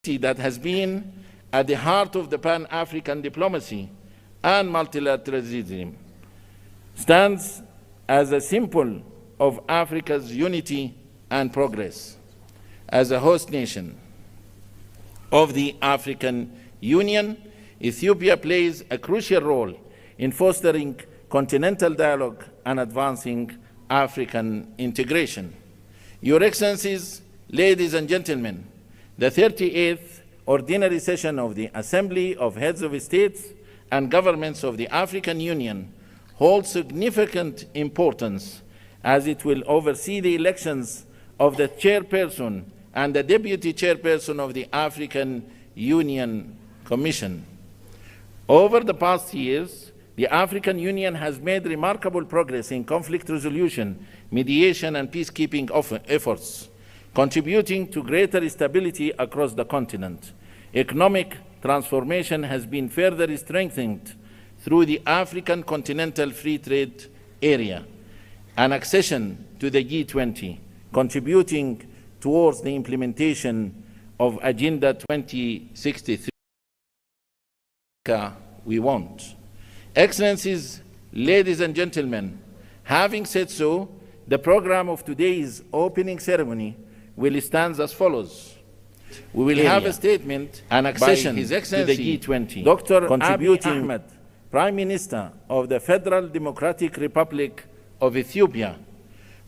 that has been at the heart of the Pan-African diplomacy and multilateralism, stands as a symbol of Africa's unity and progress. As a host nation of the African Union, Ethiopia plays a crucial role in fostering continental dialogue and advancing African integration. Your Excellencies, ladies and gentlemen, the 38th Ordinary Session of the Assembly of Heads of States and Governments of the African Union holds significant importance as it will oversee the elections of the chairperson and the deputy chairperson of the African Union Commission. Over the past years, the African Union has made remarkable progress in conflict resolution, mediation, and peacekeeping efforts, contributing to greater stability across the continent. Economic transformation has been further strengthened through the African Continental Free Trade Area and accession to the G20, contributing towards the implementation of Agenda 2063 we want. Excellencies, ladies and gentlemen, having said so, the program of today's opening ceremony will stand as follows. We will have a statement and accession His Excellency to the G20, Dr. Abiy Ahmed, Prime Minister of the Federal Democratic Republic of Ethiopia,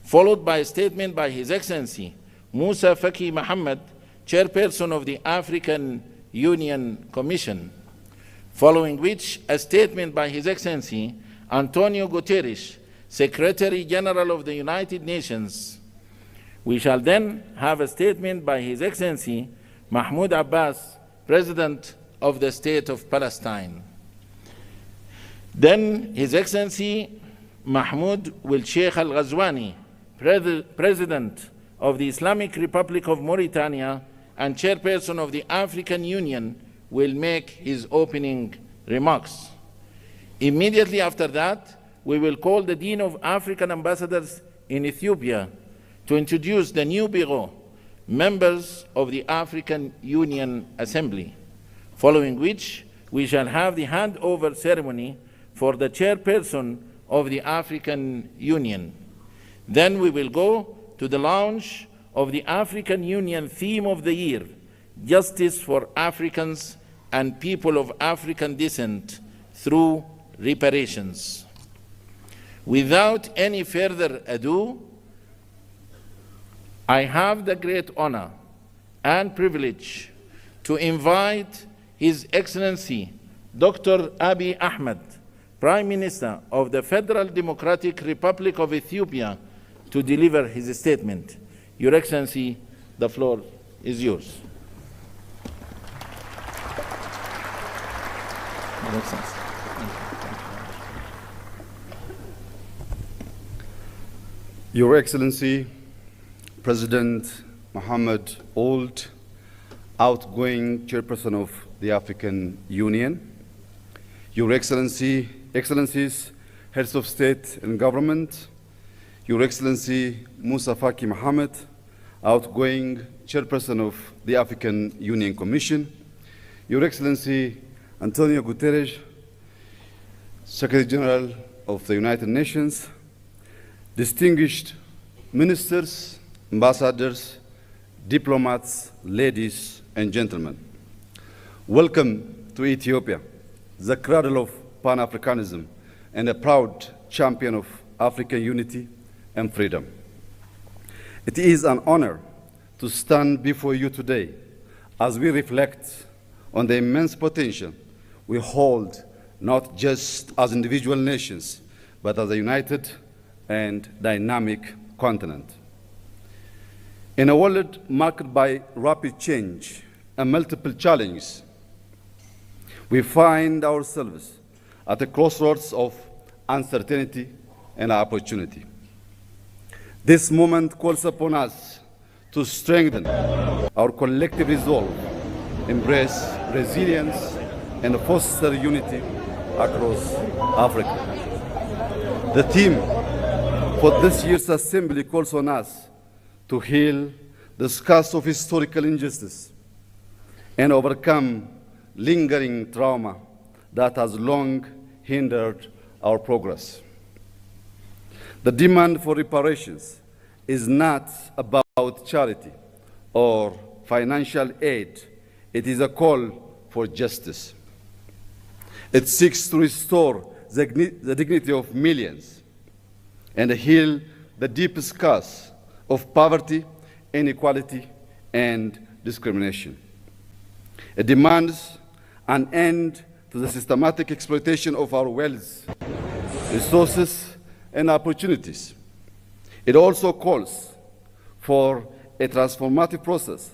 followed by a statement by His Excellency Moussa Faki Mahamat, Chairperson of the African Union Commission, following which a statement by His Excellency Antonio Guterres, Secretary General of the United Nations. We shall then have a statement by His Excellency Mahmoud Abbas, President of the State of Palestine. Then His Excellency Mahmoud will Sheikh Al-Ghazwani, President of the Islamic Republic of Mauritania and Chairperson of the African Union, will make his opening remarks. Immediately after that, we will call the Dean of African Ambassadors in Ethiopia to introduce the new Bureau, members of the African Union Assembly, following which we shall have the handover ceremony for the chairperson of the African Union. Then we will go to the launch of the African Union theme of the year, Justice for Africans and People of African Descent through Reparations. Without any further ado, I have the great honor and privilege to invite His Excellency Dr. Abiy Ahmed, Prime Minister of the Federal Democratic Republic of Ethiopia, to deliver his statement. Your Excellency, the floor is yours. Your Excellency. Your Excellency, President Mohammed Ould, outgoing Chairperson of the African Union, Your Excellency, Excellencies, Heads of State and Government, Your Excellency Moussa Faki Mahamat, outgoing Chairperson of the African Union Commission, Your Excellency Antonio Guterres, Secretary General of the United Nations, distinguished ministers, ambassadors, diplomats, ladies and gentlemen. Welcome to Ethiopia, the cradle of Pan-Africanism and a proud champion of African unity and freedom. It is an honor to stand before you today as we reflect on the immense potential we hold, not just as individual nations, but as a united and dynamic continent. In a world marked by rapid change and multiple challenges, we find ourselves at a crossroads of uncertainty and opportunity. This moment calls upon us to strengthen our collective resolve, embrace resilience, and foster unity across Africa. The theme for this year's assembly calls on us to heal the scars of historical injustice, and overcome lingering trauma that has long hindered our progress. The demand for reparations is not about charity or financial aid. It is a call for justice. It seeks to restore the dignity of millions and heal the deep scars of poverty, inequality, and discrimination. It demands an end to the systematic exploitation of our wealth, resources, and opportunities. It also calls for a transformative process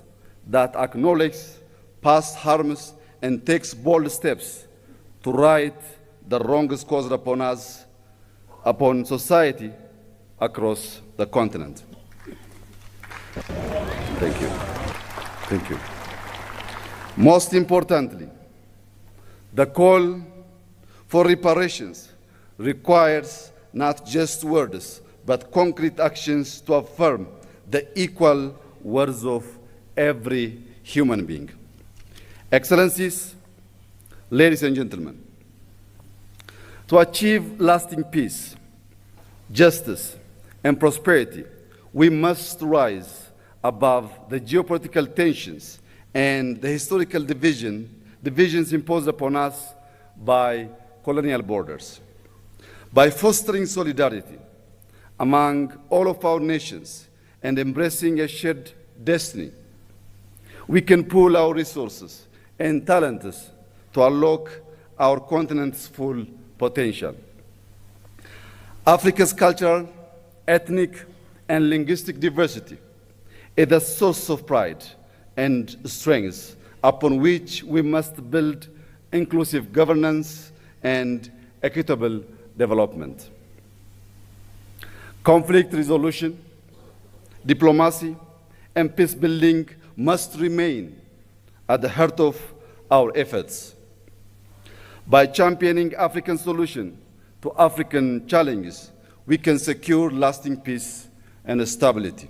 that acknowledges past harms and takes bold steps to right the wrongs caused upon us, upon society across the continent. Thank you. Thank you. Most importantly, the call for reparations requires not just words, but concrete actions to affirm the equal worth of every human being. Excellencies, ladies and gentlemen, to achieve lasting peace, justice, and prosperity, we must rise above the geopolitical tensions and the historical divisions imposed upon us by colonial borders. By fostering solidarity among all of our nations and embracing a shared destiny, we can pool our resources and talents to unlock our continent's full potential. Africa's cultural, ethnic, and linguistic diversity is a source of pride and strength upon which we must build inclusive governance and equitable development. Conflict resolution, diplomacy, and peace building must remain at the heart of our efforts. By championing African solutions to African challenges, we can secure lasting peace and stability.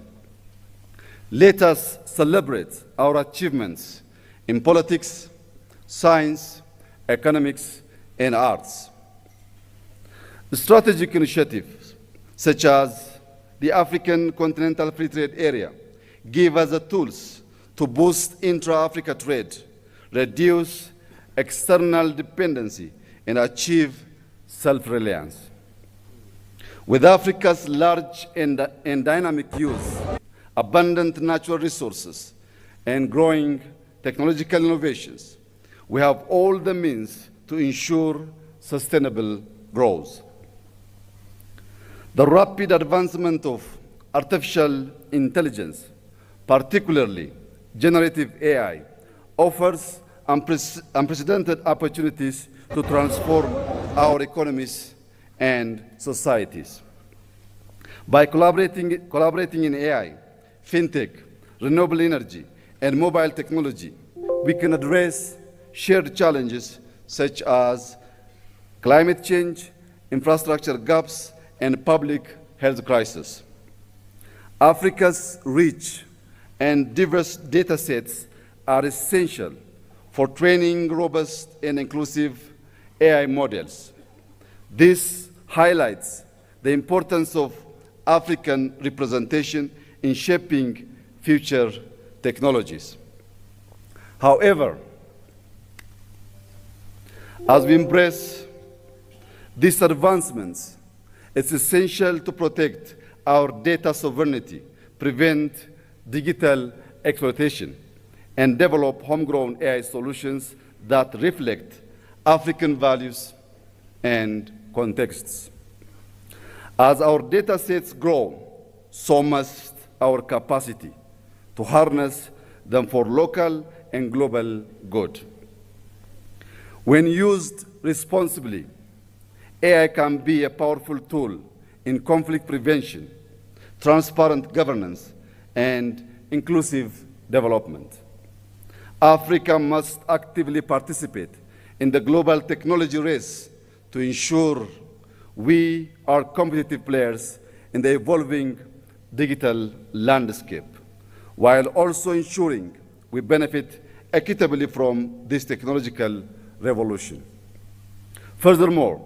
Let us celebrate our achievements in politics, science, economics, and arts. Strategic initiatives such as the African Continental Free Trade Area give us the tools to boost intra-Africa trade, reduce external dependency, and achieve self-reliance. With Africa's large and dynamic youth, abundant natural resources, and growing technological innovations, we have all the means to ensure sustainable growth. The rapid advancement of artificial intelligence, particularly generative AI, offers unprecedented opportunities to transform our economies and societies. By collaborating in AI, fintech, renewable energy, and mobile technology, we can address shared challenges such as climate change, infrastructure gaps, and public health crisis. Africa's rich and diverse data sets are essential for training robust and inclusive AI models. This highlights the importance of African representation in shaping future technologies. However, as we embrace these advancements, it's essential to protect our data sovereignty, prevent digital exploitation, and develop homegrown AI solutions that reflect African values and contexts. As our data sets grow, so must our capacity to harness them for local and global good. When used responsibly, AI can be a powerful tool in conflict prevention, transparent governance, and inclusive development. Africa must actively participate in the global technology race to ensure we are competitive players in the evolving digital landscape, while also ensuring we benefit equitably from this technological revolution. Furthermore,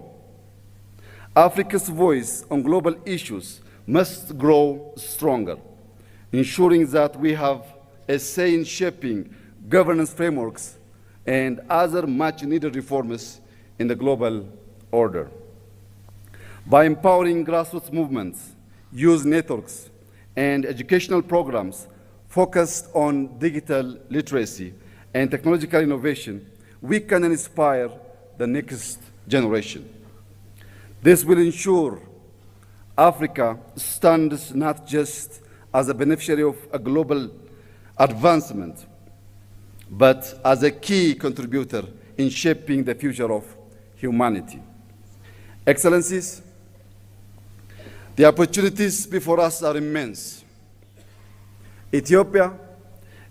Africa's voice on global issues must grow stronger, ensuring that we have a say in shaping governance frameworks and other much-needed reforms in the global order. By empowering grassroots movements, youth networks, and educational programs focused on digital literacy and technological innovation, we can inspire the next generation. This will ensure Africa stands not just as a beneficiary of a global advancement, but as a key contributor in shaping the future of humanity. Excellencies, the opportunities before us are immense. Ethiopia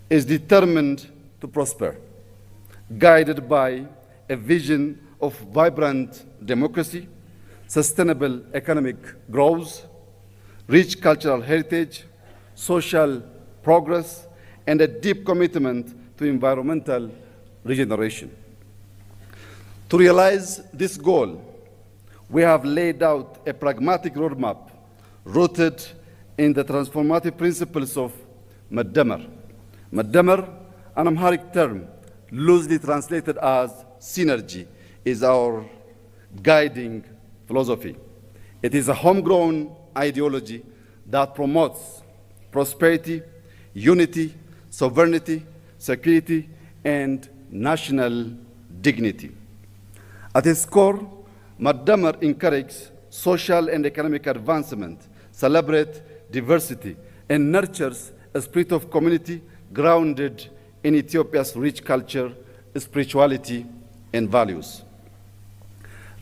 is determined to prosper, guided by a vision of vibrant democracy, sustainable economic growth, rich cultural heritage, social progress, and a deep commitment to environmental regeneration. To realize this goal, we have laid out a pragmatic roadmap rooted in the transformative principles of Madamar. Madamar, an Amharic term loosely translated as synergy, is our guiding philosophy. It is a homegrown ideology that promotes prosperity, unity, sovereignty, security, and national dignity. At its core, Madamar encourages social and economic advancement, celebrates diversity, and nurtures a spirit of community grounded in Ethiopia's rich culture, spirituality, and values.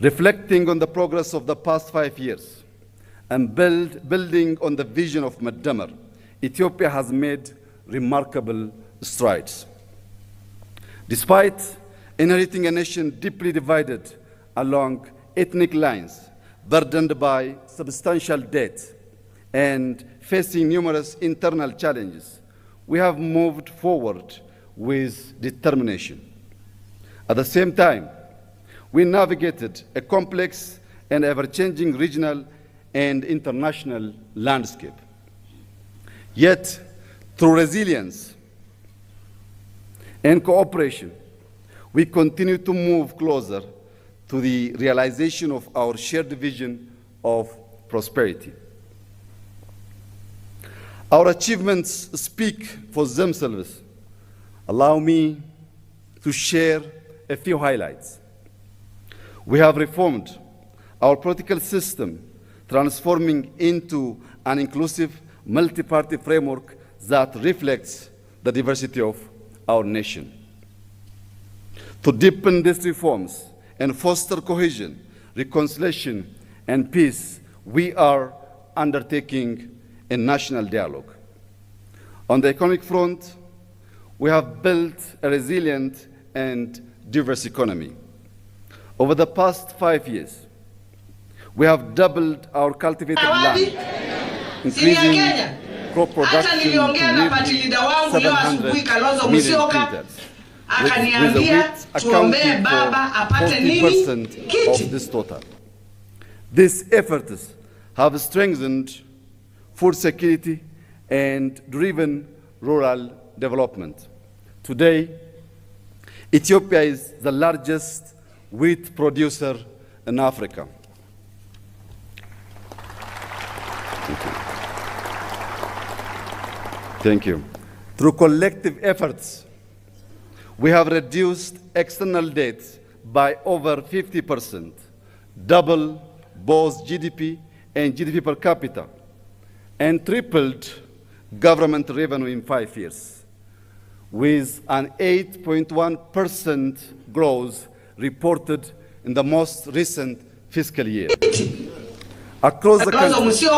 Reflecting on the progress of the past 5 years and building on the vision of Madamar, Ethiopia has made remarkable strides. Despite inheriting a nation deeply divided along ethnic lines, burdened by substantial debt, and facing numerous internal challenges, we have moved forward with determination. At the same time, we navigated a complex and ever-changing regional and international landscape. Yet, through resilience and cooperation, we continue to move closer to the realization of our shared vision of prosperity. Our achievements speak for themselves. Allow me to share a few highlights. We have reformed our political system, transforming into an inclusive multi-party framework that reflects the diversity of our nation. To deepen these reforms and foster cohesion, reconciliation, and peace, we are undertaking a national dialogue. On the economic front, we have built a resilient and diverse economy. Over the past 5 years, we have doubled our cultivated land, increasing crop production to nearly 700 million quintals, with the wheat accounting for 40% of this total. These efforts have strengthened food security and driven rural development. Today, Ethiopia is the largest wheat producer in Africa. Thank you. Through collective efforts, we have reduced external debt by over 50%, double both GDP and GDP per capita, and tripled government revenue in 5 years, with an 8.1% growth reported in the most recent fiscal year. Across the country,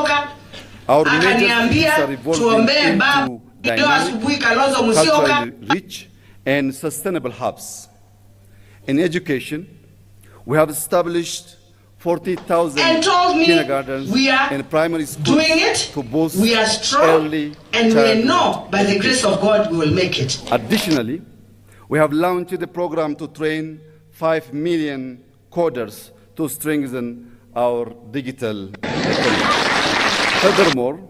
our major cities are evolving into dynamic, culturally rich, and sustainable hubs. In education, we have established 40,000 kindergartens and primary schools to boost early and we know by the grace of God we will make it. Additionally, We have launched a program to train 5 million coders to strengthen our digital economy. Furthermore,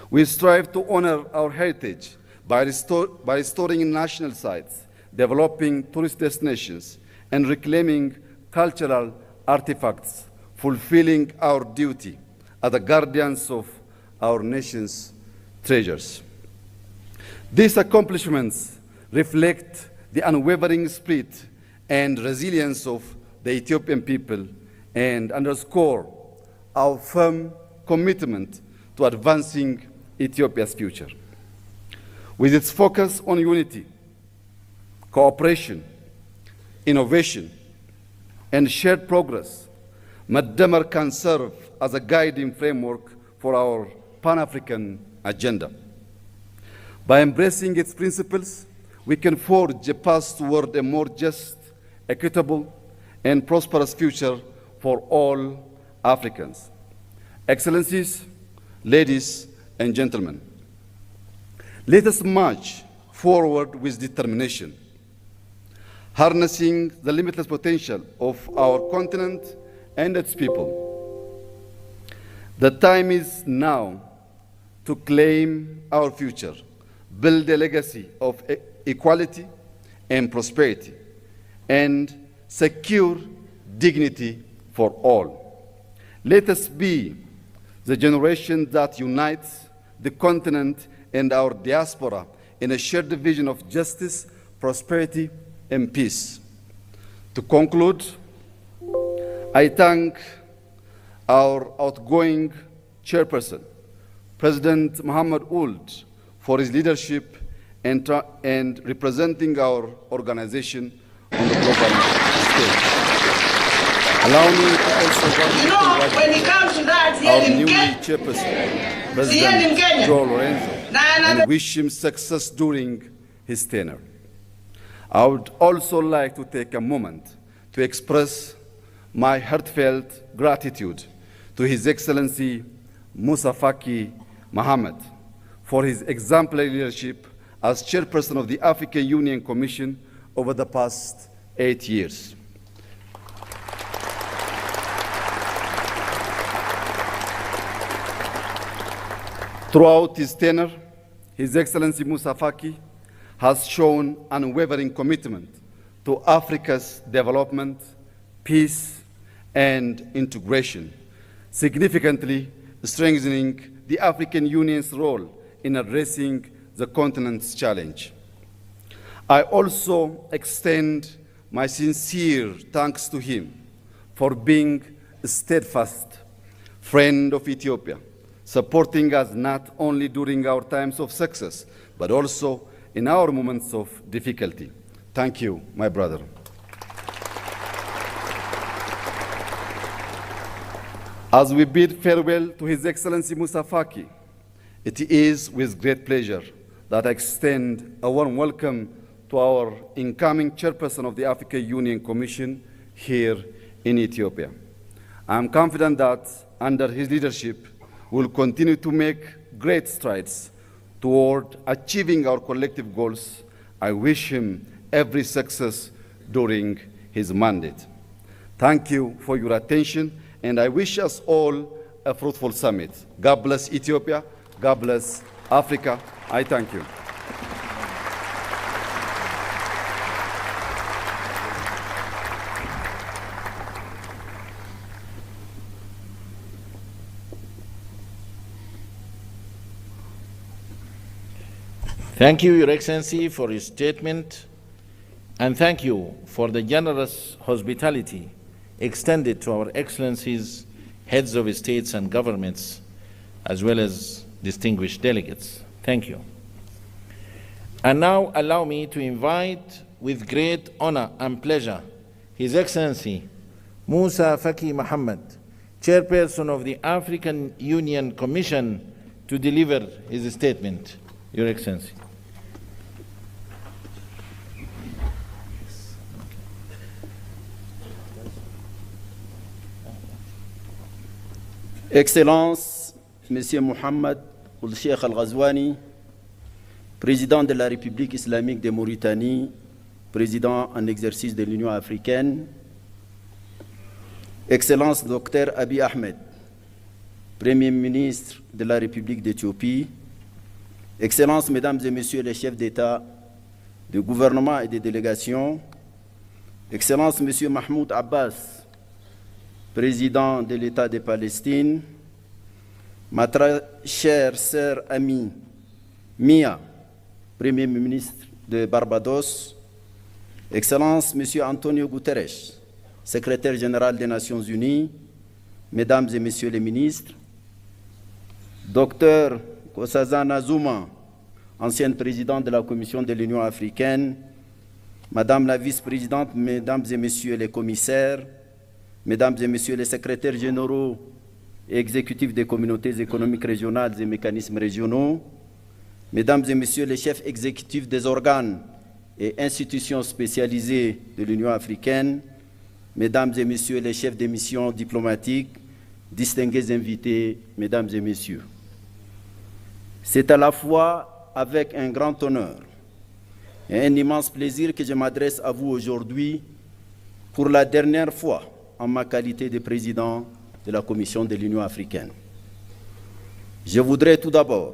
we strive to honor our heritage by restoring national sites, developing tourist destinations, and reclaiming cultural artifacts, fulfilling our duty as the guardians of our nation's treasures. These accomplishments reflect the unwavering spirit and resilience of the Ethiopian people and underscore our firm commitment to advancing Ethiopia's future. With its focus on unity, cooperation, innovation, and shared progress, Madamar can serve as a guiding framework for our Pan-African agenda. By embracing its principles, we can forge a path toward a more just, equitable, and prosperous future for all Africans. Excellencies, ladies and gentlemen, let us march forward with determination, harnessing the limitless potential of our continent and its people. The time is now to claim our future, build a legacy of equality and prosperity, and secure dignity for all. Let us be the generation that unites the continent and our diaspora in a shared vision of justice, prosperity, and peace. To conclude, I thank our outgoing chairperson, President Mohamed Ould, for his leadership and representing our organization on the global stage. Allow me to also congratulate our newly chairperson, President Joe Lorenzo, and wish him success during his tenure. I would also like to take a moment to express my heartfelt gratitude to His Excellency Moussa Faki Mahamat for his exemplary leadership as chairperson of the African Union Commission over the past 8 years. Throughout his tenure, His Excellency Moussa Faki has shown unwavering commitment to Africa's development, peace, and integration, significantly strengthening the African Union's role in addressing the continent's challenge. I also extend my sincere thanks to him for being a steadfast friend of Ethiopia, supporting us not only during our times of success, but also in our moments of difficulty. Thank you, my brother. As we bid farewell to His Excellency Moussa Faki, it is with great pleasure that I extend a warm welcome to our incoming chairperson of the African Union Commission here in Ethiopia. I am confident that under his leadership, we will continue to make great strides toward achieving our collective goals. I wish him every success during his mandate. Thank you for your attention, and I wish us all a fruitful summit. God bless Ethiopia. God bless Africa. I thank you. Thank you, Your Excellency, for your statement, and thank you for the generous hospitality extended to our Excellencies, heads of states and governments, as well as distinguished delegates. Thank you. And now allow me to invite with great honor and pleasure His Excellency Moussa Faki Mahamat, Chairperson of the African Union Commission, to deliver his statement. Your Excellency. Excellences, Monsieur Mohamed Ould Cheikh Al Ghazouani, Président de la République islamique de Mauritanie, président en exercice de l'Union africaine, Excellence Dr Abiy Ahmed, Premier ministre de la République d'Éthiopie, Excellences, Mesdames et Messieurs les chefs d'État, de gouvernement et de délégation, Excellence Monsieur Mahmoud Abbas, président de l'État de Palestine, ma très chère sœur amie Mia, Premier ministre de Barbados, Excellence Monsieur Antonio Guterres, secrétaire général des Nations Unies, Mesdames et Messieurs les ministres, Dr Nkosazana Zuma, ancienne présidente de la Commission de l'Union africaine, Madame la vice-présidente, Mesdames et Messieurs les commissaires, Mesdames et Messieurs les secrétaires généraux et exécutifs des communautés économiques régionales et mécanismes régionaux, Mesdames et Messieurs les chefs exécutifs des organes et institutions spécialisées de l'Union africaine, Mesdames et Messieurs les chefs des missions diplomatiques, distingués invités, Mesdames et Messieurs. C'est à la fois avec un grand honneur et un immense plaisir que je m'adresse à vous aujourd'hui pour la dernière fois en ma qualité de président de la Commission de l'Union africaine. Je voudrais tout d'abord,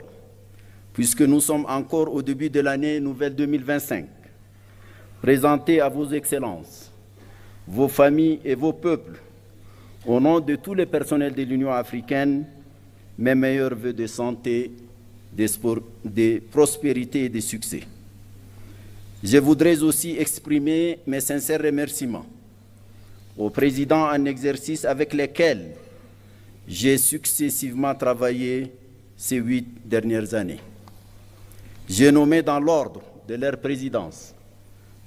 puisque nous sommes encore au début de l'année nouvelle 2025, présenter à vos excellences, vos familles et vos peuples, au nom de tous les personnels de l'Union africaine, mes meilleurs vœux de santé, de prospérité et de succès. Je voudrais aussi exprimer mes sincères remerciements aux présidents en exercice avec lesquels j'ai successivement travaillé ces 8 dernières années. J'ai nommé dans l'ordre de leur présidence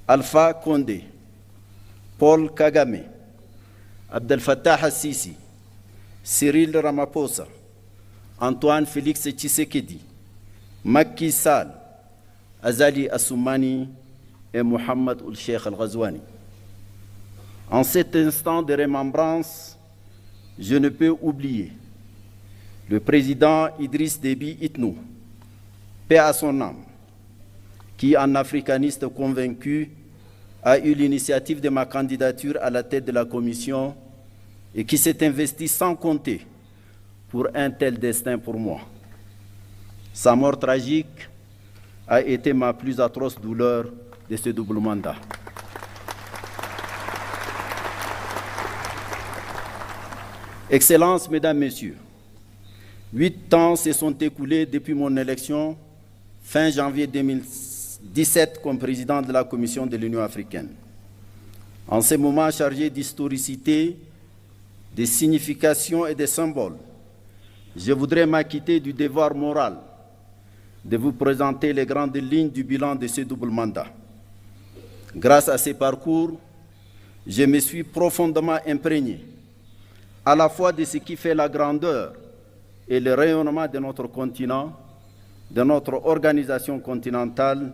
Alpha Condé, Paul Kagame, Abdel Fattah al-Sisi, Cyril Ramaphosa, Antoine Félix Tshisekedi, Macky Sall, Azali Assoumani et Mohamed Ould-Cheikh Al-Ghazouani. En cet instant de remembrance, je ne peux oublier le président Idriss Déby Itno, paix à son âme, qui, en africaniste convaincu, a eu l'initiative de ma candidature à la tête de la Commission et qui s'est investi sans compter pour un tel destin pour moi. Sa mort tragique a été ma plus atroce douleur de ce double mandat. Excellences, Mesdames, Messieurs, 8 ans se sont écoulés depuis mon élection fin janvier 2017 comme président de la Commission de l'Union africaine. En ces moments chargés d'historicité, de signification et de symboles, je voudrais m'acquitter du devoir moral de vous présenter les grandes lignes du bilan de ce double mandat. Grâce à ces parcours, je me suis profondément imprégné à la fois de ce qui fait la grandeur et le rayonnement de notre continent, de notre organisation continentale,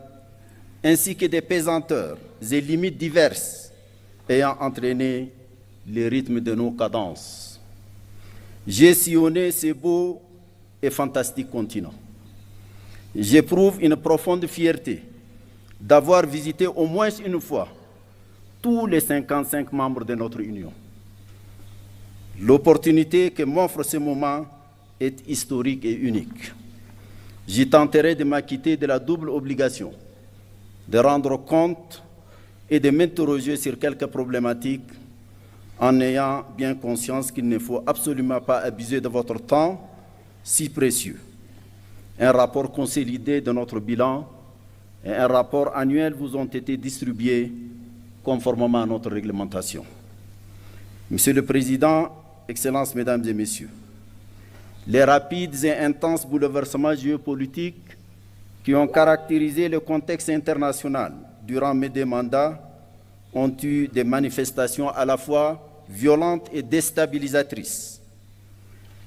ainsi que des pesanteurs et limites diverses ayant entraîné le rythme de nos cadences. J'ai sillonné ce beau et fantastique continent. J'éprouve une profonde fierté d'avoir visité au moins une fois tous les 55 membres de notre Union. L'opportunité que m'offre ce moment est historique et unique. J'y tenterai de m'acquitter de la double obligation de rendre compte et de m'interroger sur quelques problématiques en ayant bien conscience qu'il ne faut absolument pas abuser de votre temps si précieux. Un rapport consolidé de notre bilan et un rapport annuel vous ont été distribués conformément à notre réglementation. Monsieur le Président, Excellences, Mesdames et Messieurs, les rapides et intenses bouleversements géopolitiques qui ont caractérisé le contexte international durant mes 2 mandats ont eu des manifestations à la fois violentes et déstabilisatrices.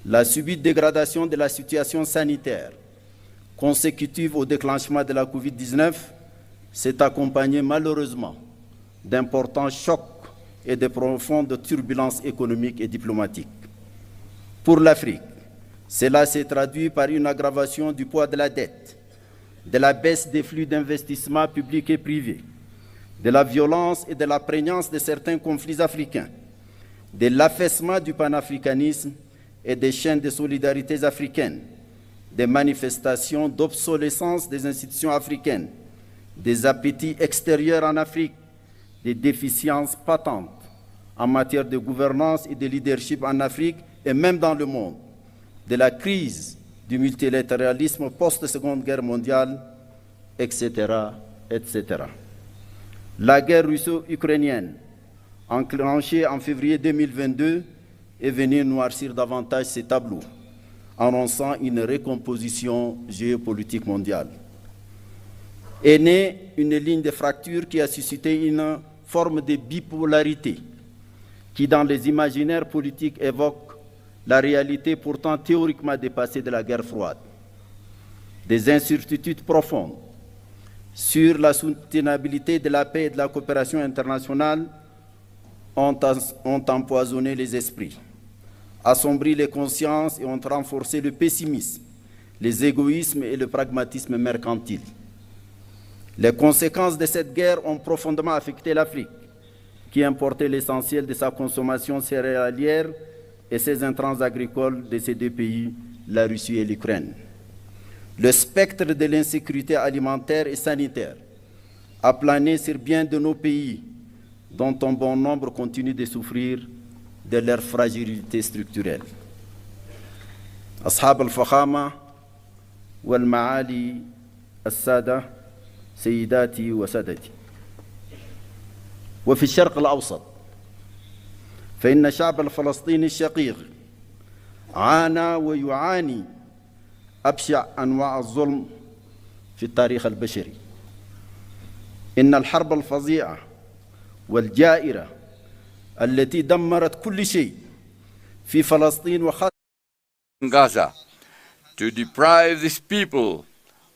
La subite dégradation de la situation sanitaire consécutive au déclenchement de la Covid-19 s'est accompagnée malheureusement d'importants chocs et de profondes turbulences économiques et diplomatiques. Pour l'Afrique, cela s'est traduit par une aggravation du poids de la dette, de la baisse des flux d'investissement publics et privés, de la violence et de la prégnance de certains conflits africains, de l'affaissement du panafricanisme et des chaînes de solidarité africaines, des manifestations d'obsolescence des institutions africaines, des appétits extérieurs en Afrique, des déficiences patentes en matière de gouvernance et de leadership en Afrique et même dans le monde, de la crise du multilatéralisme post-Seconde Guerre mondiale, etc., etc. La guerre russo-ukrainienne, enclenchée en février 2022, est venue noircir davantage ces tableaux, annonçant une recomposition géopolitique mondiale. Est née une ligne de fracture qui a suscité une forme de bipolarité qui, dans les imaginaires politiques, évoque la réalité pourtant théoriquement dépassée de la guerre froide. Des incertitudes profondes sur la soutenabilité de la paix et de la coopération internationale ont empoisonné les esprits, assombri les consciences et ont renforcé le pessimisme, les égoïsmes et le pragmatisme mercantile. Les conséquences de cette guerre ont profondément affecté l'Afrique, qui importait l'essentiel de sa consommation céréalière et ses intrants agricoles de ces deux pays, la Russie et l'Ukraine. Le spectre de l'insécurité alimentaire et sanitaire a plané sur bien de nos pays, dont un bon nombre continue de souffrir de leur fragilité structurelle. أصحاب الفخامة والمعالي السادة سيداتي وسادتي، وفي الشرق الأوسط فإن الشعب الفلسطيني الشقيق عانى ويعاني أبشع أنواع الظلم في التاريخ البشري. إن الحرب الفظيعة والجائرة التي دمرت كل شيء في فلسطين Gaza to deprive this people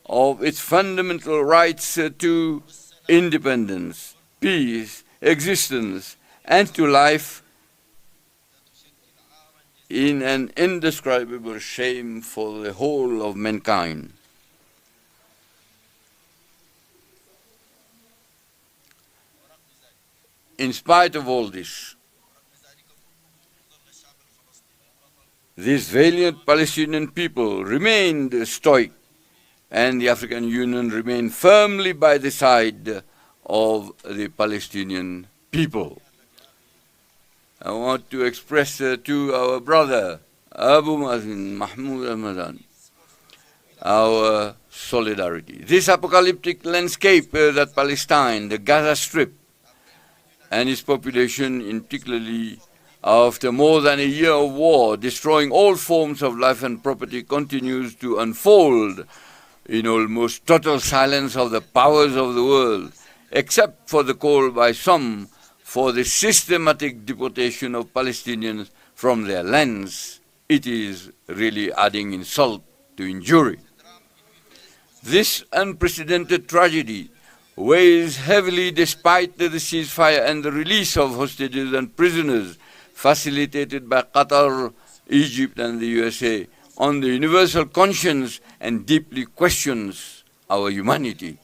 of its fundamental rights to independence, peace, existence, and to life in an indescribable shame for the whole of mankind. In spite of all this, these valiant Palestinian people remained stoic, and the African Union remained firmly by the side of the Palestinian people. I want to express to our brother Abu Mazen Mahmoud Ramadan our solidarity. This apocalyptic landscape that Palestine, the Gaza Strip, and its population, in particularly after more than a year of war, destroying all forms of life and property, continues to unfold in almost total silence of the powers of the world, except for the call by some for the systematic deportation of Palestinians from their lands. It is really adding insult to injury. This unprecedented tragedy weighs heavily despite the ceasefire and the release of hostages and prisoners facilitated by Qatar, Egypt, and the USA on the universal conscience and deeply questions our humanity.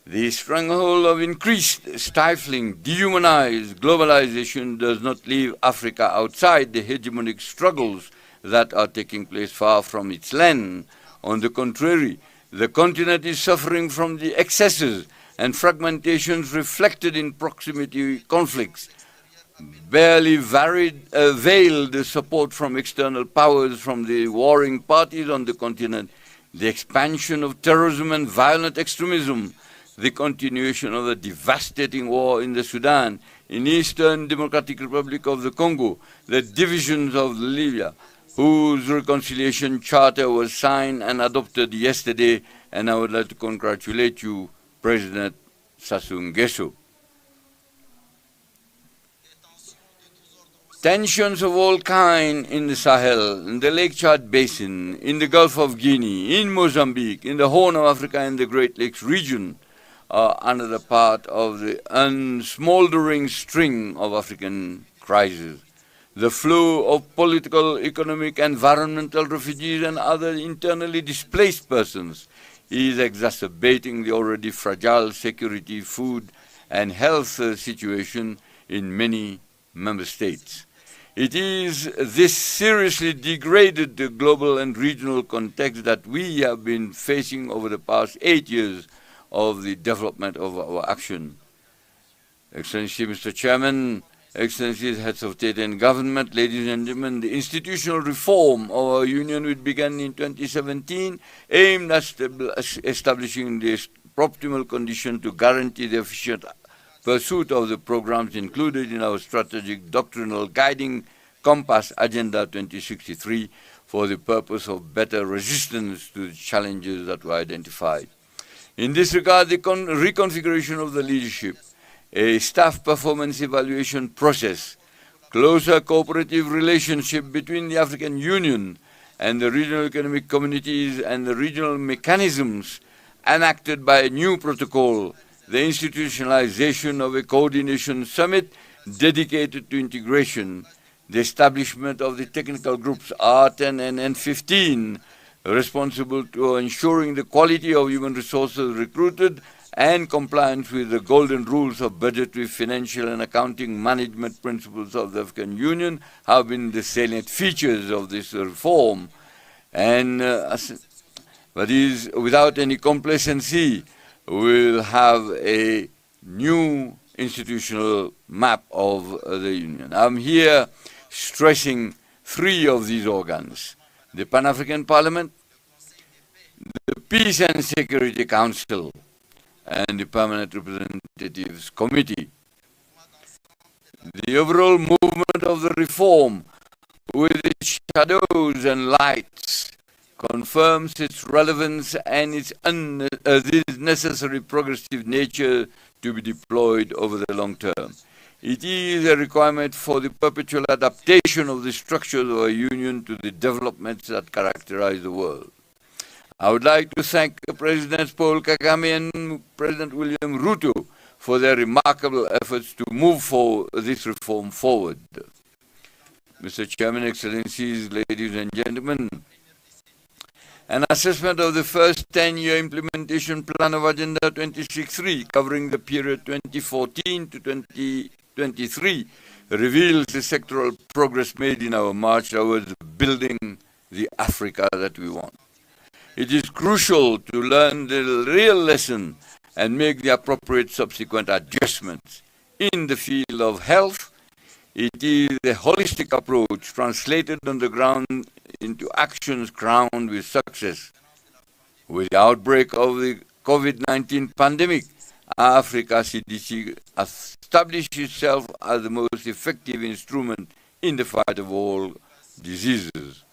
The stronghold of increased, stifling, dehumanized globalization does not leave Africa outside the hegemonic struggles that are taking place far from its land. On the contrary, the continent is suffering from the excesses and fragmentations reflected in proximity conflicts, barely veiled support from external powers from the warring parties on the continent, the expansion of terrorism and violent extremism, the continuation of the devastating war in the Sudan, in Eastern Democratic Republic of the Congo, the divisions of Libya, whose reconciliation charter was signed and adopted yesterday, and I would like to congratulate you, President Sassou Nguesso. Tensions of all kinds in the Sahel, in the Lake Chad Basin, in the Gulf of Guinea, in Mozambique, in the Horn of Africa and the Great Lakes region are another part of the unsmoldering string of African crises. The flow of political, economic, environmental refugees and other internally displaced persons is exacerbating the already fragile security, food, and health situation in many member states. It is this seriously degraded global and regional context that we have been facing over the past 8 years of the development of our action. Excellency, Mr. Chairman, Excellencies, Heads of State and Government, ladies and gentlemen, the institutional reform of our Union, which began in 2017, aimed at establishing the optimal condition to guarantee the efficient pursuit of the programs included in our strategic doctrinal guiding compass Agenda 2063 for the purpose of better resistance to the challenges that were identified. In this regard, the reconfiguration of the leadership, a staff performance evaluation process, closer cooperative relationship between the African Union and the regional economic communities and the regional mechanisms enacted by a new protocol, the institutionalization of a coordination summit dedicated to integration, the establishment of the technical groups R10 and N15, responsible to ensuring the quality of human resources recruited and compliance with the golden rules of budgetary, financial, and accounting management principles of the African Union have been the salient features of this reform. And but is without any complacency, we'll have a new institutional map of the Union. I'm here stressing three of these organs: the Pan-African Parliament, the Peace and Security Council, and the Permanent Representatives Committee. The overall movement of the reform, with its shadows and lights, confirms its relevance and its necessary progressive nature to be deployed over the long term. It is a requirement for the perpetual adaptation of the structures of our Union to the developments that characterize the world. I would like to thank President Paul Kagame and President William Ruto for their remarkable efforts to move this reform forward. Mr. Chairman, Excellencies, ladies and gentlemen, an assessment of the first 10-year implementation plan of Agenda 2063, covering the period 2014 to 2023, reveals the sectoral progress made in our march towards building the Africa that we want. It is crucial to learn the real lesson and make the appropriate subsequent adjustments. In the field of health, it is a holistic approach translated on the ground into actions crowned with success. With the outbreak of the COVID-19 pandemic, Africa CDC established itself as the most effective instrument in the fight of all diseases.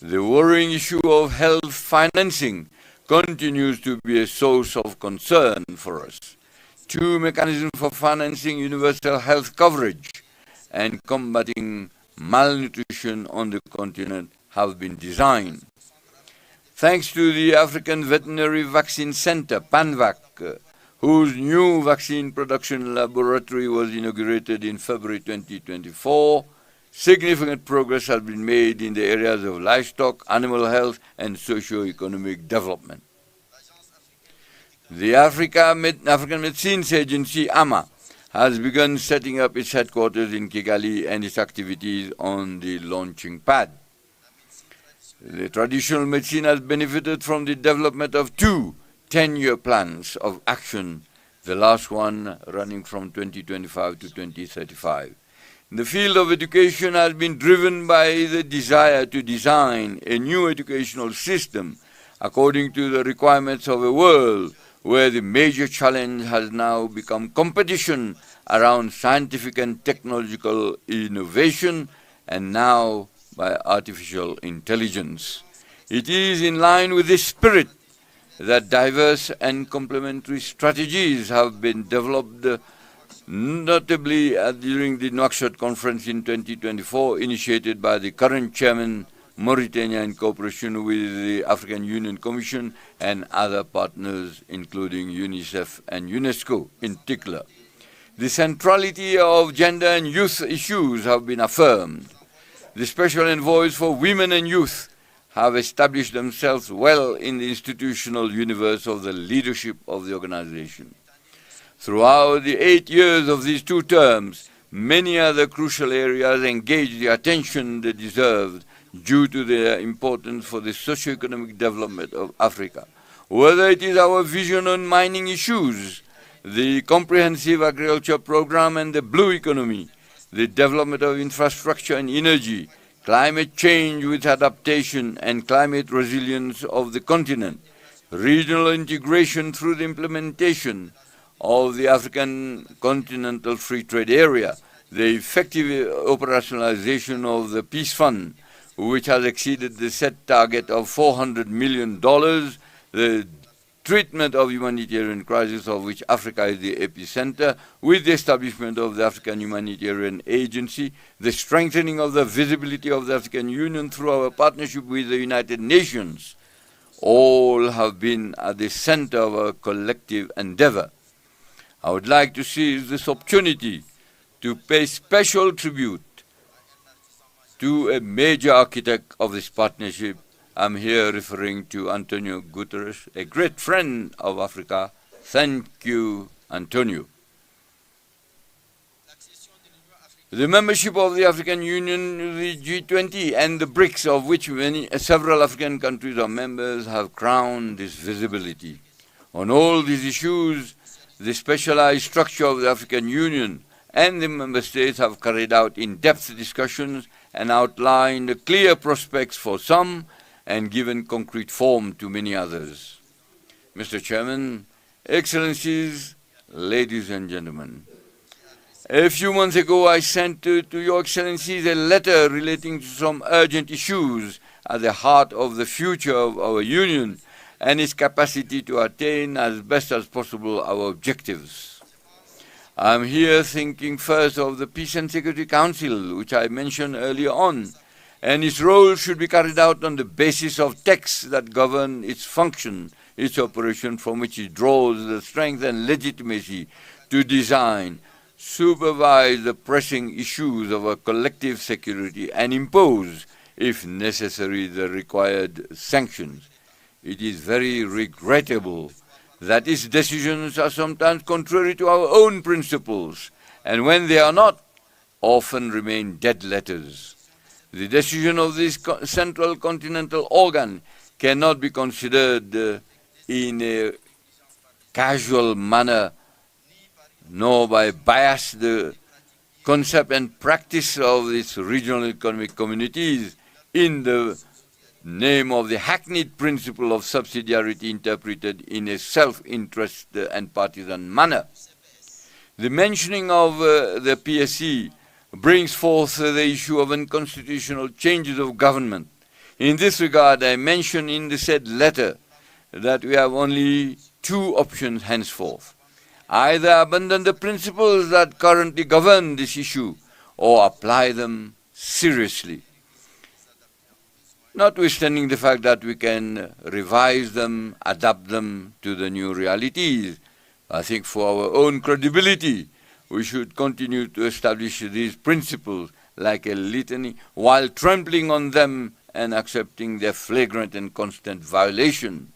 The worrying issue of health financing continues to be a source of concern for us. Two mechanisms for financing universal health coverage and combating malnutrition on the continent have been designed. Thanks to the African Veterinary Vaccine Center, PANVAC, whose new vaccine production laboratory was inaugurated in February 2024, significant progress has been made in the areas of livestock, animal health, and socio-economic development. The African Medicines Agency, AMA, has begun setting up its headquarters in Kigali and its activities on the launching pad. The traditional medicine has benefited from the development of two 10-year plans of action, the last one running from 2025 to 2035. The field of education has been driven by the desire to design a new educational system according to the requirements of a world where the major challenge has now become competition around scientific and technological innovation, and now by artificial intelligence. It is in line with this spirit that diverse and complementary strategies have been developed, notably during the Nouakchott conference in 2024, initiated by the current chairman, Mauritania, in cooperation with the African Union Commission and other partners, including UNICEF and UNESCO in particular. The centrality of gender and youth issues have been affirmed. The special envoys for women and youth have established themselves well in the institutional universe of the leadership of the organization. Throughout the 8 years of these 2 terms, many other crucial areas engaged the attention they deserved due to their importance for the socio-economic development of Africa. Whether it is our vision on mining issues, the comprehensive agriculture program and the blue economy, the development of infrastructure and energy, climate change with adaptation and climate resilience of the continent, regional integration through the implementation of the African Continental Free Trade Area, the effective operationalization of the Peace Fund, which has exceeded the set target of $400 million, the treatment of humanitarian crisis of which Africa is the epicenter, with the establishment of the African Humanitarian Agency, the strengthening of the visibility of the African Union through our partnership with the United Nations, all have been at the center of our collective endeavor. I would like to seize this opportunity to pay special tribute to a major architect of this partnership. I'm here referring to Antonio Guterres, a great friend of Africa. Thank you, Antonio. The membership of the African Union, the G20, and the BRICS, of which several African countries are members, have crowned this visibility. On all these issues, the specialized structure of the African Union and the member states have carried out in-depth discussions and outlined clear prospects for some and given concrete form to many others. Mr. Chairman, Excellencies, ladies and gentlemen, a few months ago I sent to Your Excellencies a letter relating to some urgent issues at the heart of the future of our Union and its capacity to attain as best as possible our objectives. I'm here thinking first of the Peace and Security Council, which I mentioned earlier on, and its role should be carried out on the basis of texts that govern its function, its operation, from which it draws the strength and legitimacy to design, supervise the pressing issues of our collective security and impose, if necessary, the required sanctions. It is very regrettable that its decisions are sometimes contrary to our own principles, and when they are not, often remain dead letters. The decision of this central continental organ cannot be considered in a casual manner, nor by bias the concept and practice of these regional economic communities in the name of the hackneyed principle of subsidiarity interpreted in a self-interest and partisan manner. The mentioning of the PSC brings forth the issue of unconstitutional changes of government. In this regard, I mention in the said letter that we have only 2 options henceforth: either abandon the principles that currently govern this issue or apply them seriously. Notwithstanding the fact that we can revise them, adapt them to the new realities, I think for our own credibility, we should continue to establish these principles like a litany while trampling on them and accepting their flagrant and constant violation.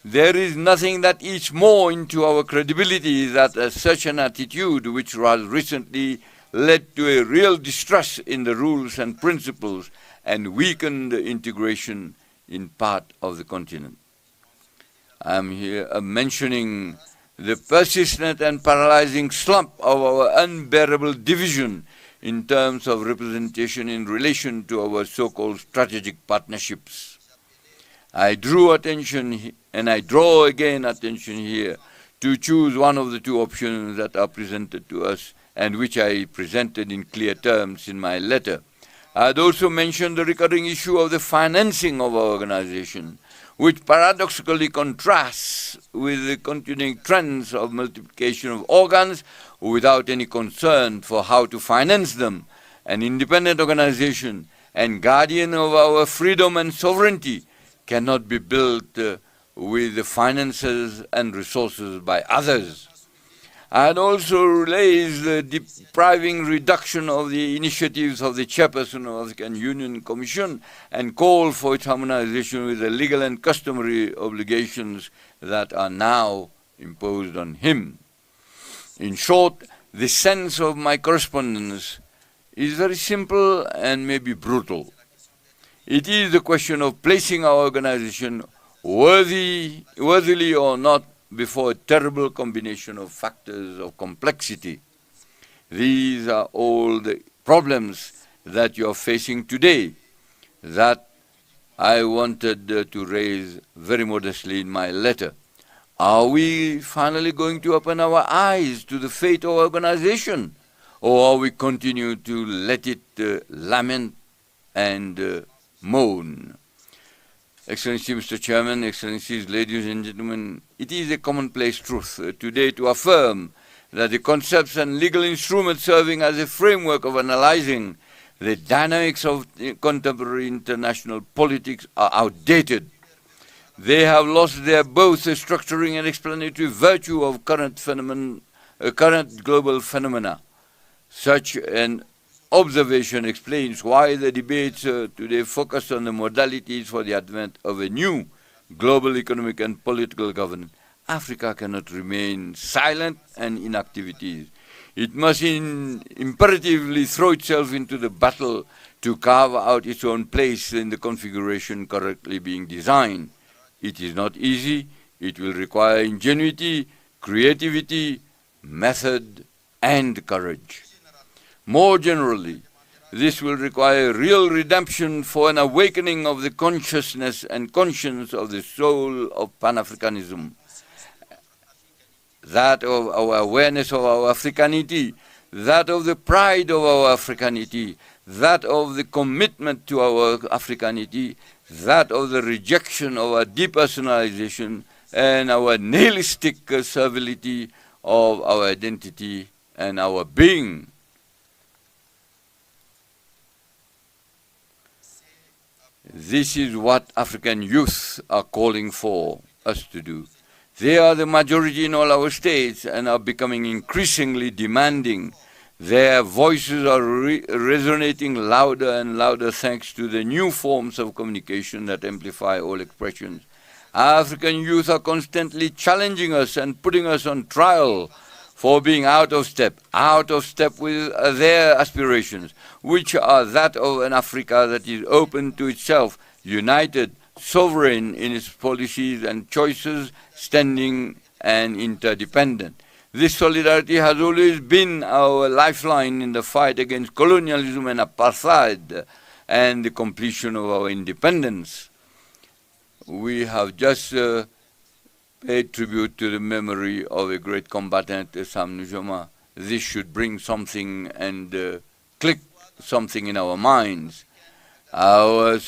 There is nothing that eats more into our credibility than such an attitude, which has recently led to a real distrust in the rules and principles and weakened the integration in part of the continent. I am here mentioning the persistent and paralyzing slump of our unbearable division in terms of representation in relation to our so-called strategic partnerships. I drew attention, and I draw again attention here, to choose one of the 2 options that are presented to us and which I presented in clear terms in my letter. I had also mentioned the recurring issue of the financing of our organization, which paradoxically contrasts with the continuing trends of multiplication of organs without any concern for how to finance them. An independent organization and guardian of our freedom and sovereignty cannot be built with the finances and resources by others. I had also raised the depriving reduction of the initiatives of the chairperson of the African Union Commission and called for its harmonization with the legal and customary obligations that are now imposed on him. In short, the sense of my correspondence is very simple and maybe brutal. It is the question of placing our organization worthily or not before a terrible combination of factors of complexity. These are all the problems that you are facing today that I wanted to raise very modestly in my letter. Are we finally going to open our eyes to the fate of our organization, or are we continue to let it lament and moan? Excellency Mr. Chairman, Excellencies, ladies and gentlemen, it is a commonplace truth today to affirm that the concepts and legal instruments serving as a framework of analyzing the dynamics of contemporary international politics are outdated. They have lost their both structuring and explanatory virtue of current global phenomena. Such an observation explains why the debates today focus on the modalities for the advent of a new global economic and political governance. Africa cannot remain silent and inactivity. It must imperatively throw itself into the battle to carve out its own place in the configuration currently being designed. It is not easy. It will require ingenuity, creativity, method, and courage. More generally, this will require real redemption for an awakening of the consciousness and conscience of the soul of Pan-Africanism, that of our awareness of our Africanity, that of the pride of our Africanity, that of the commitment to our Africanity, that of the rejection of our depersonalization and our nihilistic servility of our identity and our being. This is what African youth are calling for us to do. They are the majority in all our states and are becoming increasingly demanding. Their voices are resonating louder and louder thanks to the new forms of communication that amplify all expressions. African youth are constantly challenging us and putting us on trial for being out of step with their aspirations, which are that of an Africa that is open to itself, united, sovereign in its policies and choices, standing and interdependent. This solidarity has always been our lifeline in the fight against colonialism and apartheid and the completion of our independence. We have just paid tribute to the memory of a great combatant, Sam Nujoma. This should bring something and click something in our minds. Our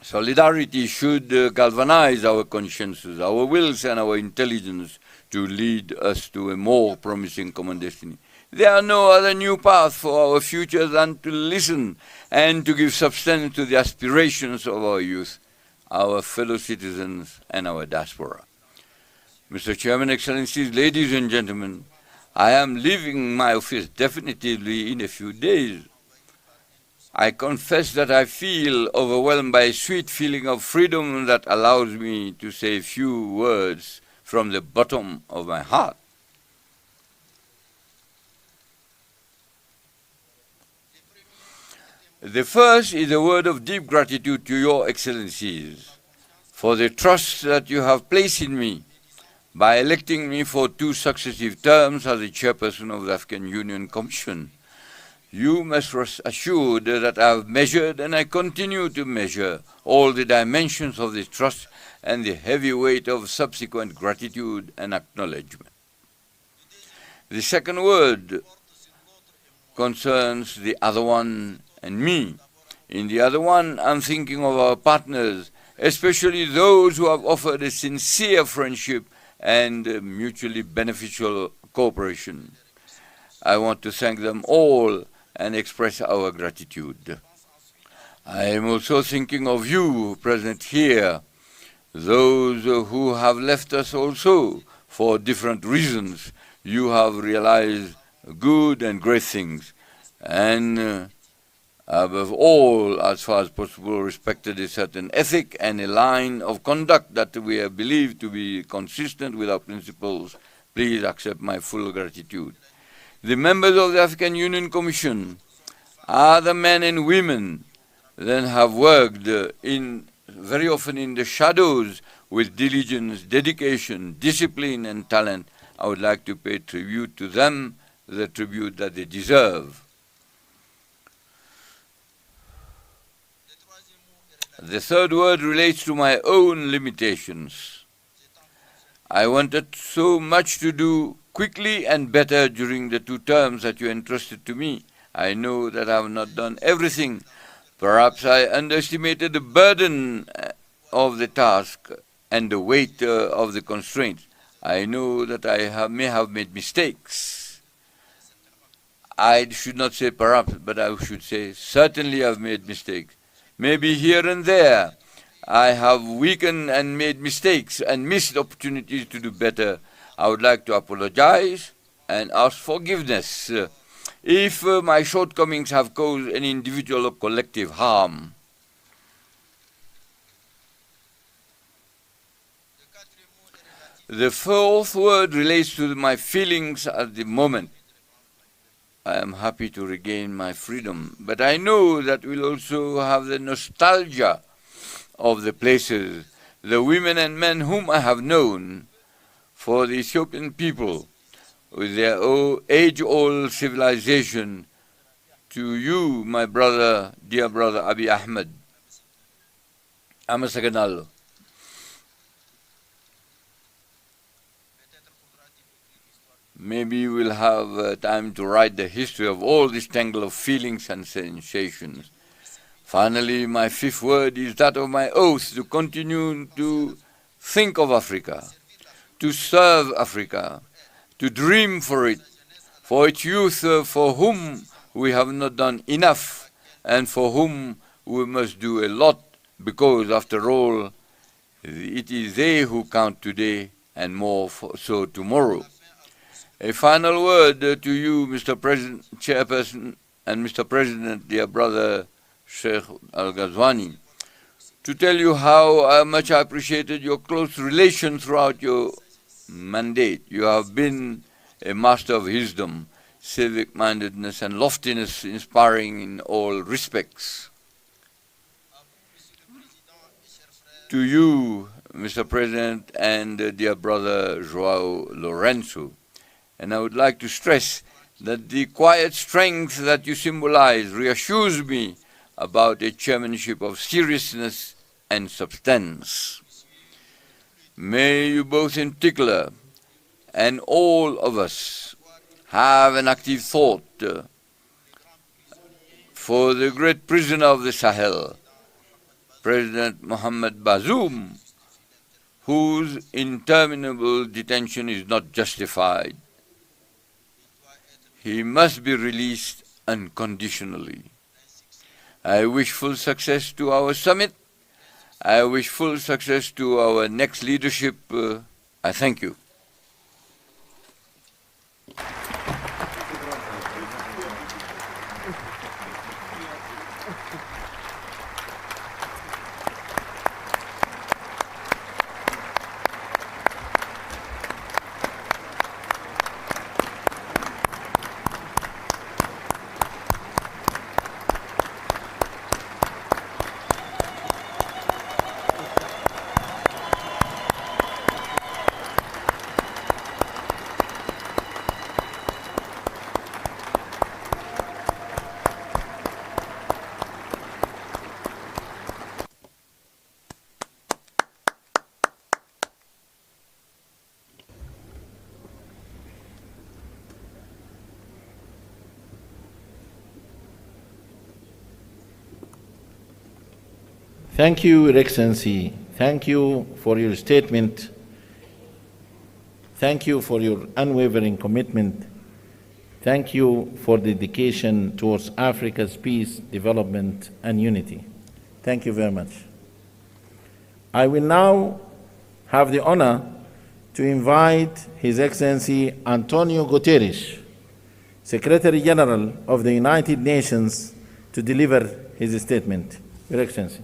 solidarity should galvanize our consciences, our wills and our intelligence to lead us to a more promising common destiny. There are no other new path for our future than to listen and to give substance to the aspirations of our youth, our fellow citizens and our diaspora. Mr. Chairman, Excellencies, ladies and gentlemen, I am leaving my office definitively in a few days. I confess that I feel overwhelmed by a sweet feeling of freedom that allows me to say a few words from the bottom of my heart. The first is a word of deep gratitude to your Excellencies for the trust that you have placed in me by electing me for 2 successive terms as the chairperson of the African Union Commission. You must rest assured that I have measured and I continue to measure all the dimensions of this trust and the heavy weight of subsequent gratitude and acknowledgement. The second word concerns the other one and me. In the other one, I'm thinking of our partners, especially those who have offered a sincere friendship and mutually beneficial cooperation. I want to thank them all and express our gratitude. I am also thinking of you present here, those who have left us also for different reasons, you have realized good and great things. And above all, as far as possible, respected a certain ethic and a line of conduct that we have believed to be consistent with our principles. Please accept my full gratitude. The members of the African Union Commission are the men and women that have worked very often in the shadows with diligence, dedication, discipline, and talent. I would like to pay tribute to them, the tribute that they deserve. The third word relates to my own limitations. I wanted so much to do quickly and better during the 2 terms that you entrusted to me. I know that I have not done everything. Perhaps I underestimated the burden of the task and the weight of the constraints. I know that I may have made mistakes. I should not say perhaps, but I should say certainly I've made mistakes. Maybe here and there I have weakened and made mistakes and missed opportunities to do better. I would like to apologize and ask forgiveness if my shortcomings have caused any individual or collective harm. The fourth word relates to my feelings at the moment. I am happy to regain my freedom, but I know that we'll also have the nostalgia of the places, the women and men whom I have known, for the Ethiopian people, with their age-old civilization. To you, my brother, dear brother Abiy Ahmed, Amasaganalo. Maybe we'll have time to write the history of all this tangle of feelings and sensations. Finally, my fifth word is that of my oath to continue to think of Africa, to serve Africa, to dream for its youth for whom we have not done enough and for whom we must do a lot, because after all, it is they who count today and more so tomorrow. A final word to you, Mr. President, Chairperson, and Mr. President, dear brother Sheikh Al-Ghazwani, to tell you how much I appreciated your close relation throughout your mandate. You have been a master of wisdom, civic-mindedness, and loftiness, inspiring in all respects. To you, Mr. President, and dear brother Joao Lorenzo, and I would like to stress that the quiet strength that you symbolize reassures me about a chairmanship of seriousness and substance. May you both in particular, and all of us, have an active thought for the great prisoner of the Sahel, President Mohamed Bazoum, whose interminable detention is not justified. He must be released unconditionally. I wish full success to our summit. I wish full success to our next leadership. I thank you. Thank you, Your Excellency. Thank you for your statement. Thank you for your unwavering commitment. Thank you for dedication towards Africa's peace, development, and unity. Thank you very much. I will now have the honor to invite His Excellency Antonio Guterres, Secretary General of the United Nations, to deliver his statement. Your Excellency.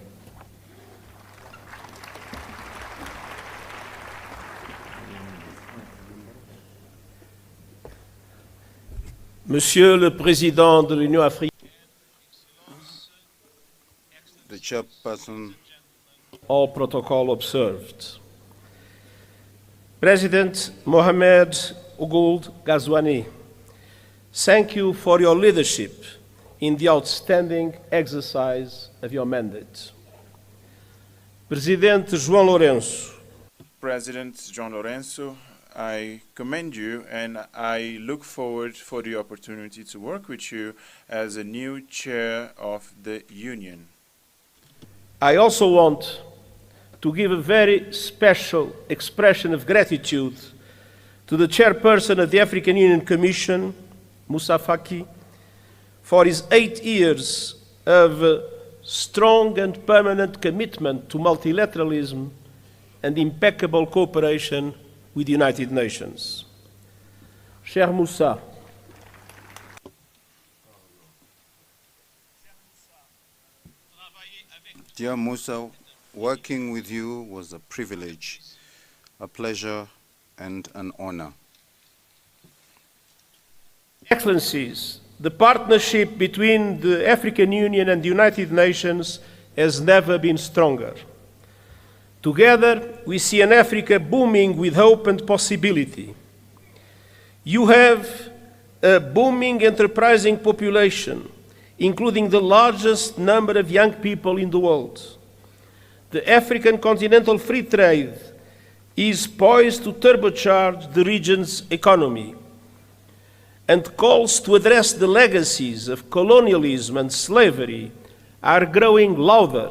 Monsieur le Président de l'Union africaine, the chairperson, all protocol observed. President Mohamed Ould Ghazouani, thank you for your leadership in the outstanding exercise of your mandate. President João Lourenço, President João Lourenço, I commend you and I look forward for the opportunity to work with you as a new chair of the Union. I also want to give a very special expression of gratitude to the chairperson of the African Union Commission, Moussa Faki, for his 8 years of strong and permanent commitment to multilateralism and impeccable cooperation with the United Nations. Cher Moussa, dear Moussa, working with you was a privilege, a pleasure, and an honor. Excellencies, the partnership between the African Union and the United Nations has never been stronger. Together, we see an Africa booming with hope and possibility. You have a booming, enterprising population, including the largest number of young people in the world. The African continental free trade is poised to turbocharge the region's economy, and calls to address the legacies of colonialism and slavery are growing louder,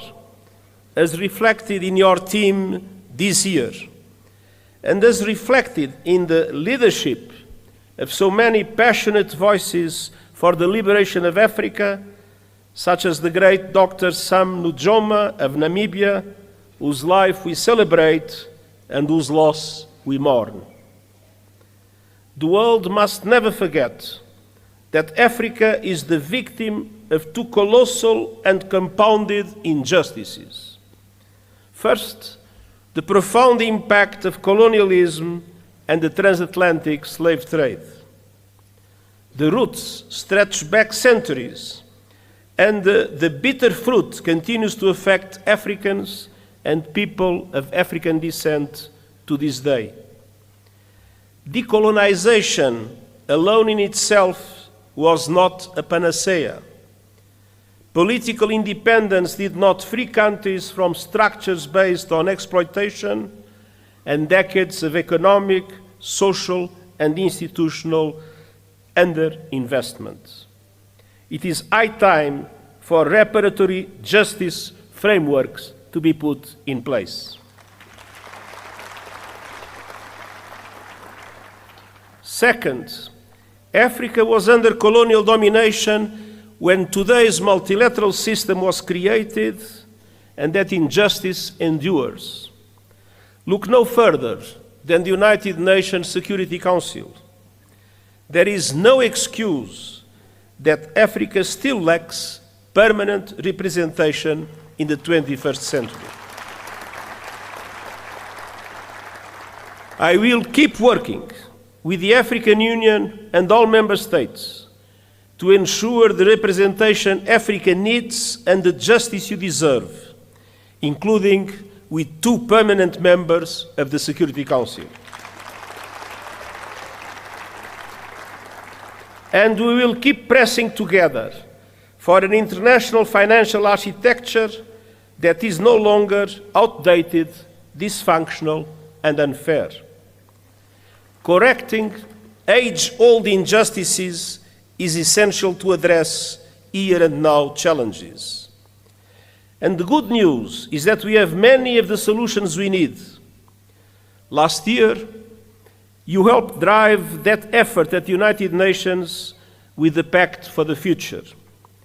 as reflected in your team this year, and as reflected in the leadership of so many passionate voices for the liberation of Africa, such as the great Dr. Sam Nujoma of Namibia, whose life we celebrate and whose loss we mourn. The world must never forget that Africa is the victim of two colossal and compounded injustices. First, the profound impact of colonialism and the transatlantic slave trade. The roots stretch back centuries, and the bitter fruit continues to affect Africans and people of African descent to this day. Decolonization alone in itself was not a panacea. Political independence did not free countries from structures based on exploitation and decades of economic, social, and institutional underinvestment. It is high time for reparatory justice frameworks to be put in place. Second, Africa was under colonial domination when today's multilateral system was created, and that injustice endures. Look no further than the United Nations Security Council. There is no excuse that Africa still lacks permanent representation in the 21st century. I will keep working with the African Union and all member states to ensure the representation Africa needs and the justice you deserve, including with 2 permanent members of the Security Council. And we will keep pressing together for an international financial architecture that is no longer outdated, dysfunctional, and unfair. Correcting age-old injustices is essential to address here and now challenges. And the good news is that we have many of the solutions we need. Last year, you helped drive that effort at the United Nations with the Pact for the Future.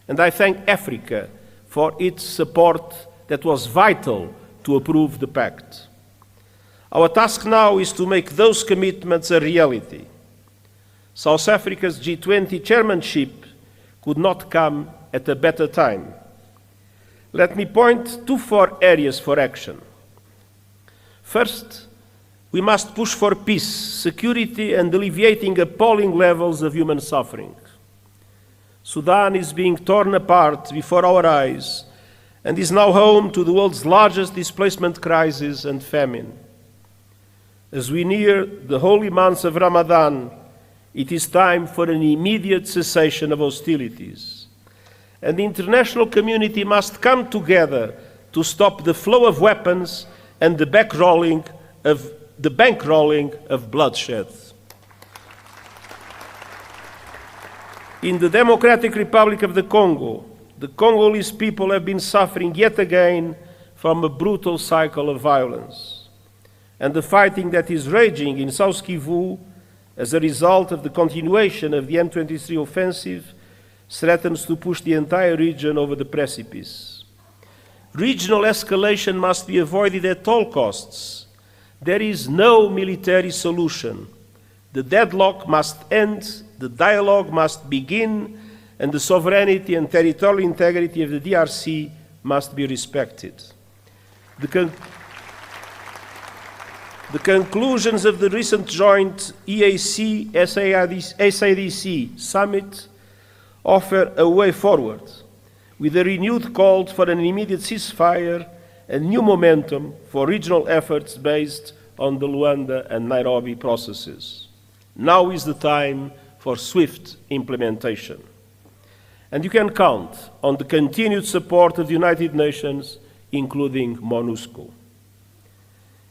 And I thank Africa for its support that was vital to approve the pact. Our task now is to make those commitments a reality. South Africa's G20 chairmanship could not come at a better time. Let me point to 4 areas for action. First, we must push for peace, security, and alleviating appalling levels of human suffering. Sudan is being torn apart before our eyes and is now home to the world's largest displacement crisis and famine. As we near the holy months of Ramadan, it is time for an immediate cessation of hostilities. And the international community must come together to stop the flow of weapons and the bankrolling of bloodshed. In the Democratic Republic of the Congolese people have been suffering yet again from a brutal cycle of violence. And the fighting that is raging in South Kivu as a result of the continuation of the M23 offensive threatens to push the entire region over the precipice. Regional escalation must be avoided at all costs. There is no military solution. The deadlock must end, the dialogue must begin, and the sovereignty and territorial integrity of the DRC must be respected. The conclusions of the recent joint EAC-SADC summit offer a way forward, with a renewed call for an immediate ceasefire and new momentum for regional efforts based on the Luanda and Nairobi processes. Now is the time for swift implementation. And you can count on the continued support of the United Nations, including MONUSCO.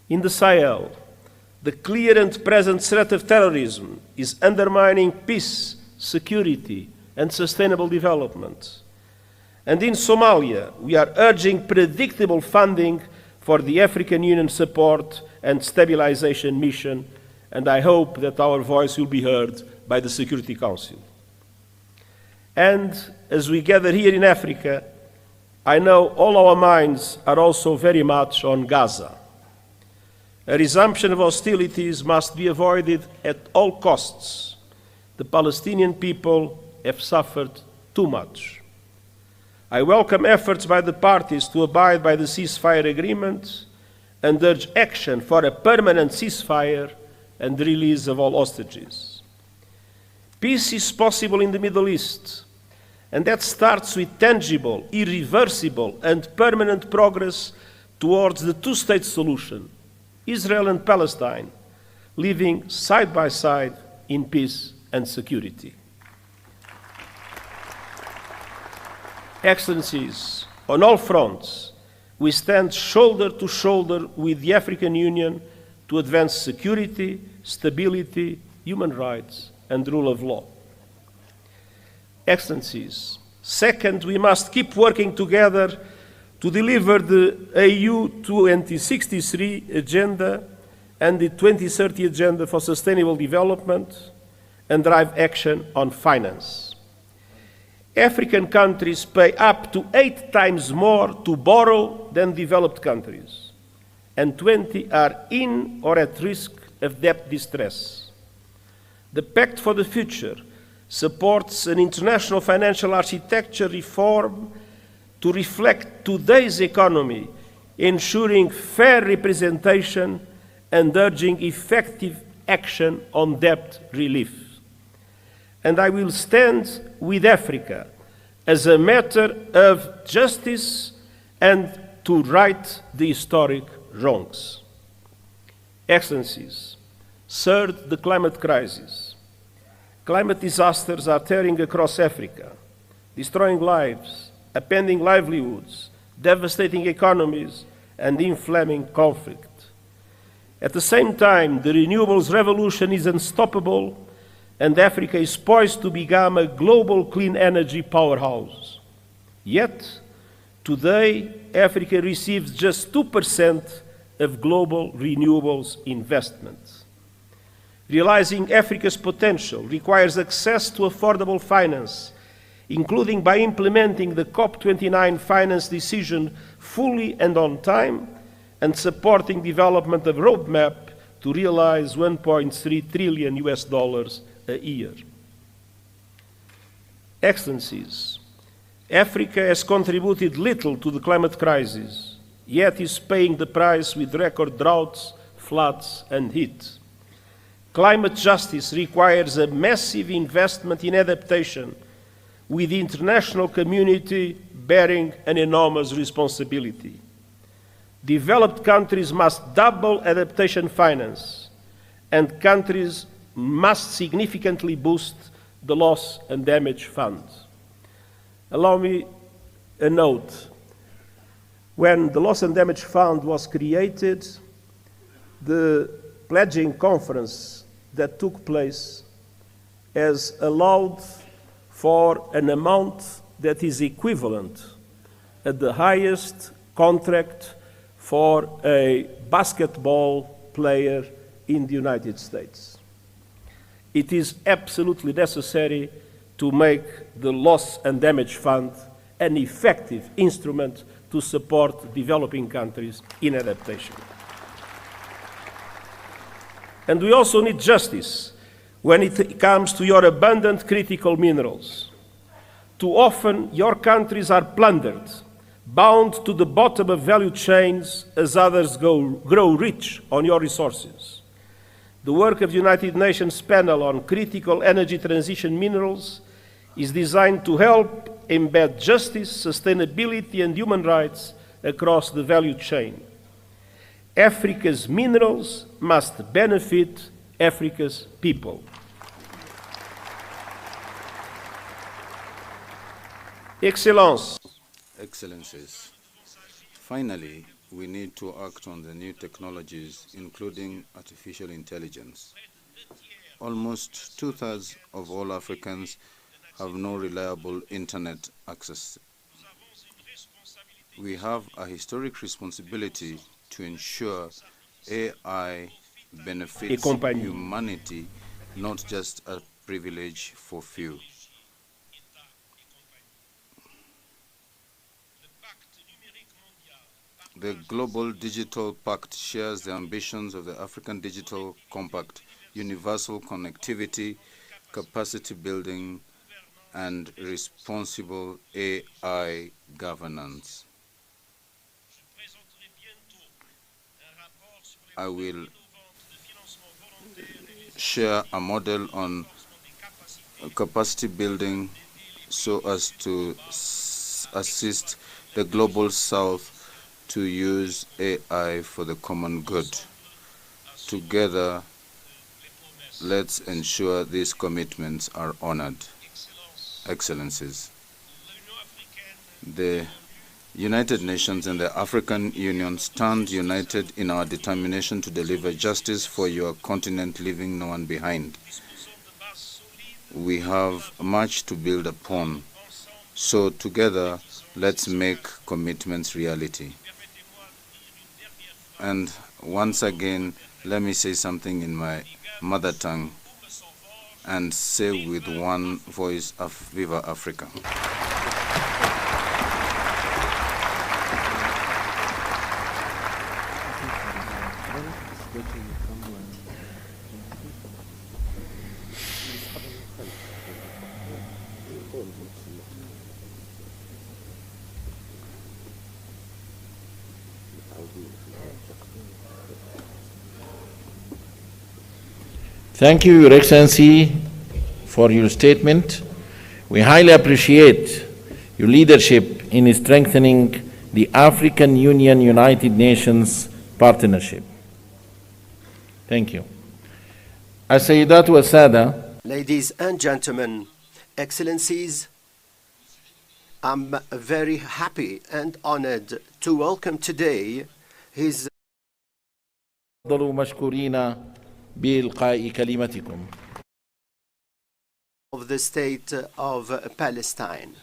In the Sahel, the clear and present threat of terrorism is undermining peace, security, and sustainable development. And in Somalia, we are urging predictable funding for the African Union support and stabilization mission, and I hope that our voice will be heard by the Security Council. And as we gather here in Africa, I know all our minds are also very much on Gaza. A resumption of hostilities must be avoided at all costs. The Palestinian people have suffered too much. I welcome efforts by the parties to abide by the ceasefire agreement and urge action for a permanent ceasefire and the release of all hostages. Peace is possible in the Middle East, and that starts with tangible, irreversible, and permanent progress towards the two-state solution, Israel and Palestine, living side by side in peace and security. Excellencies, on all fronts, we stand shoulder to shoulder with the African Union to advance security, stability, human rights, and rule of law. Excellencies, second, we must keep working together to deliver the AU 2063 agenda and the 2030 agenda for sustainable development and drive action on finance. African countries pay up to 8 times more to borrow than developed countries, and 20 are in or at risk of debt distress. The Pact for the Future supports an international financial architecture reform to reflect today's economy, ensuring fair representation and urging effective action on debt relief. And I will stand with Africa as a matter of justice and to right the historic wrongs. Excellencies, third, the climate crisis. Climate disasters are tearing across Africa, destroying lives, upending livelihoods, devastating economies, and inflaming conflict. At the same time, the renewables revolution is unstoppable, and Africa is poised to become a global clean energy powerhouse. Yet, today, Africa receives just 2% of global renewables investment. Realizing Africa's potential requires access to affordable finance, including by implementing the COP29 finance decision fully and on time, and supporting development of roadmap to realize $1.3 trillion a year. Excellencies, Africa has contributed little to the climate crisis, yet is paying the price with record droughts, floods, and heat. Climate justice requires a massive investment in adaptation, with the international community bearing an enormous responsibility. Developed countries must double adaptation finance, and countries must significantly boost the loss and damage fund. Allow me a note. When the loss and damage fund was created, the pledging conference that took place has allowed for an amount that is equivalent at the highest contract for a basketball player in the United States. It is absolutely necessary to make the loss and damage fund an effective instrument to support developing countries in adaptation. And we also need justice when it comes to your abundant critical minerals. Too often, your countries are plundered, bound to the bottom of value chains as others grow rich on your resources. The work of the United Nations panel on critical energy transition minerals is designed to help embed justice, sustainability, and human rights across the value chain. Africa's minerals must benefit Africa's people. Excellencies, finally, we need to act on the new technologies, including artificial intelligence. Almost 2/3 of all Africans have no reliable internet access. We have a historic responsibility to ensure AI benefits humanity, not just a privilege for few. The Global Digital Pact shares the ambitions of the African Digital Compact: universal connectivity, capacity building, and responsible AI governance. I will share a model on capacity building so as to assist the Global South to use AI for the common good. Together, let's ensure these commitments are honored. Excellencies, the United Nations and the African Union stand united in our determination to deliver justice for your continent, leaving no one behind. We have much to build upon, so together, let's make commitments reality. And once again, let me say something in my mother tongue and say with one voice, Viva Africa. Thank you, Your Excellency, for your statement. We highly appreciate your leadership in strengthening the African Union-United Nations partnership. Thank you. السيدات والسادة. Ladies and gentlemen, Excellencies, I'm very happy and honored to welcome today His تفضلوا مشكورين بإلقاء كلمتكم. of the State of Palestine.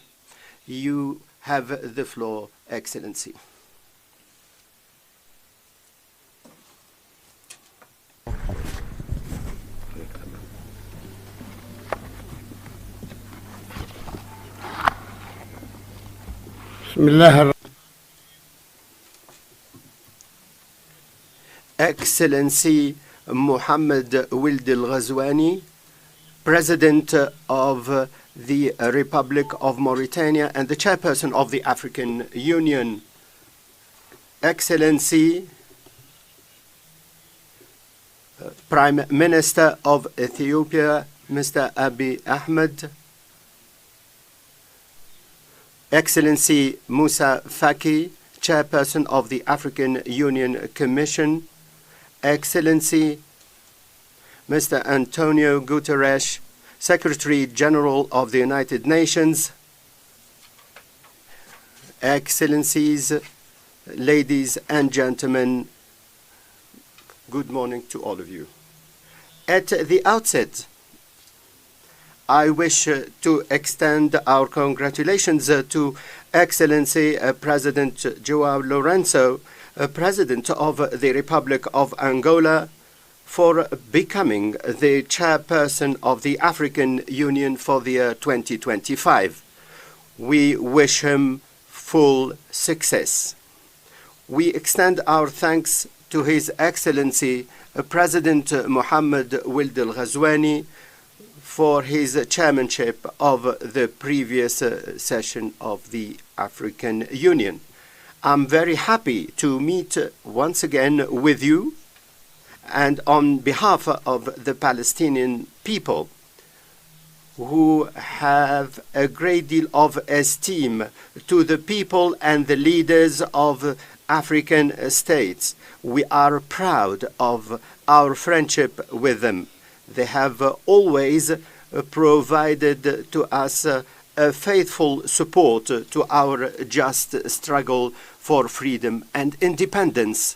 You have the floor, Excellency. Excellency Mohammed Wild al-Ghazwani, President of the Republic of Mauritania and the Chairperson of the African Union, Excellency Prime Minister of Ethiopia, Mr. Abiy Ahmed, Excellency Moussa Faki, Chairperson of the African Union Commission, Excellency Mr. Antonio Guterres, Secretary General of the United Nations, Excellencies, ladies and gentlemen, good morning to all of you. At the outset, I wish to extend our congratulations to Excellency President João Lourenço, President of the Republic of Angola, for becoming the chairperson of the African Union for the year 2025. We wish him full success. We extend our thanks to His Excellency President Mohammed Wild al-Ghazwani for his chairmanship of the previous session of the African Union. I'm very happy to meet once again with you and on behalf of the Palestinian people, who have a great deal of esteem to the people and the leaders of African states. We are proud of our friendship with them. They have always provided to us a faithful support to our just struggle for freedom and independence.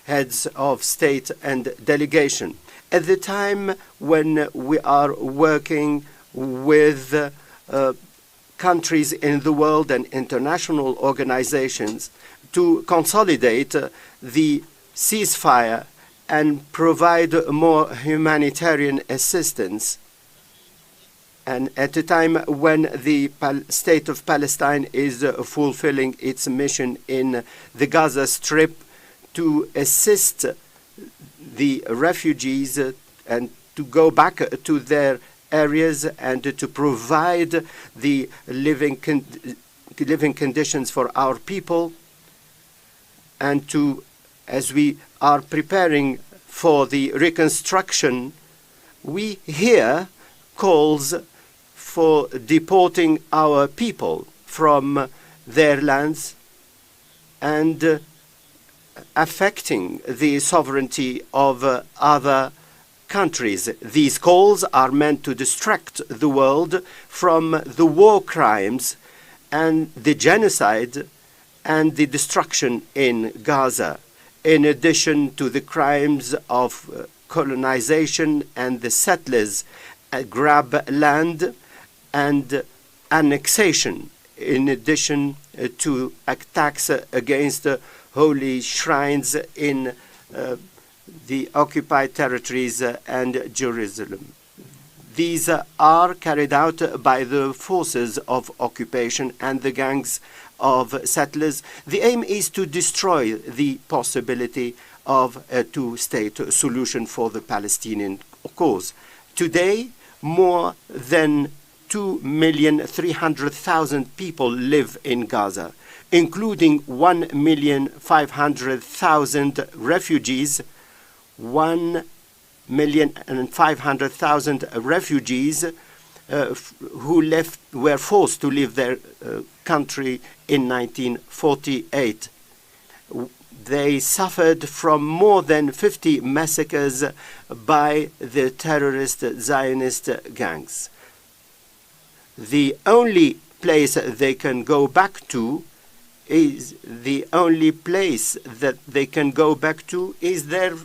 Heads of state and delegation, at the time when we are working with countries in the world and international organizations to consolidate the ceasefire and provide more humanitarian assistance, and at a time when the state of Palestine is fulfilling its mission in the Gaza Strip to assist the refugees and to go back to their areas and to provide the living conditions for our people, and to, as we are preparing for the reconstruction, we hear calls for deporting our people from their lands and affecting the sovereignty of other countries. These calls are meant to distract the world from the war crimes and the genocide and the destruction in Gaza, in addition to the crimes of colonization and the settlers grab land and annexation, in addition to attacks against holy shrines in the occupied territories and Jerusalem. These are carried out by the forces of occupation and the gangs of settlers. The aim is to destroy the possibility of a two-state solution for the Palestinian cause. Today, more than 2,300,000 people live in Gaza, including 1,500,000 refugees, 1,500,000 refugees who were forced to leave their country in 1948. They suffered from more than 50 massacres by the terrorist Zionist gangs. The only place they can go back to is their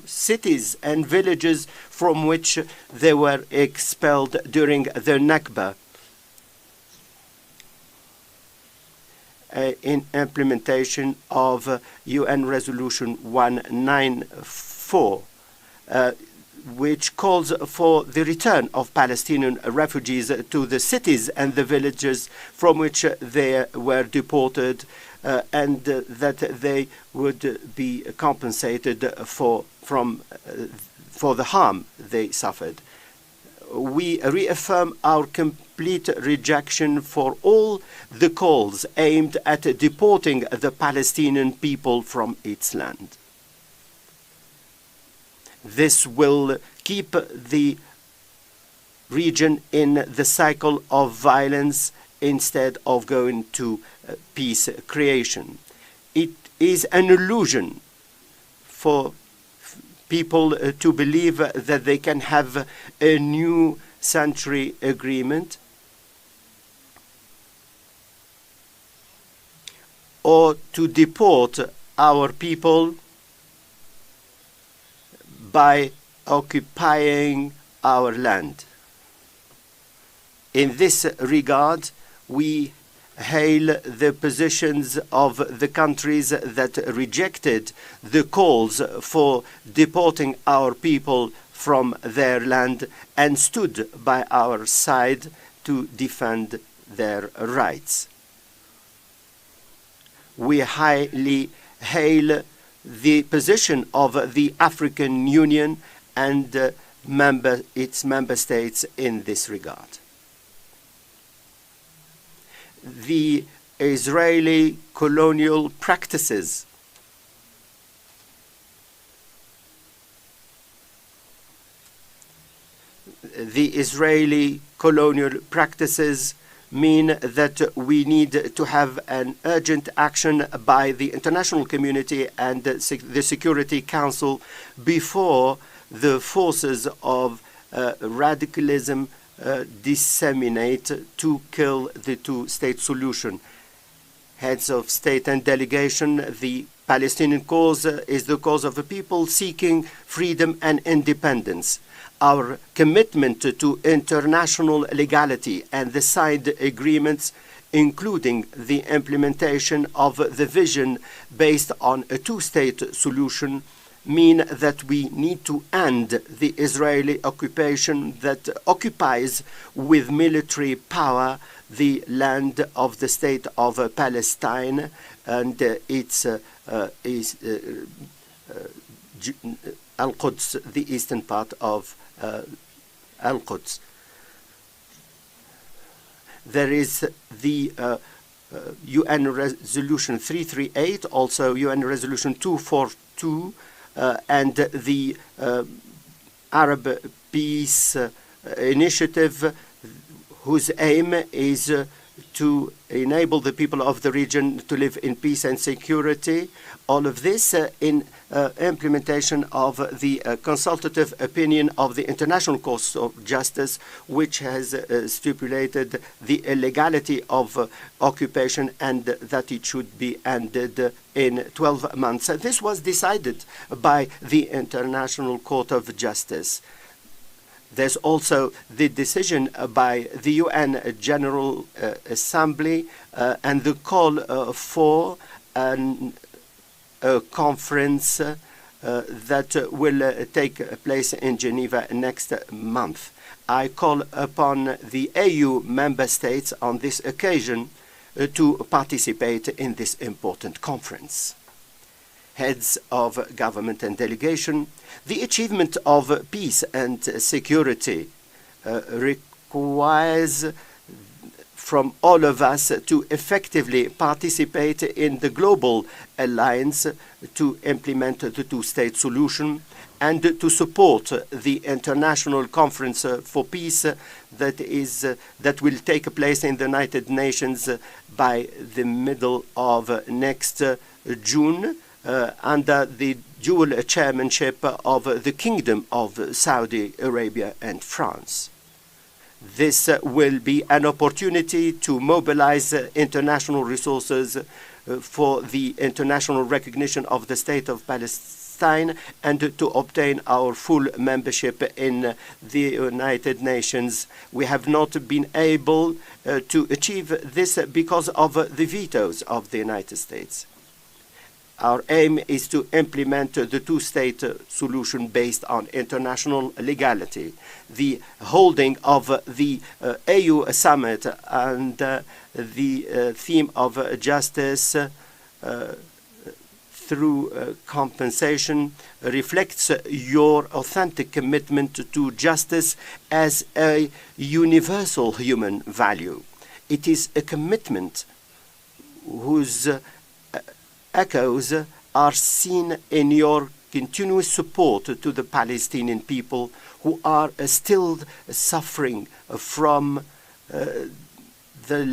cities and villages from which they were expelled during the Nakba. In implementation of UN Resolution 194. which calls for the return of Palestinian refugees to the cities and the villages from which they were deported, and that they would be compensated for the harm they suffered. We reaffirm our complete rejection for all the calls aimed at deporting the Palestinian people from its land. This will keep the region in the cycle of violence instead of going to peace creation. It is an illusion for people to believe that they can have a new century agreement or to deport our people by occupying our land. In this regard, we hail the positions of the countries that rejected the calls for deporting our people from their land and stood by our side to defend their rights. We highly hail the position of the African Union and its member states in this regard. The Israeli colonial practices mean that we need to have an urgent action by the international community and the Security Council before the forces of radicalism disseminate to kill the two-state solution. Heads of state and delegation, the Palestinian cause is the cause of a people seeking freedom and independence. Our commitment to international legality and the signed agreements, including the implementation of the vision based on a two-state solution, mean that we need to end the Israeli occupation that occupies with military power the land of the state of Palestine and its Al-Quds, the eastern part of Al-Quds. There is the UN Resolution 338, also UN Resolution 242, and the Arab Peace Initiative, whose aim is to enable the people of the region to live in peace and security. All of this in implementation of the consultative opinion of the International Court of Justice, which has stipulated the illegality of occupation and that it should be ended in 12 months. This was decided by the International Court of Justice. There's also the decision by the UN General Assembly and the call for a conference that will take place in Geneva next month. I call upon the AU member states on this occasion to participate in this important conference. Heads of government and delegation, the achievement of peace and security requires from all of us to effectively participate in the global alliance to implement the two-state solution and to support the international conference for peace that will take place in the United Nations by the middle of next June, under the dual chairmanship of the Kingdom of Saudi Arabia and France. This will be an opportunity to mobilize international resources for the international recognition of the State of Palestine and to obtain our full membership in the United Nations. We have not been able to achieve this because of the vetoes of the United States. Our aim is to implement the two-state solution based on international legality. The holding of the AU summit and the theme of justice through compensation reflects your authentic commitment to justice as a universal human value. It is a commitment whose echoes are seen in your continuous support to the Palestinian people who are still suffering from the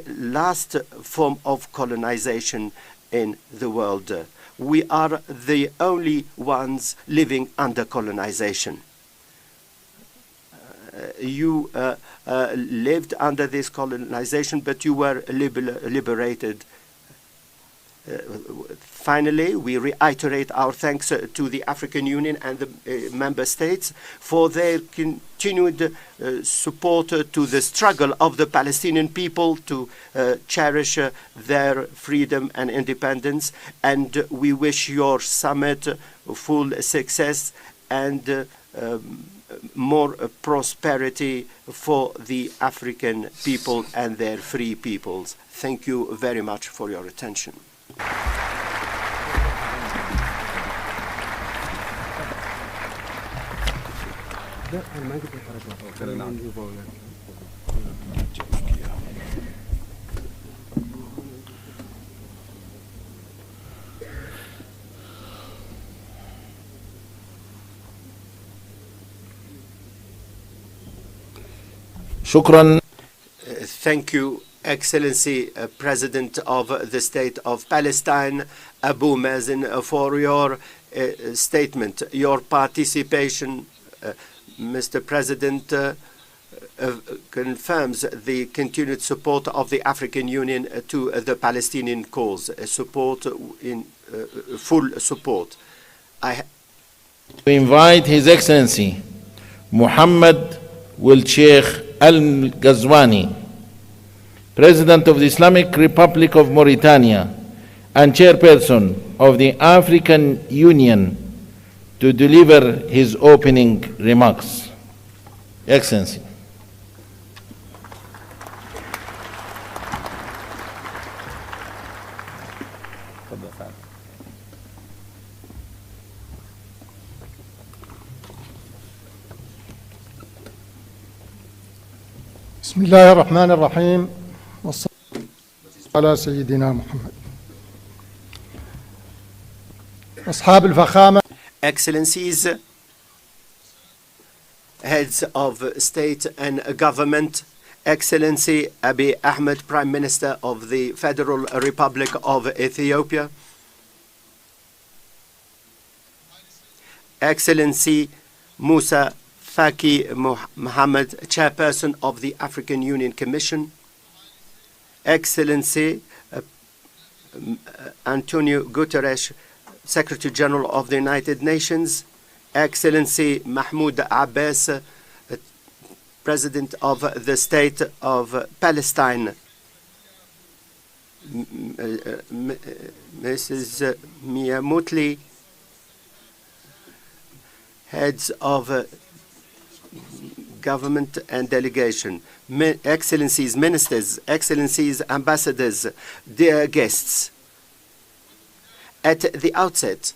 last form of colonization in the world. We are the only ones living under colonization. You lived under this colonization, but you were liberated. Finally, we reiterate our thanks to the African Union and the member states for their continued support to the struggle of the Palestinian people to cherish their freedom and independence. And we wish your summit full success and more prosperity for the African people and their free peoples. Thank you very much for your attention. Shukran. Thank you, Excellency President of the State of Palestine, Abu Mazen, for your statement, your participation. Mr. President confirms the continued support of the African Union to the Palestinian cause, support in full support. We invite His Excellency Mohammed Wil Sheikh Al-Ghazwani, President of the Islamic Republic of Mauritania and Chairperson of the African Union, to deliver his opening remarks. Excellency. بسم الله الرحمن الرحيم والصلاة على سيدنا محمد. أصحاب الفخامة. Excellencies, heads of state and government, Excellency Abiy Ahmed, Prime Minister of the Federal Republic of Ethiopia, Excellency Moussa Faki Mahamat, Chairperson of the African Union Commission, Excellency Antonio Guterres, Secretary General of the United Nations, Excellency Mahmoud Abbas, President of the State of Palestine, Mrs. Mia Mottley, heads of government and delegation, Excellencies, Ministers, Excellencies, Ambassadors, dear guests. At the outset,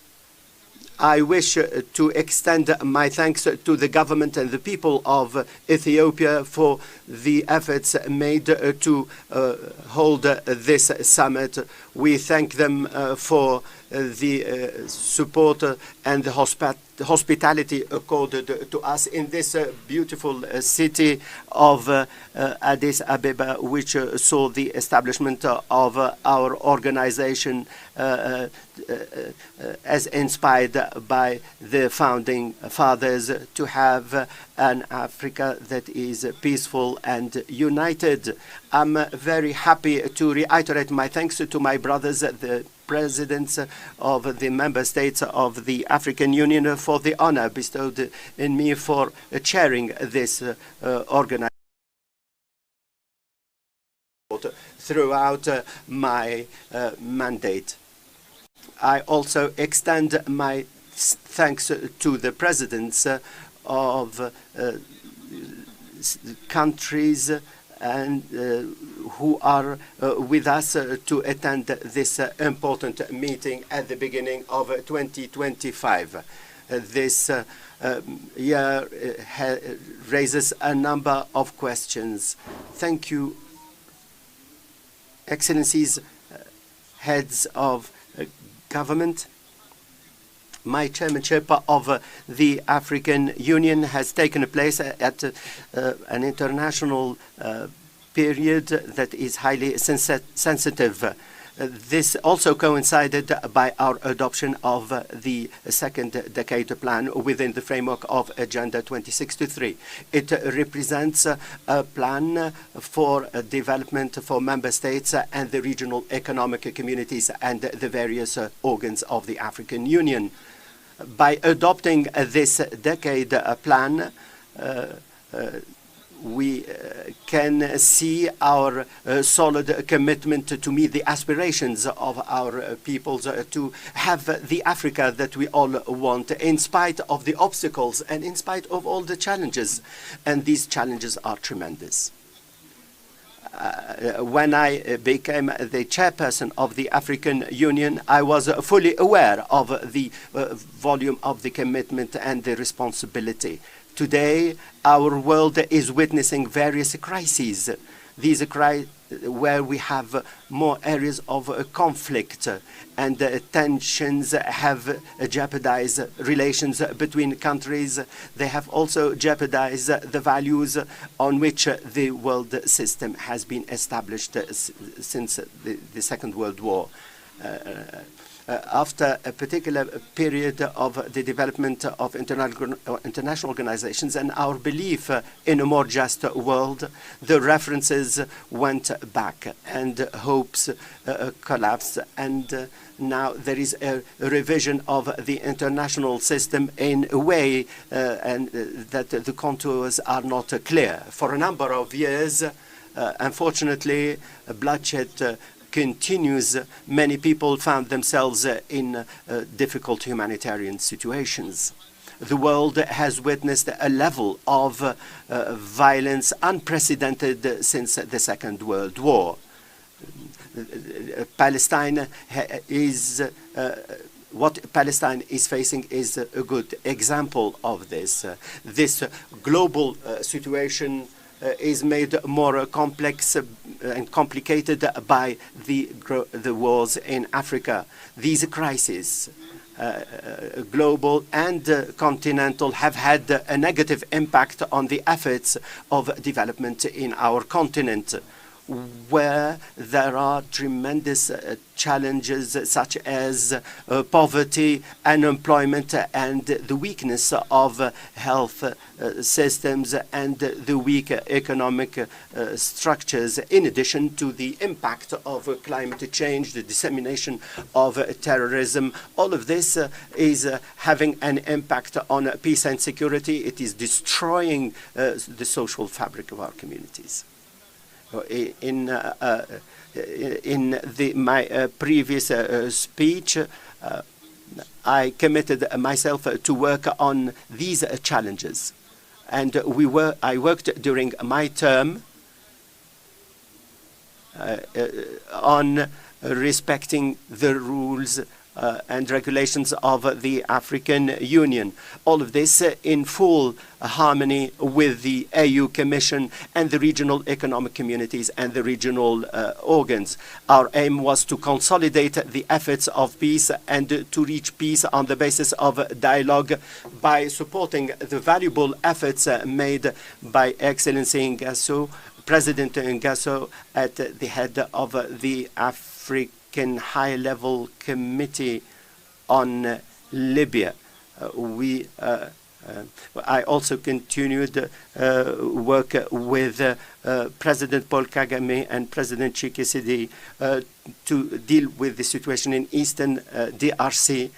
I wish to extend my thanks to the government and the people of Ethiopia for the efforts made to hold this summit. We thank them for the support and the hospitality accorded to us in this beautiful city of Addis Ababa, which saw the establishment of our organization as inspired by the founding fathers, to have an Africa that is peaceful and united. I'm very happy to reiterate my thanks to my brothers, the presidents of the member states of the African Union, for the honor bestowed in me for chairing this organization throughout my mandate. I also extend my thanks to the presidents of countries and who are with us to attend this important meeting at the beginning of 2025. This year raises a number of questions. Thank you, Excellencies, heads of government. My chairmanship of the African Union has taken place at an international period that is highly sensitive. This also coincided by our adoption of the second decade plan within the framework of Agenda 2063. It represents a plan for development for member states and the regional economic communities and the various organs of the African Union. By adopting this decade plan, we can see our solid commitment to meet the aspirations of our peoples to have the Africa that we all want, in spite of the obstacles and in spite of all the challenges. And these challenges are tremendous. When I became the chairperson of the African Union, I was fully aware of the volume of the commitment and the responsibility. Today, our world is witnessing various crises. These crises where we have more areas of conflict and tensions have jeopardized relations between countries. They have also jeopardized the values on which the world system has been established since the Second World War. After a particular period of the development of international organizations and our belief in a more just world, the references went back and hopes collapsed, and now there is a revision of the international system in a way and that the contours are not clear. For a number of years, unfortunately, bloodshed continues. Many people found themselves in difficult humanitarian situations. The world has witnessed a level of violence unprecedented since the Second World War. Palestine is what Palestine is facing is a good example of this. This global situation is made more complex and complicated by the wars in Africa. These crises, global and continental, have had a negative impact on the efforts of development in our continent, where there are tremendous challenges such as poverty, unemployment, and the weakness of health systems and the weak economic structures, in addition to the impact of climate change, the dissemination of terrorism. All of this is having an impact on peace and security. It is destroying the social fabric of our communities. In my previous speech, I committed myself to work on these challenges, and I worked during my term on respecting the rules and regulations of the African Union. All of this in full harmony with the AU Commission and the regional economic communities and the regional organs. Our aim was to consolidate the efforts of peace and to reach peace on the basis of dialogue by supporting the valuable efforts made by Excellency Ngasso, President Ngasso, at the head of the African High-Level Committee on Libya. I also continued work with President Paul Kagame and President Tshisekedi to deal with the situation in Eastern DRC.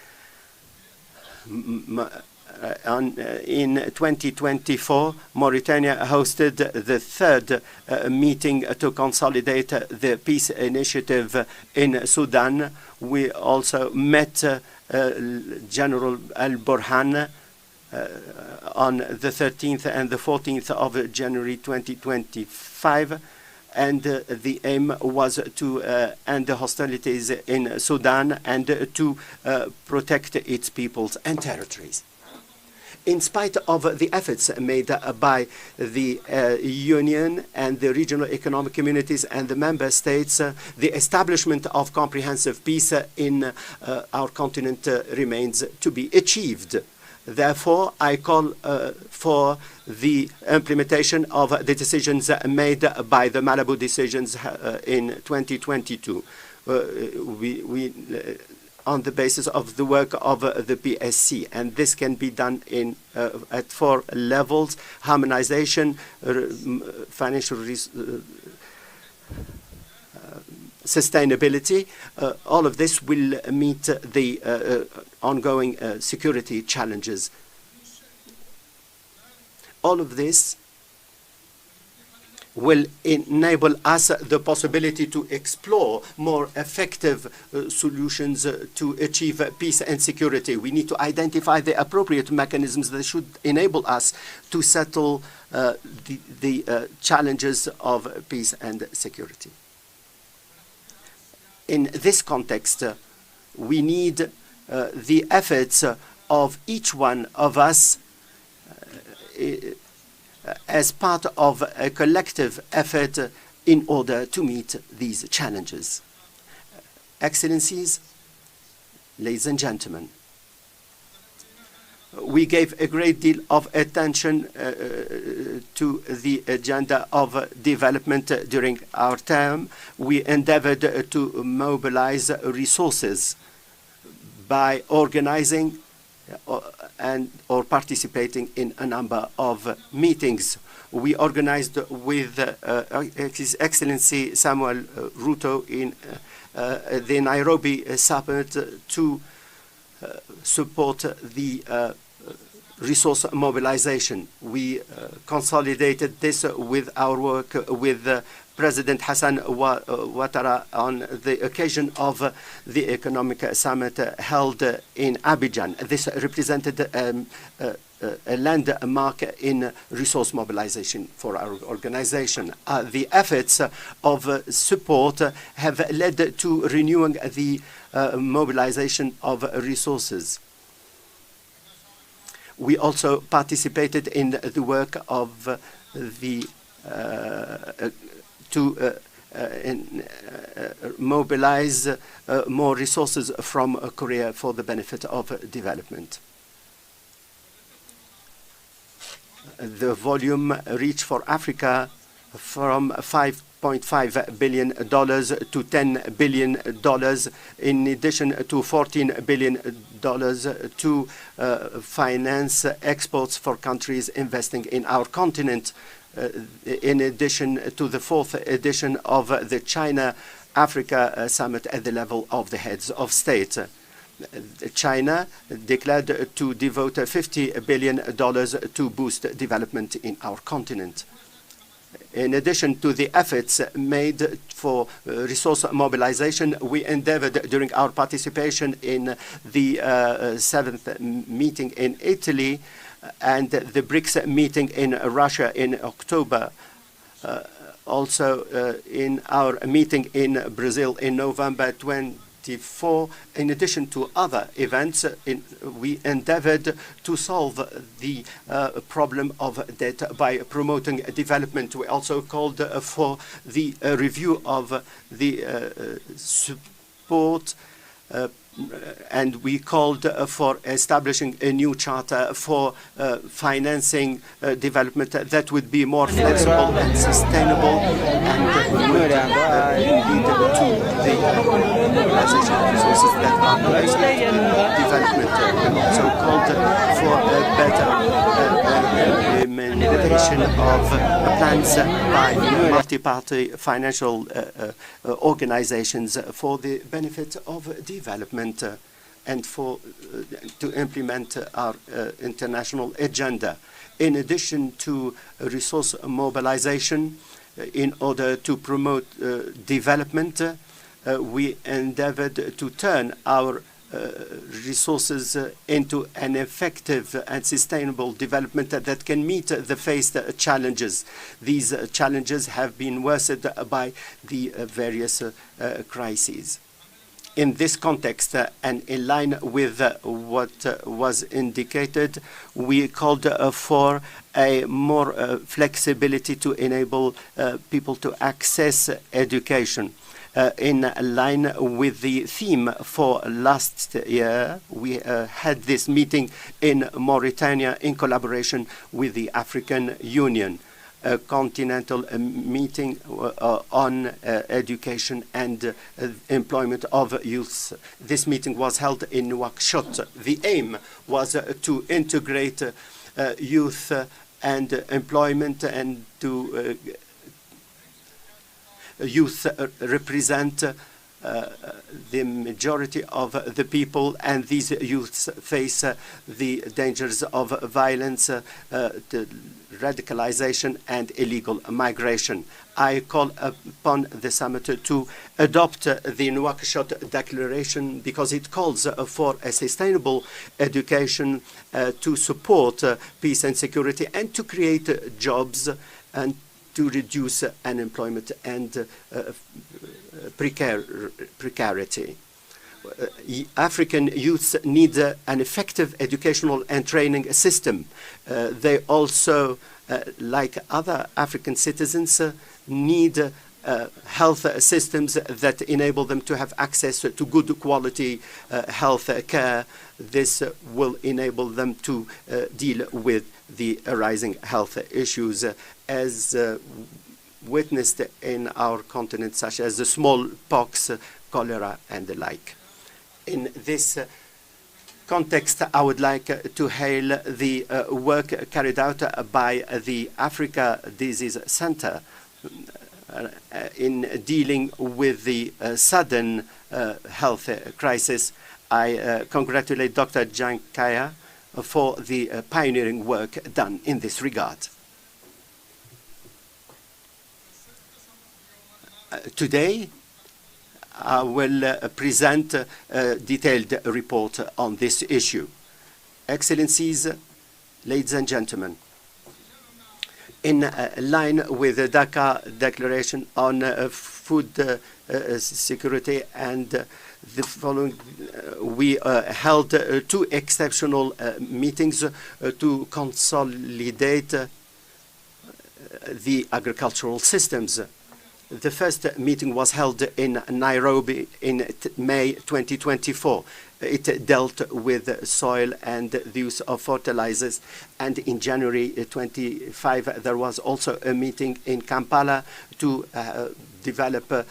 In 2024, Mauritania hosted the third meeting to consolidate the peace initiative in Sudan. We also met General Al-Burhan on the 13th and the 14th of January 2025, and the aim was to end the hostilities in Sudan and to protect its peoples and territories. In spite of the efforts made by the Union and the regional economic communities and the member states, the establishment of comprehensive peace in our continent remains to be achieved. Therefore, I call for the implementation of the decisions made by the Malabo decisions in 2022. On the basis of the work of the PSC, and this can be done in at 4 levels: harmonization, financial sustainability. All of this will meet the ongoing security challenges. All of this will enable us the possibility to explore more effective solutions to achieve peace and security. We need to identify the appropriate mechanisms that should enable us to settle the challenges of peace and security. In this context, we need the efforts of each one of us as part of a collective effort in order to meet these challenges. Excellencies, ladies and gentlemen, we gave a great deal of attention to the agenda of development during our term. We endeavored to mobilize resources by organizing or participating in a number of meetings. We organized with His Excellency Samuel Ruto in the Nairobi summit to support the resource mobilization. We consolidated this with our work with President Hassan Ouattara on the occasion of the economic summit held in Abidjan. This represented a landmark in resource mobilization for our organization. The efforts of support have led to renewing the mobilization of resources. We also participated in the work of the to mobilize more resources from Korea for the benefit of development. The volume reached for Africa from $5.5 billion to $10 billion, in addition to $14 billion to finance exports for countries investing in our continent. In addition to the 4th edition of the China-Africa Summit at the level of the heads of state. China declared to devote $50 billion to boost development in our continent. In addition to the efforts made for resource mobilization, we endeavored during our participation in the 7th meeting in Italy and the BRICS meeting in Russia in October. Also in our meeting in Brazil in November 24, in addition to other events, we endeavored to solve the problem of debt by promoting development. We also called for the review of the support and we called for establishing a new charter for financing development that would be more flexible and sustainable and would lead to the mobilization of resources that are necessary to development. We also called for a better implementation of plans by multi-party financial organizations for the benefit of development. and to implement our international agenda. In addition to resource mobilization, in order to promote development, we endeavored to turn our resources into an effective and sustainable development that can meet the faced challenges. These challenges have been worsened by the various crises. In this context, and in line with what was indicated, we called for a more flexibility to enable people to access education. In line with the theme for last year, we had this meeting in Mauritania in collaboration with the African Union, a continental meeting on education and employment of youth. This meeting was held in Nouakchott. The aim was to integrate youth and employment, and to youth represent the majority of the people, and these youths face the dangers of violence, the radicalization, and illegal migration. I call upon the summit to adopt the Nouakchott Declaration because it calls for a sustainable education to support peace and security, and to create jobs, and to reduce unemployment and precarity. African youths need an effective educational and training system. They also, like other African citizens, need health systems that enable them to have access to good quality health care. This will enable them to deal with the arising health issues as witnessed in our continent, such as the smallpox, cholera, and the like. In this context, I would like to hail the work carried out by the Africa Disease Center in dealing with the sudden health crisis. I congratulate Dr. Jankaya for the pioneering work done in this regard. Today, I will present a detailed report on this issue. Excellencies, ladies and gentlemen, in line with the Dhaka Declaration on food security and the following, we held two exceptional meetings to consolidate the agricultural systems. The first meeting was held in Nairobi in May 2024. It dealt with soil and the use of fertilizers. And in January 25, there was also a meeting in Kampala to develop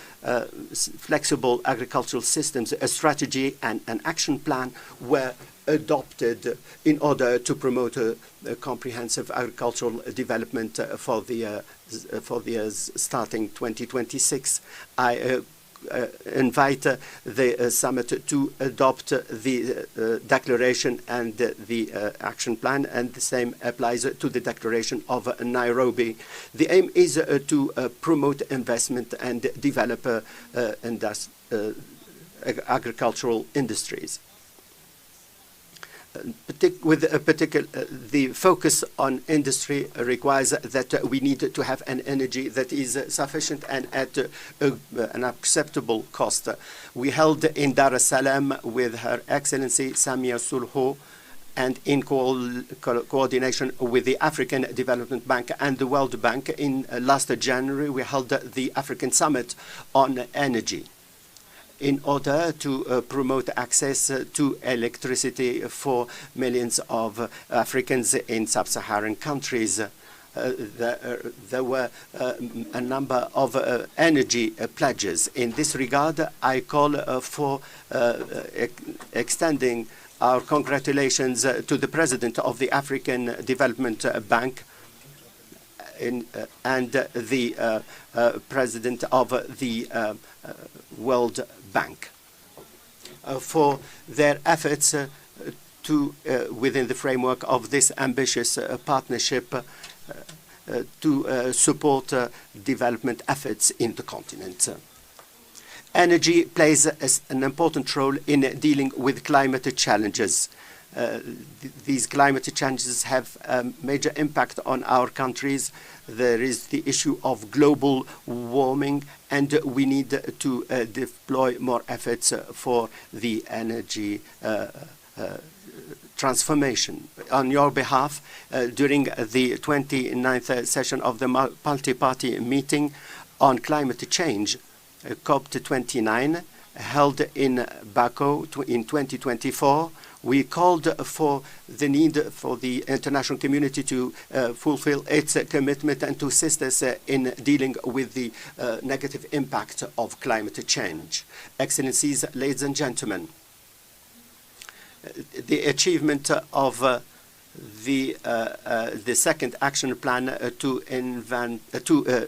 flexible agricultural systems. A strategy and an action plan were adopted in order to promote a comprehensive agricultural development for the years starting 2026. I invite the summit to adopt the declaration and the action plan, and the same applies to the declaration of Nairobi. The aim is to promote investment and develop agricultural industries. The focus on industry requires that we need to have an energy that is sufficient and at an acceptable cost. We held in Dar es Salaam with Her Excellency Samia Suluhu, and in coordination with the African Development Bank and the World Bank, in last January, we held the African Summit on Energy, in order to promote access to electricity for millions of Africans in sub-Saharan countries. There were a number of energy pledges. In this regard, I call for extending our congratulations to the President of the African Development Bank and the President of the World Bank. for their efforts within the framework of this ambitious partnership to support development efforts in the continent. Energy plays an important role in dealing with climate challenges. These climate challenges have a major impact on our countries. There is the issue of global warming, and we need to deploy more efforts for the energy transformation. On your behalf, during the 29th session of the multi-party meeting on climate change, COP29, held in Baku in 2024, we called for the need for the international community to fulfill its commitment and to assist us in dealing with the negative impact of climate change. Excellencies, ladies and gentlemen, the achievement of the second action plan to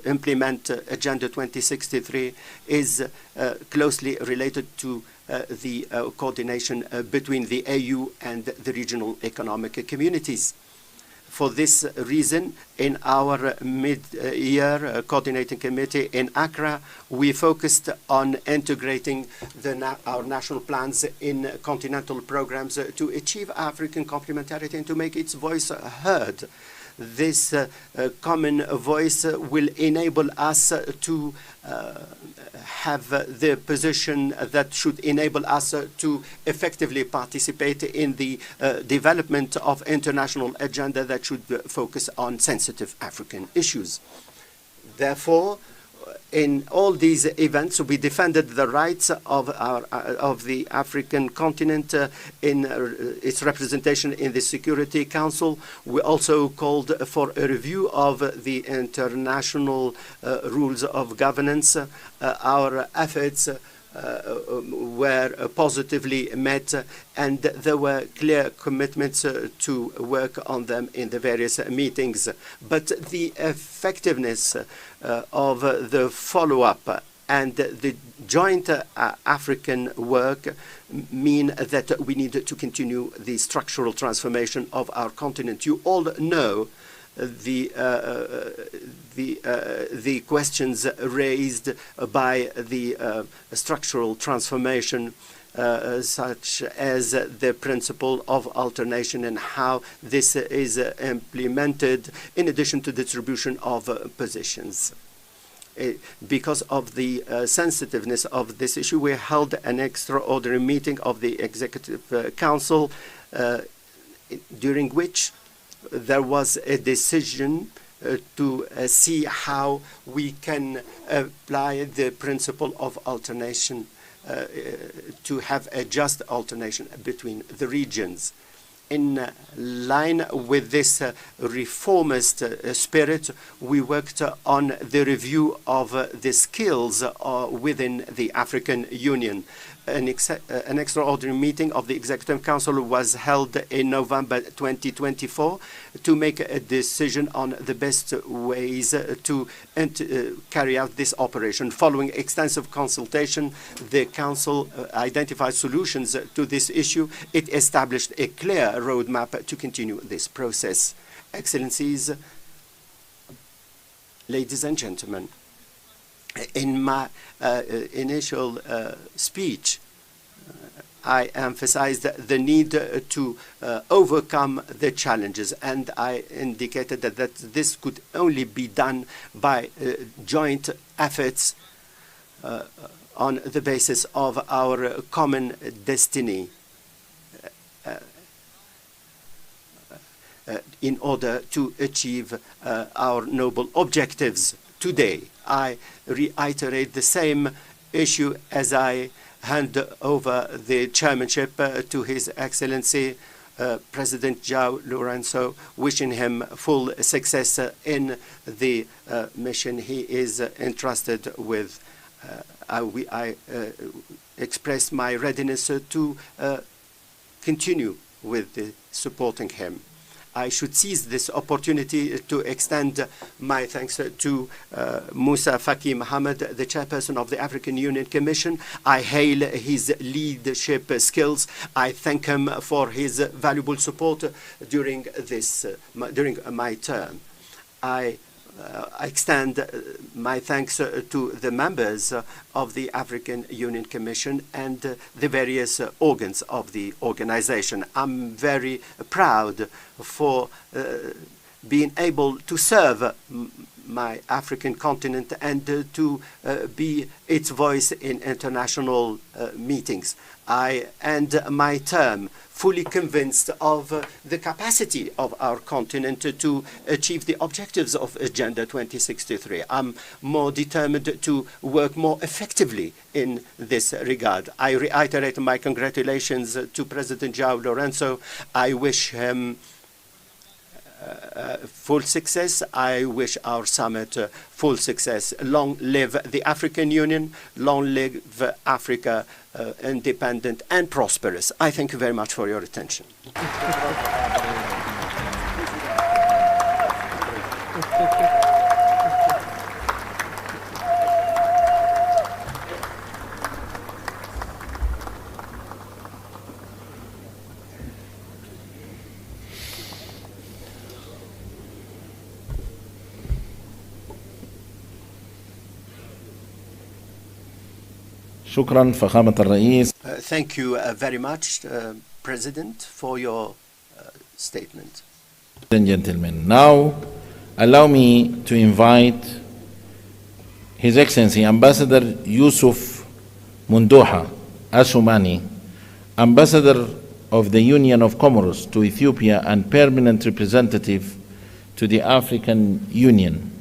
implement Agenda 2063 is closely related to the coordination between the AU and the regional economic communities. For this reason, in our mid-year coordinating committee in Accra, we focused on integrating our national plans in continental programs to achieve African complementarity and to make its voice heard. This common voice will enable us to have the position that should enable us to effectively participate in the development of international agenda that should focus on sensitive African issues. Therefore, in all these events, we defended the rights of the African continent in its representation in the Security Council. We also called for a review of the international rules of governance. Our efforts were positively met, and there were clear commitments to work on them in the various meetings. But the effectiveness of the follow-up and the joint African work mean that we need to continue the structural transformation of our continent. You all know the questions raised by the structural transformation, such as the principle of alternation and how this is implemented, in addition to the distribution of positions. Because of the sensitiveness of this issue, we held an extraordinary meeting of the Executive Council, during which there was a decision to see how we can apply the principle of alternation to have a just alternation between the regions. In line with this reformist spirit, we worked on the review of the skills within the African Union. An extraordinary meeting of the Executive Council was held in November 2024 to make a decision on the best ways to carry out this operation. Following extensive consultation, the Council identified solutions to this issue. It established a clear roadmap to continue this process. Excellencies, ladies and gentlemen, in my initial speech, I emphasized the need to overcome the challenges, and I indicated that this could only be done by joint efforts on the basis of our common destiny in order to achieve our noble objectives. Today, I reiterate the same issue as I hand over the chairmanship to His Excellency President João Lourenço, wishing him full success in the mission he is entrusted with. I express my readiness to continue with supporting him. I should seize this opportunity to extend my thanks to Moussa Faki Mahamat, the chairperson of the African Union Commission. I hail his leadership skills. I thank him for his valuable support during my term. I extend my thanks to the members of the African Union Commission and the various organs of the organization. I'm very proud for being able to serve my African continent and to be its voice in international meetings. I end my term fully convinced of the capacity of our continent to achieve the objectives of Agenda 2063. I'm more determined to work more effectively in this regard. I reiterate my congratulations to President João Lourenço. I wish him full success. I wish our summit full success. Long live the African Union. Long live Africa, independent and prosperous. I thank you very much for your attention. شكرا فخامة الرئيس. Thank you very much, President, for your statement. Ladies and gentlemen, now allow me to invite His Excellency Ambassador Yusuf Mundoha Asumani, Ambassador of the Union of Comoros to Ethiopia and Permanent Representative to the African Union,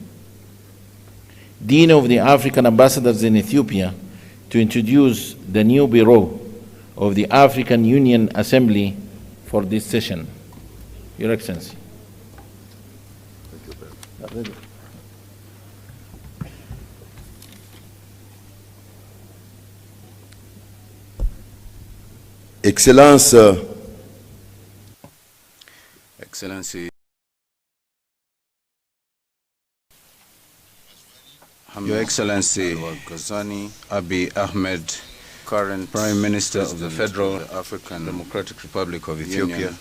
Dean of the African Ambassadors in Ethiopia, to introduce the new Bureau of the African Union Assembly for this session. Your Excellency. Excellency, Your Excellency Abiy Ahmed, current Prime Minister of the Federal African Democratic Republic of Ethiopia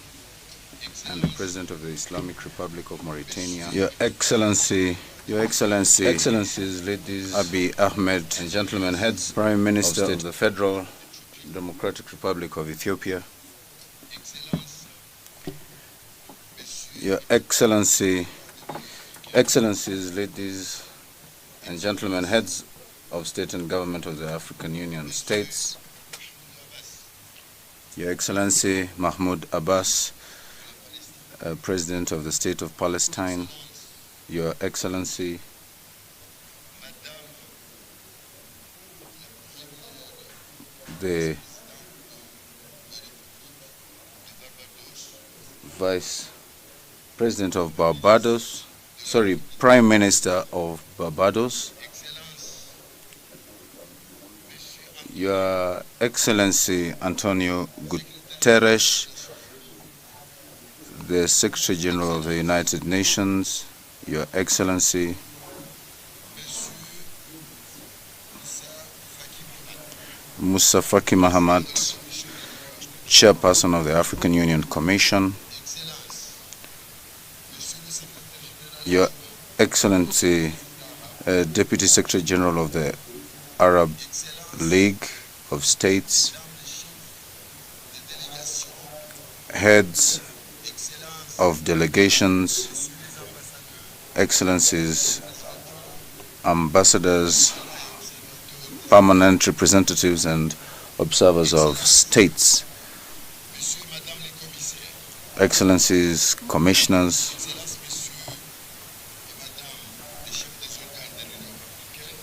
and the President of the Islamic Republic of Mauritania, Your Excellencies, ladies, Abiy Ahmed and gentlemen, heads, Prime Minister of the Federal Democratic Republic of Ethiopia, Your Excellencies, ladies and gentlemen, heads of state and government of the African Union states, Your Excellency Mahmoud Abbas, President of the State of Palestine, Your Excellency the Vice President of Barbados, Prime Minister of Barbados, Your Excellency Antonio Guterres, the Secretary General of the United Nations, Your Excellency Moussa Faki Mahamat, Chairperson of the African Union Commission, Your Excellency, Deputy Secretary General of the Arab League of States, heads of delegations, Excellencies, ambassadors, permanent representatives and observers of states, Excellencies, commissioners,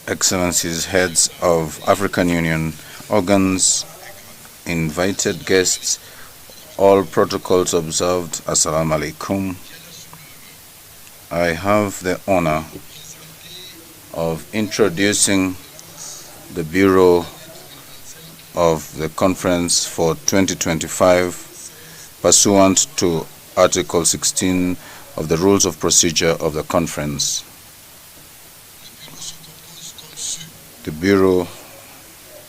Excellencies, heads of African Union organs, invited guests, all protocols observed, Assalamu alaikum. I have the honor of introducing the Bureau of the Conference for 2025 pursuant to Article 16 of the Rules of Procedure of the Conference. The Bureau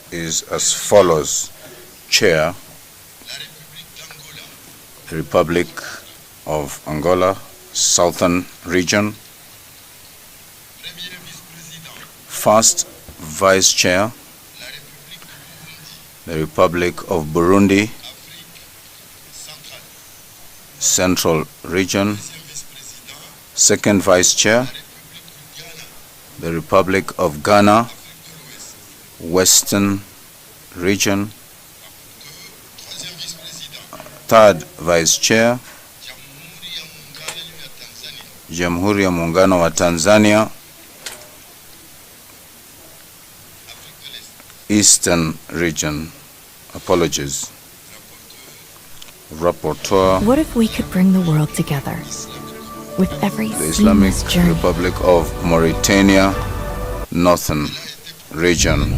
is as follows. Chair, the Republic of Angola, Southern Region. First Vice Chair, the Republic of Burundi, Central Region. Second Vice Chair, the Republic of Ghana, Western Region. Third Vice Chair, Jamhuri ya Muungano wa Tanzania, Eastern Region. Apologies. Rapporteur. What if we could bring the world together with every The Islamic journey? Republic of Mauritania, Northern Region,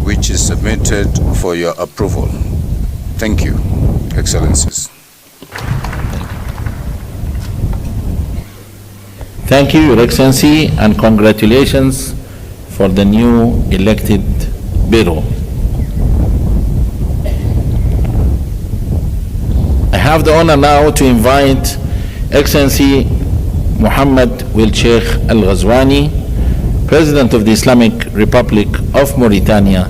which is submitted for your approval. Thank you, Excellencies. Thank you, Your Excellency, and congratulations for the new elected Bureau. I have the honor now to invite Excellency Mohammed Wil Sheikh Al Ghazwani, President of the Islamic Republic of Mauritania,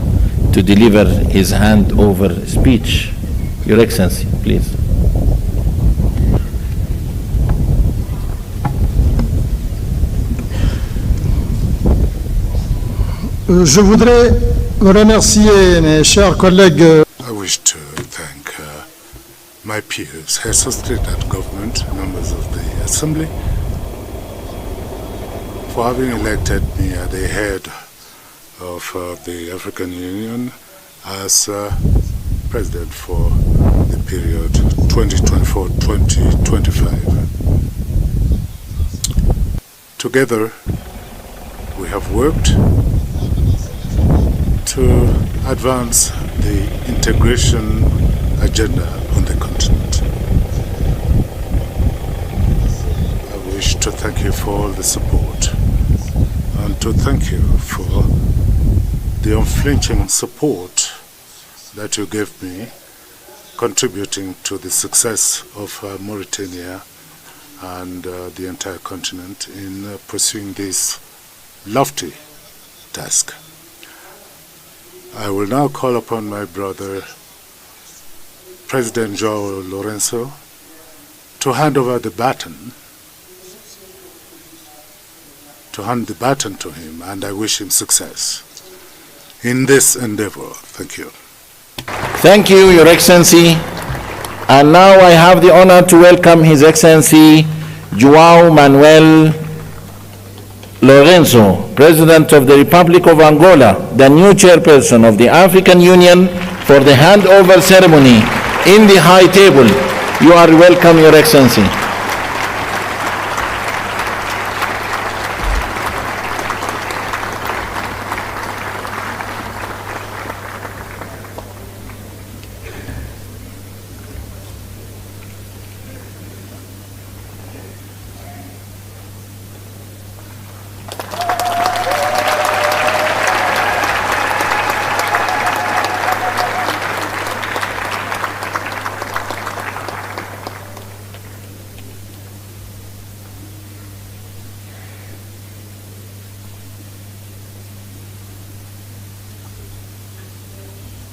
to deliver his handover speech. Your Excellency, please. Je voudrais remercier mes chers collègues. I wish to thank my peers, heads of state and government, members of the Assembly, for having elected me at the head of the African Union as President for the period 2024-2025. Together, we have worked to advance the integration agenda on the continent. I wish to thank you for all the support and to thank you for the unflinching support that you gave me, contributing to the success of Mauritania and the entire continent in pursuing this lofty task. I will now call upon my brother, President Joao Lourenço, to hand over the baton, to him, and I wish him success in this endeavor. Thank you. Thank you, Your Excellency. And now I have the honor to welcome His Excellency João Manuel Lourenço, President of the Republic of Angola, the new chairperson of the African Union, for the handover ceremony in the High Table. You are welcome, Your Excellency.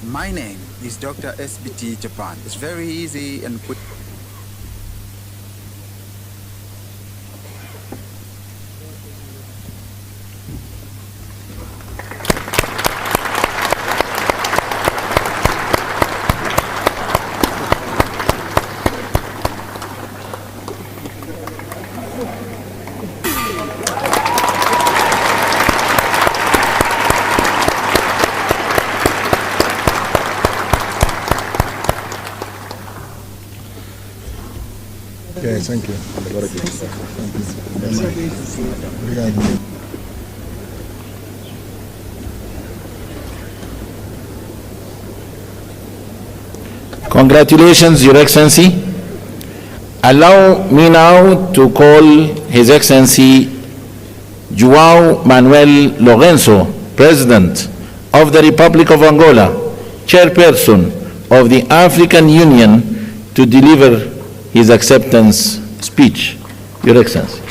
My name is Dr. SBT Japan. It's very easy and quick. Okay, thank you. Congratulations. Congratulations, Your Excellency. Allow me now to call His Excellency João Manuel Lourenço, President of the Republic of Angola, Chairperson of the African Union, to deliver his acceptance speech. Your Excellency.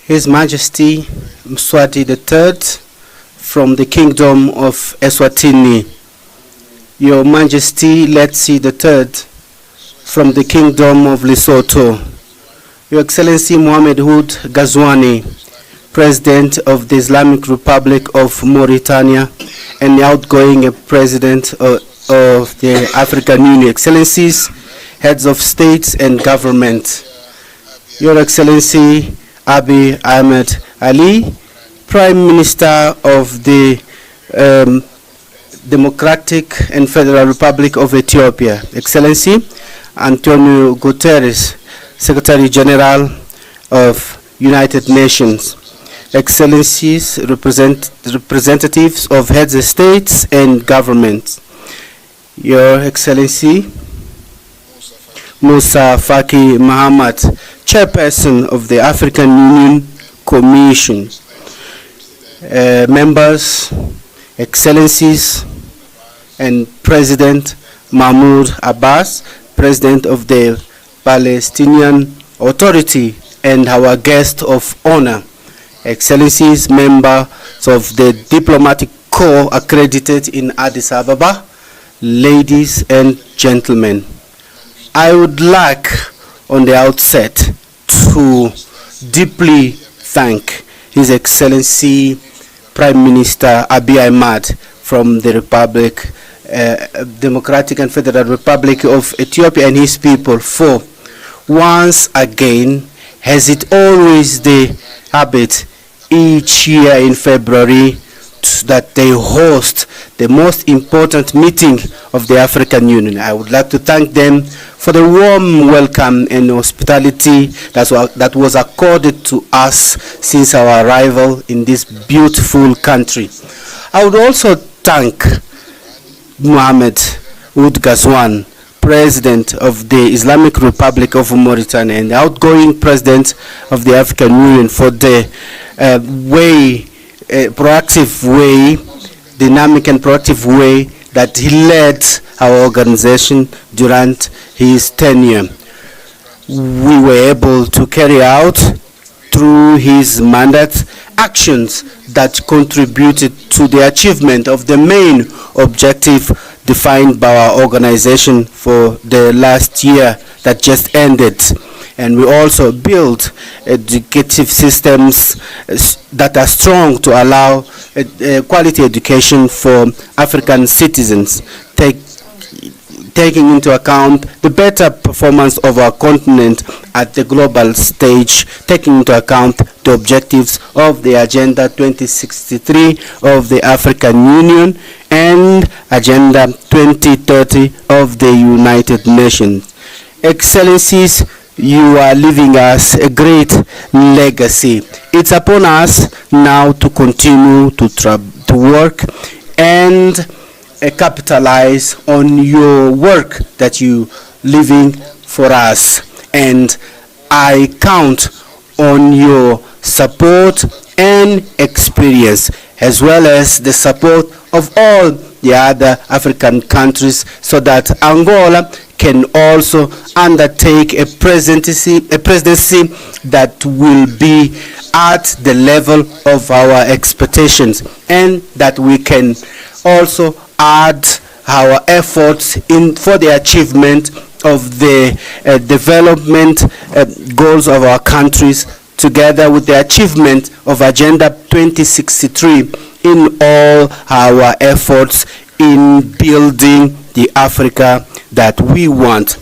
His Majesty Mswati III from the Kingdom of Eswatini, Your Majesty Letsi III from the Kingdom of Lesotho, Your Excellency Mohamed Ould Ghazouani, President of the Islamic Republic of Mauritania and the outgoing President of the African Union, Excellencies, Heads of States and Government, Your Excellency Abiy Ahmed Ali, Prime Minister of the Democratic and Federal Republic of Ethiopia, Excellency Antonio Guterres, Secretary General of United Nations, Excellencies, representatives of heads of states and governments, Your Excellency Moussa Faki Mahamat, Chairperson of the African Union Commission, members, Excellencies, and President Mahmoud Abbas, President of the Palestinian Authority, and our guest of honor, Excellencies, members of the Diplomatic Corps accredited in Addis Ababa, ladies and gentlemen. I would like on the outset to deeply thank His Excellency Prime Minister Abiy Ahmed from the Democratic and Federal Republic of Ethiopia and his people for once again, as it always the habit each year in February, that they host the most important meeting of the African Union. I would like to thank them for the warm welcome and hospitality that was accorded to us since our arrival in this beautiful country. I would also thank Mohamed Ould Ghazouani, President of the Islamic Republic of Mauritania and the outgoing President of the African Union for the proactive way, dynamic and proactive way that he led our organization during his tenure. We were able to carry out through his mandate actions that contributed to the achievement of the main objective defined by our organization for the last year that just ended. And we also built educative systems that are strong to allow quality education for African citizens, taking into account the better performance of our continent at the global stage, taking into account the objectives of the Agenda 2063 of the African Union and Agenda 2030 of the United Nations. Excellencies, you are leaving us a great legacy. It's upon us now to continue to work and capitalize on your work that you leaving for us. And I count on your support and experience, as well as the support of all the other African countries, so that Angola can also undertake a presidency that will be at the level of our expectations, and that we can also add our efforts for the achievement of the development goals of our countries, together with the achievement of Agenda 2063 in all our efforts in building the Africa that we want.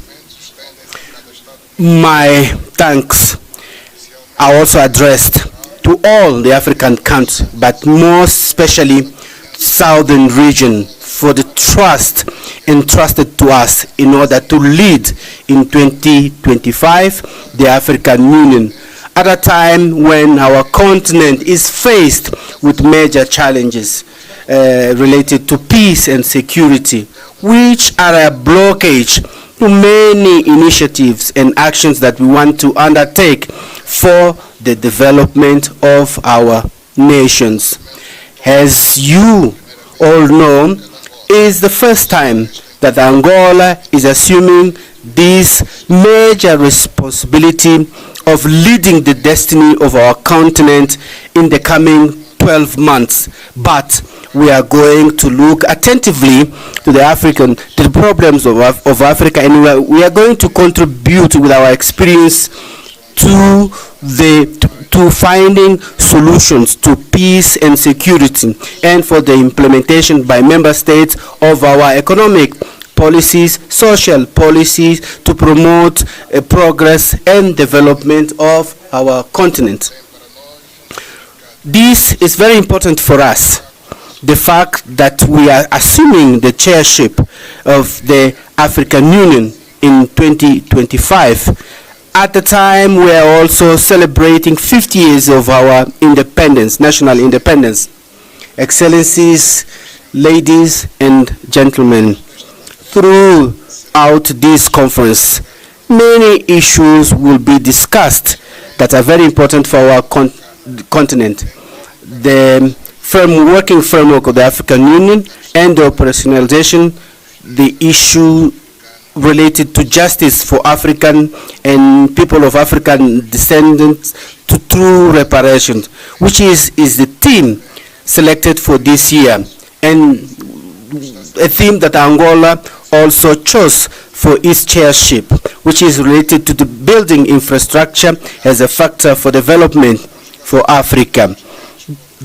My thanks are also addressed to all the African countries, but more especially southern region, for the trust entrusted to us in order to lead in 2025 the African Union at a time when our continent is faced with major challenges related to peace and security, which are a blockage to many initiatives and actions that we want to undertake for the development of our nations. As you all know, it is the first time that Angola is assuming this major responsibility of leading the destiny of our continent in the coming 12 months. But we are going to look attentively to the problems of Africa, and we are going to contribute with our experience to finding solutions to peace and security, and for the implementation by member states of our economic policies, social policies, to promote progress and development of our continent. This is very important for us. The fact that we are assuming the chairship of the African Union in 2025, at the time we are also celebrating 50 years of our independence, national independence. Excellencies, ladies and gentlemen, throughout this conference, many issues will be discussed that are very important for our continent. The working framework of the African Union and the operationalization, the issue related to justice for African and people of African descendants to true reparations, which is the theme selected for this year, and a theme that Angola also chose for its chairship, which is related to the building infrastructure as a factor for development for Africa.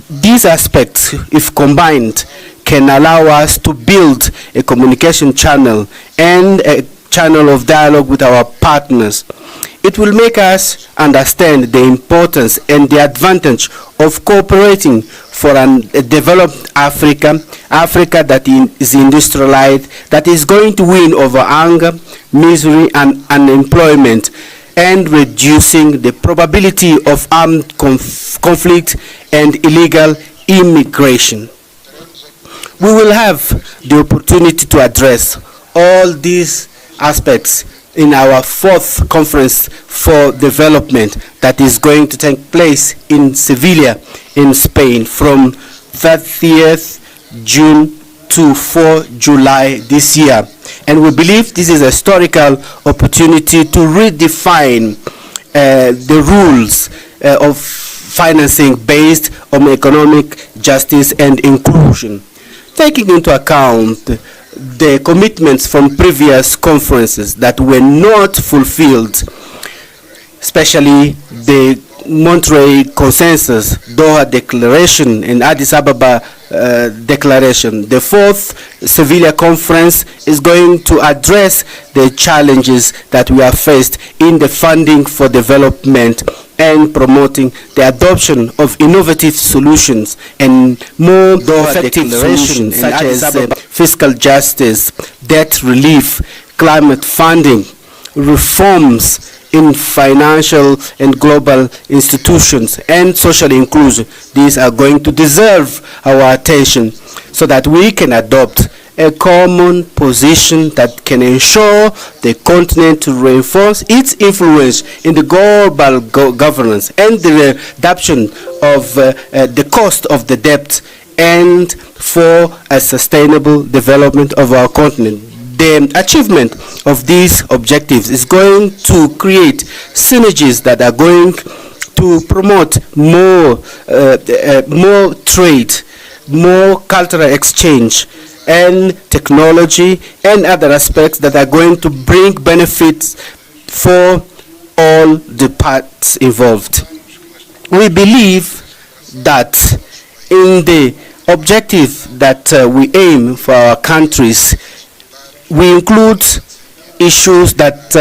These aspects, if combined, can allow us to build a communication channel and a channel of dialogue with our partners. It will make us understand the importance and the advantage of cooperating for a developed Africa that is industrialized, that is going to win over anger, misery, and unemployment, and reducing the probability of armed conflict and illegal immigration. We will have the opportunity to address all these aspects in our fourth conference for development that is going to take place in Sevilla in Spain from 30th June to 4 July this year. And we believe this is a historical opportunity to redefine the rules of financing based on economic justice and inclusion, taking into account the commitments from previous conferences that were not fulfilled, especially the Monterey Consensus, Doha Declaration, and Addis Ababa Declaration. The fourth Sevilla Conference is going to address the challenges that we are faced in the funding for development and promoting the adoption of innovative solutions and more effective solutions such as fiscal justice, debt relief, climate funding, reforms in financial and global institutions, and social inclusion. These are going to deserve our attention so that we can adopt a common position that can ensure the continent to reinforce its influence in the global governance and the reduction of the cost of the debt, and for a sustainable development of our continent. The achievement of these objectives is going to create synergies that are going to promote more trade, more cultural exchange, and technology, and other aspects that are going to bring benefits for all the parts involved. We believe that in the objective that we aim for our countries, we include issues that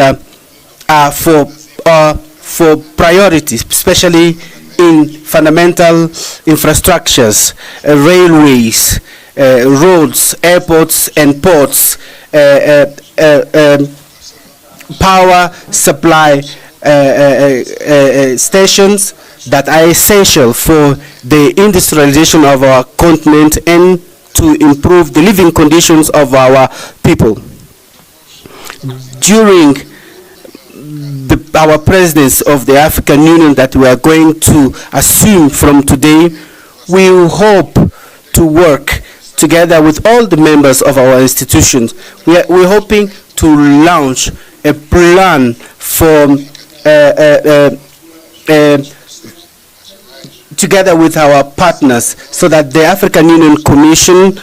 for priorities, especially in fundamental infrastructures, railways, roads, airports, and ports, power supply stations that are essential for the industrialization of our continent and to improve the living conditions of our people. During our presidency of the African Union that we are going to assume from today, we hope to work together with all the members of our institutions. We're hoping to launch a plan for together with our partners so that the African Union Commission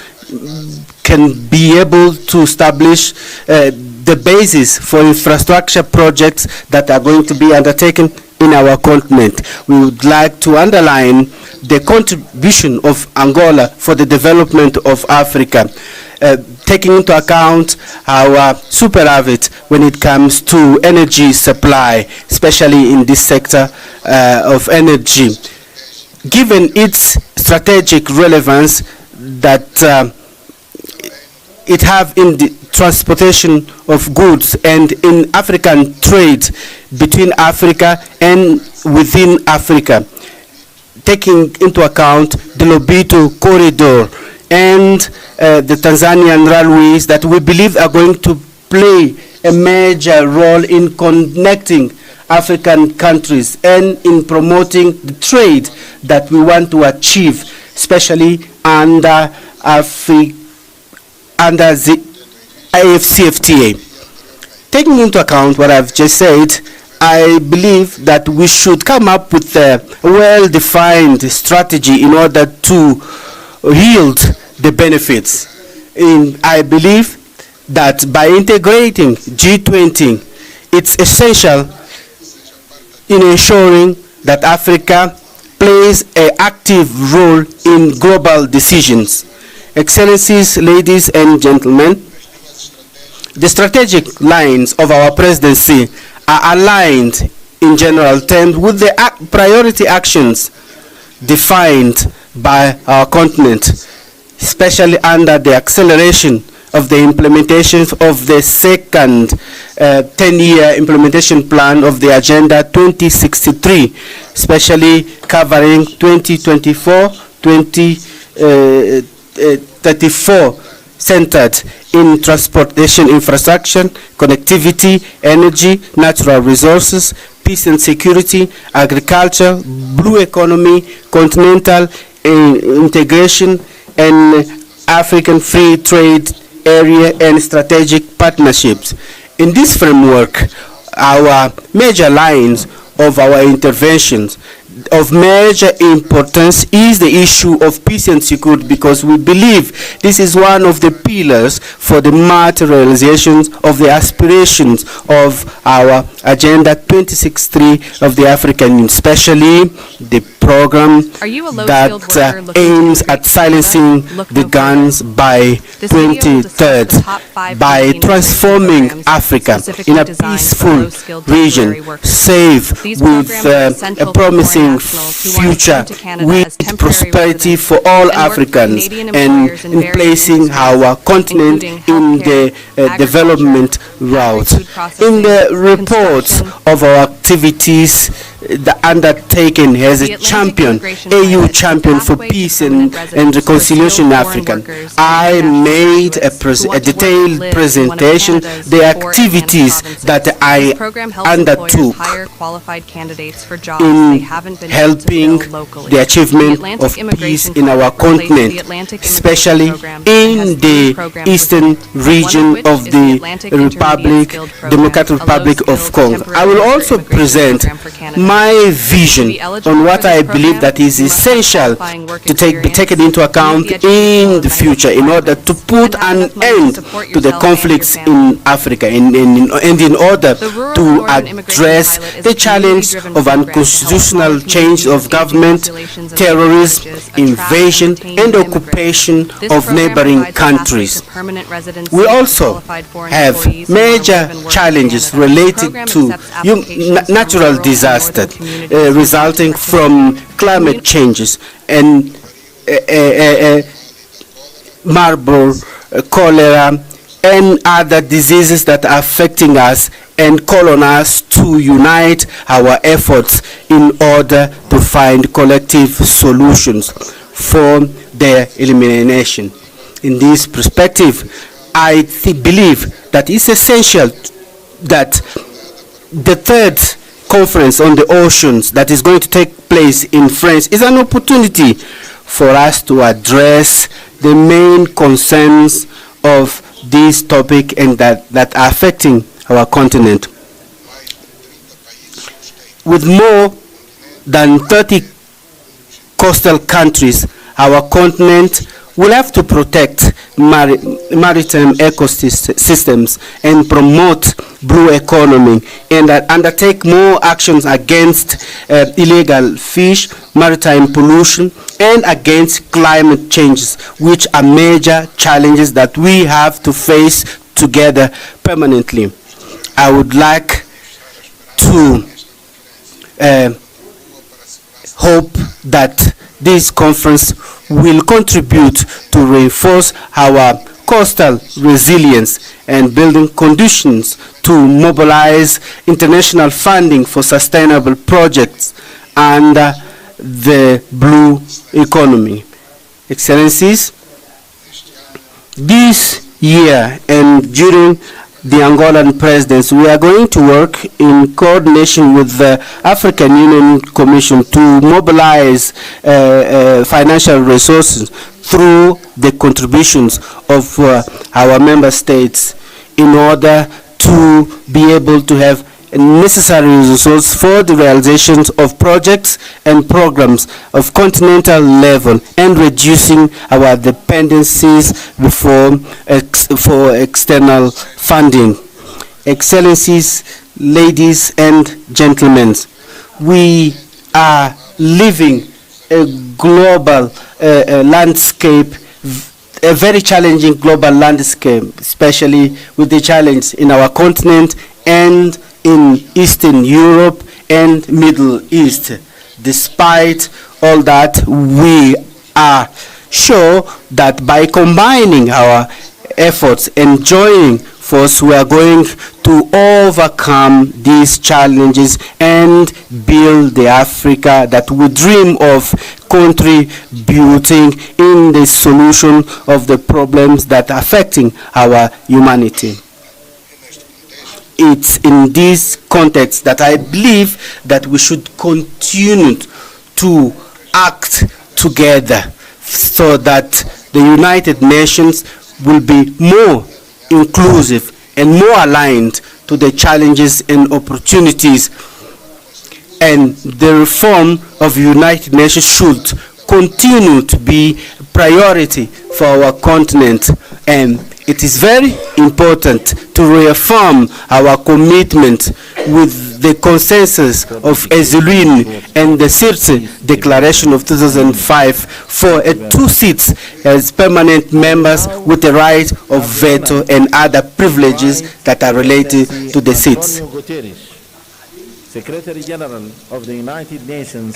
can be able to establish the basis for infrastructure projects that are going to be undertaken in our continent. We would like to underline the contribution of Angola for the development of Africa, taking into account our superavit when it comes to energy supply, especially in this sector of energy. Given its strategic relevance that it have in the transportation of goods and in African trade between Africa and within Africa, taking into account the Lobito corridor and the Tanzanian railways that we believe are going to play a major role in connecting African countries and in promoting the trade that we want to achieve, especially under the AFCFTA. Taking into account what I've just said, I believe that we should come up with a well-defined strategy in order to yield the benefits. I believe that by integrating G20, it's essential in ensuring that Africa plays an active role in global decisions. Excellencies, ladies and gentlemen, the strategic lines of our presidency are aligned in general terms with the priority actions defined by our continent, especially under the acceleration of the implementation of the second 10-year implementation plan of the Agenda 2063, especially covering 2024-2034, centered in transportation infrastructure, connectivity, energy, natural resources, peace and security, agriculture, blue economy, continental integration, and African free trade area and strategic partnerships. In this framework, our major lines of our interventions of major importance is the issue of peace and security, because we believe this is one of the pillars for the materialization of the aspirations of our Agenda 2063 of the African Union, especially the program that aims at silencing the guns by 2030, by transforming Africa in a peaceful region, safe with a promising future, with prosperity for all Africans, and in placing our continent in the development route. In the reports of our activities undertaken as a champion, AU champion for peace and reconciliation in Africa, I made a detailed presentation, the activities that I undertook in helping the achievement of peace in our continent, especially in the eastern region of the Democratic Republic of Congo. I will also present my vision on what I believe that is essential to be taken into account in the future in order to put an end to the conflicts in Africa and in order to address the challenge of unconstitutional change of government, terrorism, invasion, and occupation of neighboring countries. We also have major challenges related to natural disasters resulting from climate changes and marburg, cholera, and other diseases that are affecting us, and call on us to unite our efforts in order to find collective solutions for their elimination. In this perspective, I believe that it's essential that the third conference on the oceans that is going to take place in France is an opportunity for us to address the main concerns of this topic and that are affecting our continent. With more than 30 coastal countries, our continent will have to protect maritime ecosystems and promote blue economy and undertake more actions against illegal fish, maritime pollution, and against climate changes, which are major challenges that we have to face together permanently. I would like to hope that this conference will contribute to reinforce our coastal resilience and building conditions to mobilize international funding for sustainable projects under the blue economy. Excellencies, this year and during the Angolan presidency, we are going to work in coordination with the African Union Commission to mobilize financial resources through the contributions of our member states in order to be able to have necessary resources for the realizations of projects and programs of continental level and reducing our dependencies for external funding. Excellencies, ladies and gentlemen, we are living a global landscape, a very challenging global landscape, especially with the challenge in our continent and in Eastern Europe and Middle East. Despite all that, we are sure that by combining our efforts and joining force, we are going to overcome these challenges and build the Africa that we dream of, contributing in the solution of the problems that are affecting our humanity. It's in this context that I believe that we should continue to act together so that the United Nations will be more inclusive and more aligned to the challenges and opportunities. And the reform of the United Nations should continue to be a priority for our continent. And it is very important to reaffirm our commitment with the consensus of Ezulwini and the Sirte Declaration of 2005 for 2 seats as permanent members with the right of veto and other privileges that are related to the seats. Secretary General of the United Nations,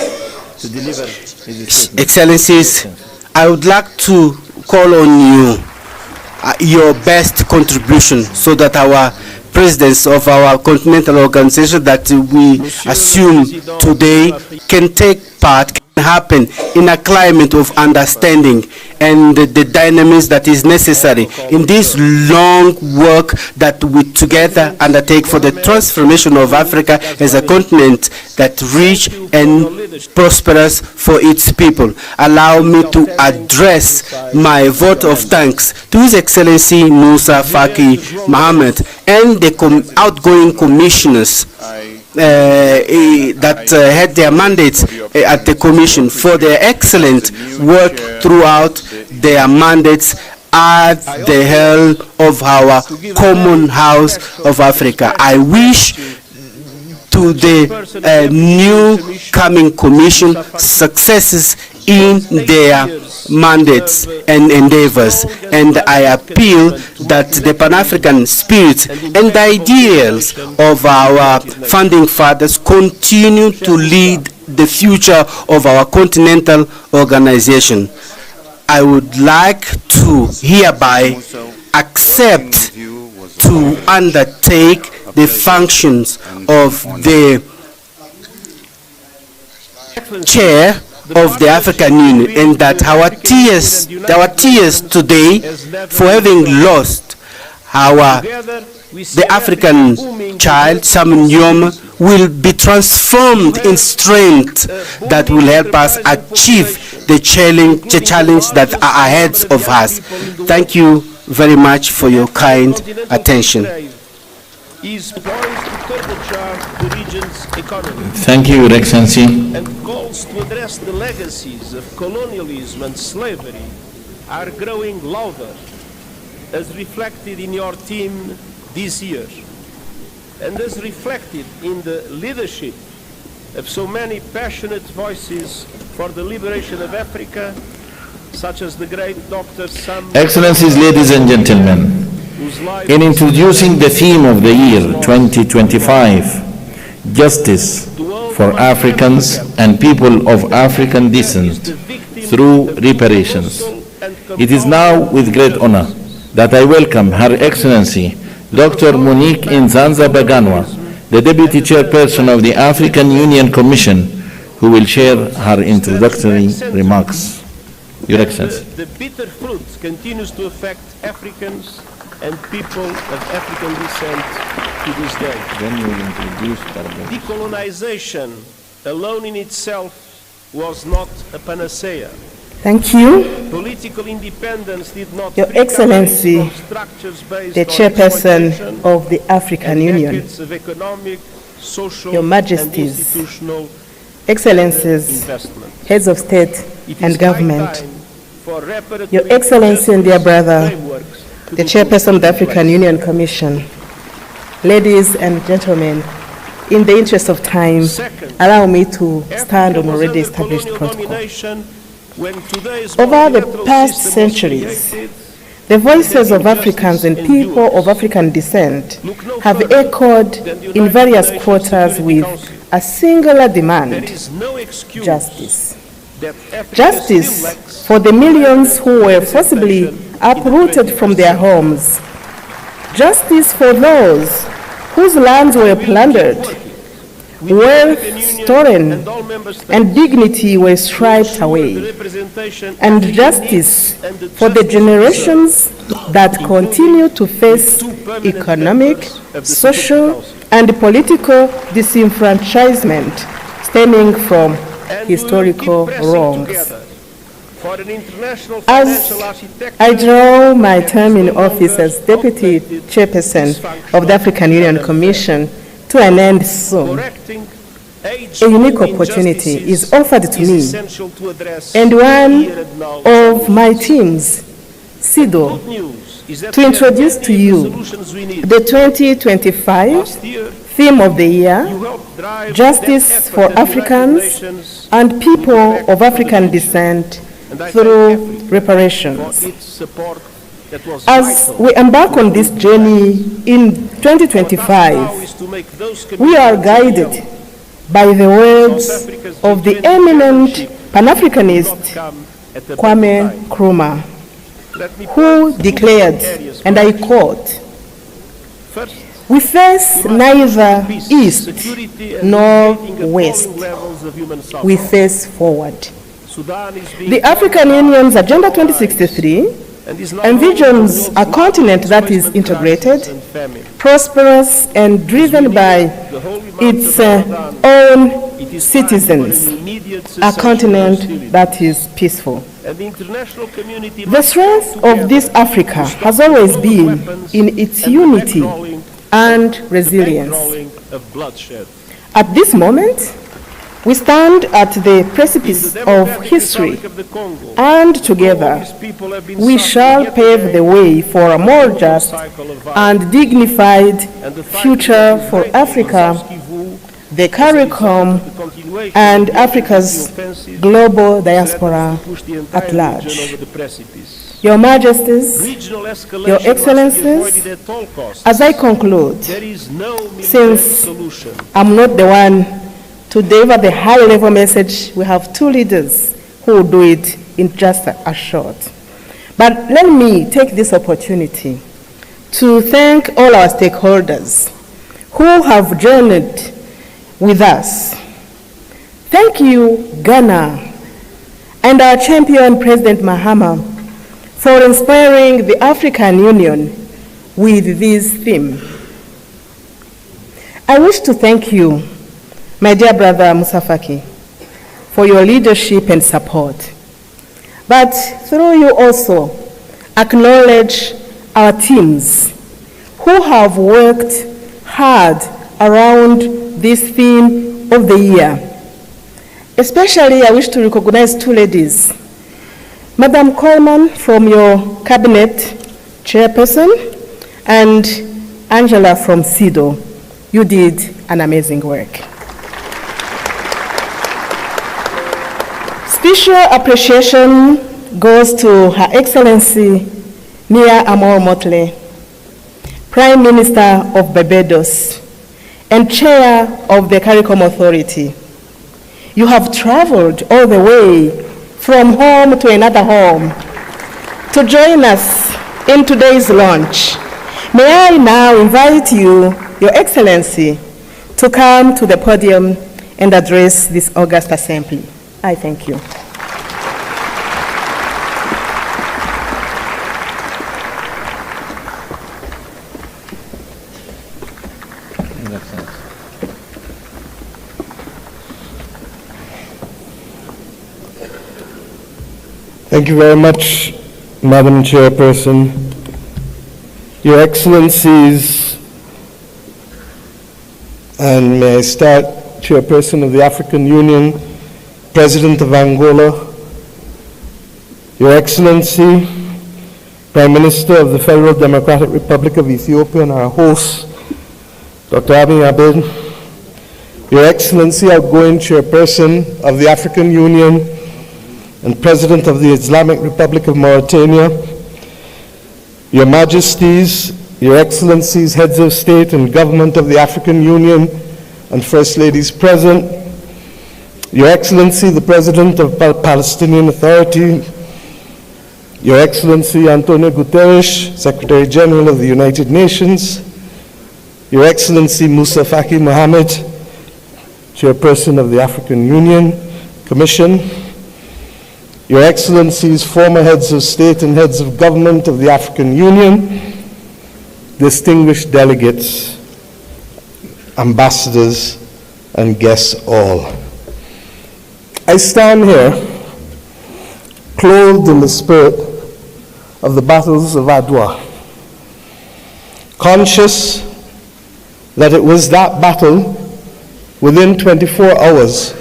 to deliver his statement. Excellencies, I would like to call on you your best contribution so that our presidents of our continental organization that we assume today can take part, can happen in a climate of understanding and the dynamics that is necessary in this long work that we together undertake for the transformation of Africa as a continent that rich and prosperous for its people. Allow me to address my vote of thanks to His Excellency Moussa, Faki, Mahamat, and the outgoing commissioners. I that had their mandates at the Commission for their excellent work throughout their mandates at the helm of our common house of Africa. I wish to the new coming Commission successes in their mandates and endeavors, and I appeal that the Pan-African spirit and the ideals of our founding fathers continue to lead the future of our continental organization. I would like to hereby accept to undertake the functions of the chair of the African Union, and that our tears today for having lost the African child, Sam Nyoma, will be transformed in strength that will help us achieve the challenge that are ahead of us. Thank you very much for your kind attention. Thank you, Your Excellency. And calls to address the legacies of colonialism and slavery are growing louder, as reflected in your team this year, and as reflected in the leadership of so many passionate voices for the liberation of Africa, such as the great Dr. Sam. Excellencies, ladies and gentlemen, in introducing the theme of the year 2025, Justice for Africans and people of African descent through reparations, it is now with great honor that I welcome Her Excellency Dr. Monique Nzanza Baganwa, the Deputy Chairperson of the African Union Commission, who will share her introductory remarks. Your Excellency. The bitter fruit continues to affect Africans and people of African descent to this day. Then you will introduce Decolonization alone in itself was not a panacea. Thank you. Political independence did not. Your Excellency, the Chairperson of the African Union, of economic, social, Your Majesties, and institutional Excellencies, investment. Heads of State and Government, For Your Excellency and dear brother, the Chairperson of the African Union Commission, ladies and gentlemen, in the interest of time, allow me to stand on already established protocol. Over the past centuries, the voices of Africans and people of African descent have echoed in various quarters with a singular demand: justice. Justice for the millions who were forcibly uprooted from their homes. Justice for those whose lands were plundered, wealth stolen, and dignity were stripped away. And justice for the generations that continue to face economic, social, and political disenfranchisement stemming from historical wrongs. As I draw my term in office as Deputy Chairperson of the African Union Commission to an end soon, a unique opportunity is offered to me and one of my teams, SIDO, to introduce to you the 2025 theme of the year, Justice for Africans and People of African Descent through Reparations. As we embark on this journey in 2025, we are guided by the words of the eminent Pan-Africanist Kwame Nkrumah, who declared, and I quote, "We face neither east nor west. We face forward." The African Union's Agenda 2063 envisions a continent that is integrated, prosperous, and driven by its own citizens, a continent that is peaceful. The strength of this Africa has always been in its unity and resilience. At this moment, we stand at the precipice of history, and together we shall pave the way for a more just and dignified future for Africa, the CARICOM, and Africa's global diaspora at large. Your Majesties, Your Excellencies, as I conclude, since I'm not the one to deliver the high-level message, we have two leaders who will do it in just a short. But let me take this opportunity to thank all our stakeholders who have journeyed with us. Thank you, Ghana, and our champion, President Mahamat, for inspiring the African Union with this theme. I wish to thank you, my dear brother Moussa Faki, for your leadership and support. But through you also acknowledge our teams who have worked hard around this theme of the year. Especially I wish to recognize two ladies. Madam Coleman from your cabinet chairperson and Angela from SIDO. You did an amazing work. Special appreciation goes to Her Excellency Mia Mottley, Prime Minister of Barbados and Chair of the CARICOM Authority. You have traveled all the way from home to another home to join us in today's launch. May I now invite you, Your Excellency, to come to the podium and address this august assembly. I thank you. Thank you very much, Madam Chairperson. Your Excellencies, and may I start, Chairperson of the African Union, President of Angola, Your Excellency, Prime Minister of the Federal Democratic Republic of Ethiopia and our host, Dr. Abiy, Your Excellency, outgoing Chairperson of the African Union and President of the Islamic Republic of Mauritania, Your Majesties, Your Excellencies, Heads of State and Government of the African Union and First Ladies present, Your Excellency, the President of the Palestinian Authority, Your Excellency Antonio Guterres, Secretary General of the United Nations, Your Excellency Moussa Faki Mohammed, Chairperson of the African Union Commission, Your Excellencies, former heads of state and heads of government of the African Union, distinguished delegates, ambassadors, and guests all. I stand here clothed in the spirit of the battles of Adwa, conscious that it was that battle within 24 hours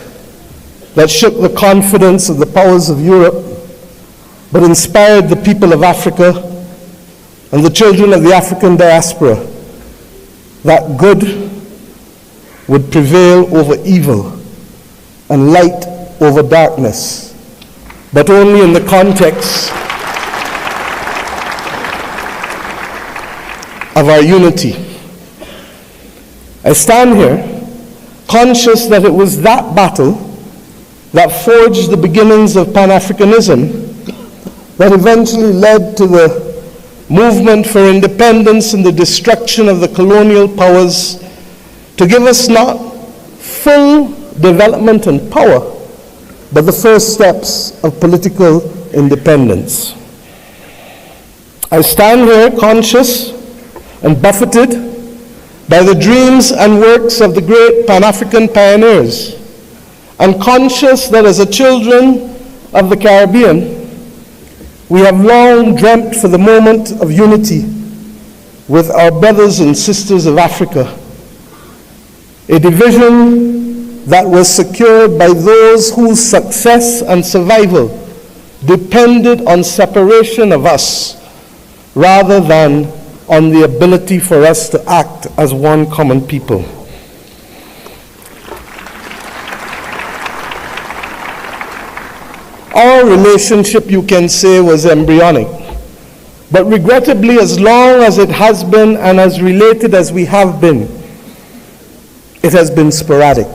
that shook the confidence of the powers of Europe, but inspired the people of Africa and the children of the African diaspora that good would prevail over evil and light over darkness, but only in the context of our unity. I stand here conscious that it was that battle that forged the beginnings of Pan-Africanism that eventually led to the movement for independence and the destruction of the colonial powers to give us not full development and power, but the first steps of political independence. I stand here conscious and buffeted by the dreams and works of the great Pan-African pioneers, and conscious that as a children of the Caribbean, we have long dreamt for the moment of unity with our brothers and sisters of Africa. a division that was secured by those whose success and survival depended on separation of us rather than on the ability for us to act as one common people. Our relationship, you can say, was embryonic. But regrettably, as long as it has been and as related as we have been, it has been sporadic.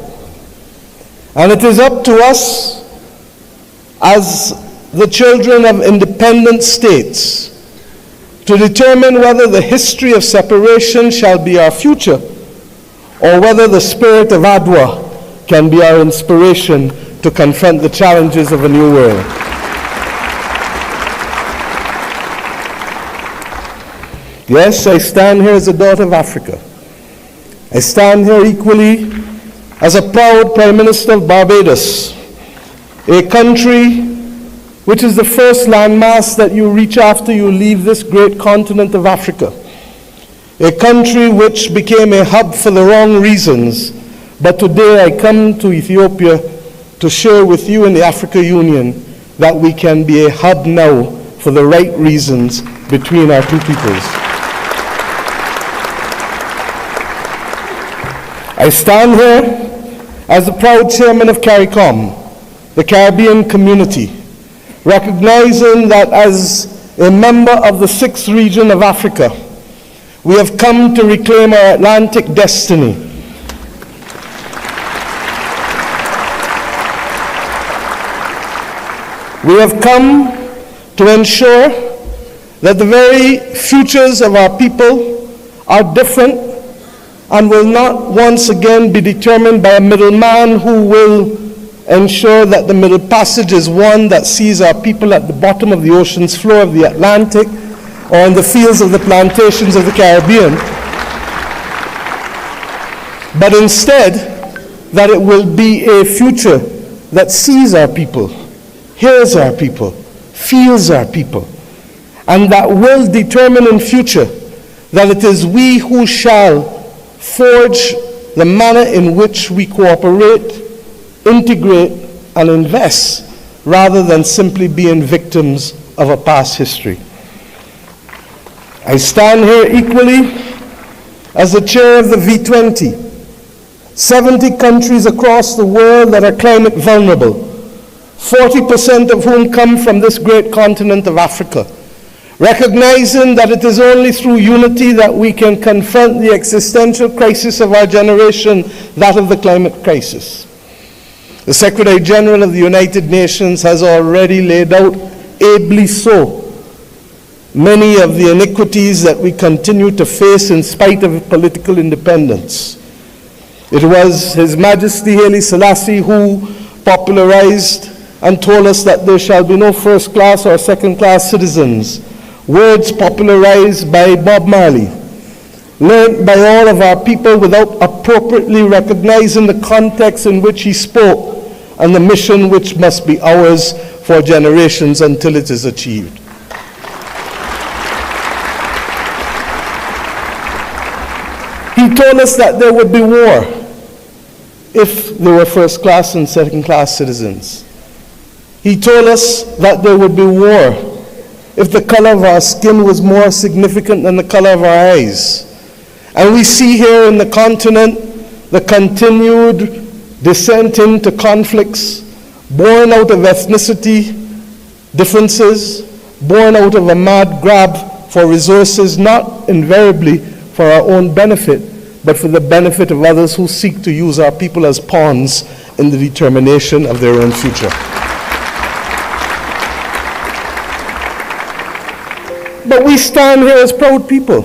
And it is up to us as the children of independent states to determine whether the history of separation shall be our future or whether the spirit of Adwa can be our inspiration to confront the challenges of a new world. Yes, I stand here as a daughter of Africa. I stand here equally as a proud Prime Minister of Barbados, a country which is the first landmass that you reach after you leave this great continent of Africa. A country which became a hub for the wrong reasons, but today I come to Ethiopia to share with you in the Africa Union that we can be a hub now for the right reasons between our two peoples. I stand here as the proud chairman of CARICOM, the Caribbean community, recognizing that as a member of the 6th region of Africa, we have come to reclaim our Atlantic destiny. We have come to ensure that the very futures of our people are different and will not once again be determined by a middleman who will ensure that the Middle Passage is one that sees our people at the bottom of the ocean's floor of the Atlantic or in the fields of the plantations of the Caribbean, but instead that it will be a future that sees our people, hears our people, feels our people, and that will determine in future that it is we who shall forge the manner in which we cooperate, integrate, and invest, rather than simply being victims of a past history. I stand here equally as the chair of the V20, 70 countries across the world that are climate vulnerable, 40% of whom come from this great continent of Africa, recognizing that it is only through unity that we can confront the existential crisis of our generation, that of the climate crisis. The Secretary General of the United Nations has already laid out, ably so, many of the iniquities that we continue to face in spite of political independence. It was His Majesty Haile Selassie who popularized and told us that there shall be no first-class or second-class citizens, words popularized by Bob Marley, learned by all of our people without appropriately recognizing the context in which he spoke and the mission which must be ours for generations until it is achieved. He told us that there would be war if there were first-class and second-class citizens. He told us that there would be war if the color of our skin was more significant than the color of our eyes. And we see here in the continent the continued descent into conflicts born out of ethnicity differences, born out of a mad grab for resources, not invariably for our own benefit, but for the benefit of others who seek to use our people as pawns in the determination of their own future. But we stand here as proud people,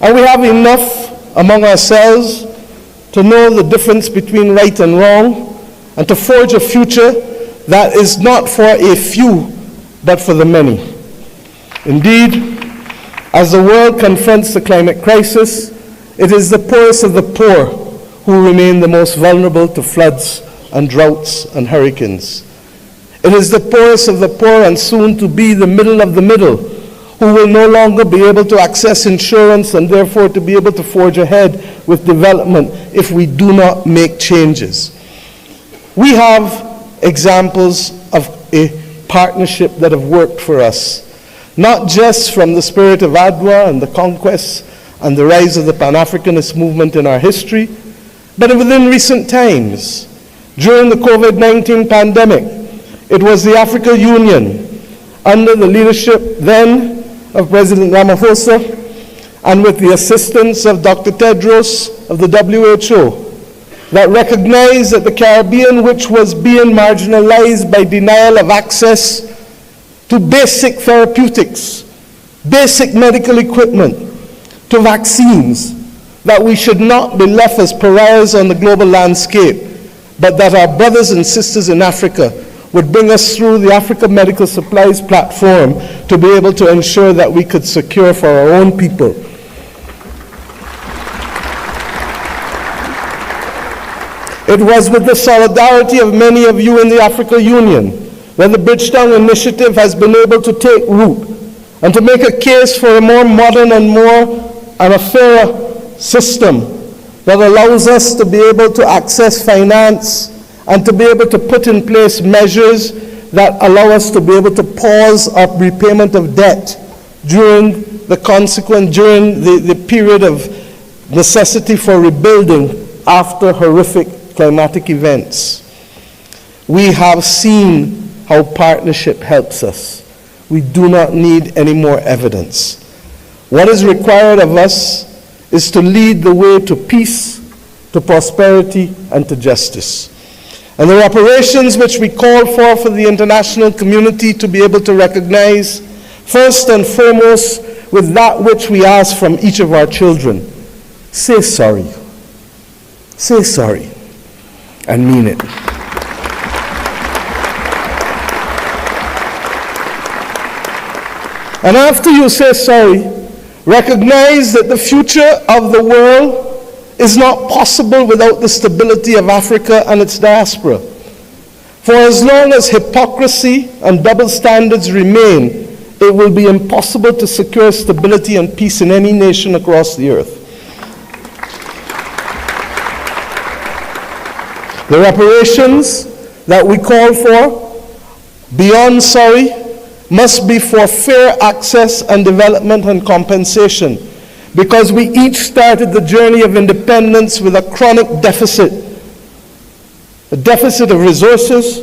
and we have enough among ourselves to know the difference between right and wrong, and to forge a future that is not for a few, but for the many. Indeed, as the world confronts the climate crisis, it is the poorest of the poor who remain the most vulnerable to floods and droughts and hurricanes. It is the poorest of the poor, and soon to be the middle of the middle, who will no longer be able to access insurance and therefore to be able to forge ahead with development if we do not make changes. We have examples of a partnership that have worked for us, not just from the spirit of Adwa and the conquest and the rise of the Pan-Africanist movement in our history, but within recent times. During the COVID-19 pandemic, it was the African Union, under the leadership then of President Ramaphosa, and with the assistance of Dr. Tedros of the WHO, that recognized that the Caribbean, which was being marginalized by denial of access to basic therapeutics, basic medical equipment, to vaccines, that we should not be left as pariahs on the global landscape, but that our brothers and sisters in Africa would bring us through the Africa Medical Supplies platform to be able to ensure that we could secure for our own people. It was with the solidarity of many of you in the African Union that the Bridgetown Initiative has been able to take root and to make a case for a more modern and a fairer system that allows us to be able to access finance and to be able to put in place measures that allow us to be able to pause our repayment of debt during the period of necessity for rebuilding after horrific climatic events. We have seen how partnership helps us. We do not need any more evidence. What is required of us is to lead the way to peace, to prosperity, and to justice. And the reparations which we call for the international community to be able to recognize, first and foremost, with that which we ask from each of our children. Say sorry. Say sorry. And mean it. And after you say sorry, recognize that the future of the world is not possible without the stability of Africa and its diaspora. For as long as hypocrisy and double standards remain, it will be impossible to secure stability and peace in any nation across the earth. The reparations that we call for, beyond sorry, must be for fair access and development and compensation, because we each started the journey of independence with a chronic deficit. A deficit of resources,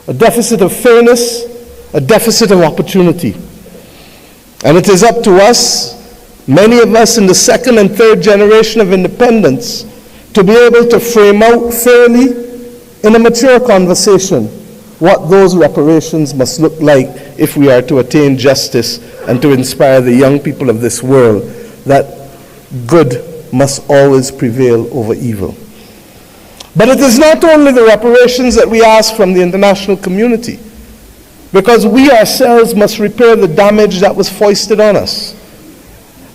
a deficit of fairness, a deficit of opportunity. And it is up to us, many of us in the second and third generation of independence, to be able to frame out fairly in a mature conversation what those reparations must look like if we are to attain justice and to inspire the young people of this world that good must always prevail over evil. But it is not only the reparations that we ask from the international community, because we ourselves must repair the damage that was foisted on us.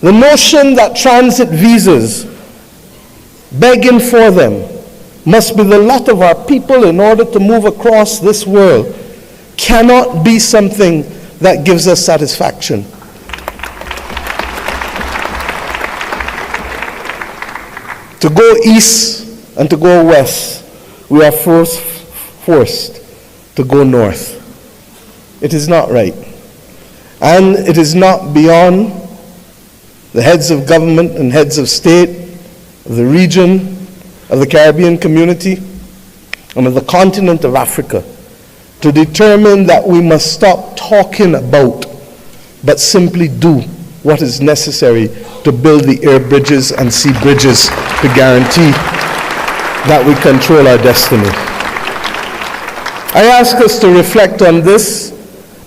The notion that transit visas, begging for them, must be the lot of our people in order to move across this world cannot be something that gives us satisfaction. To go east and to go west, we are forced to go north. It is not right. And it is not beyond the heads of government and heads of state, of the region, of the Caribbean community, and of the continent of Africa, to determine that we must stop talking about, but simply do what is necessary to build the air bridges and sea bridges to guarantee that we control our destiny. I ask us to reflect on this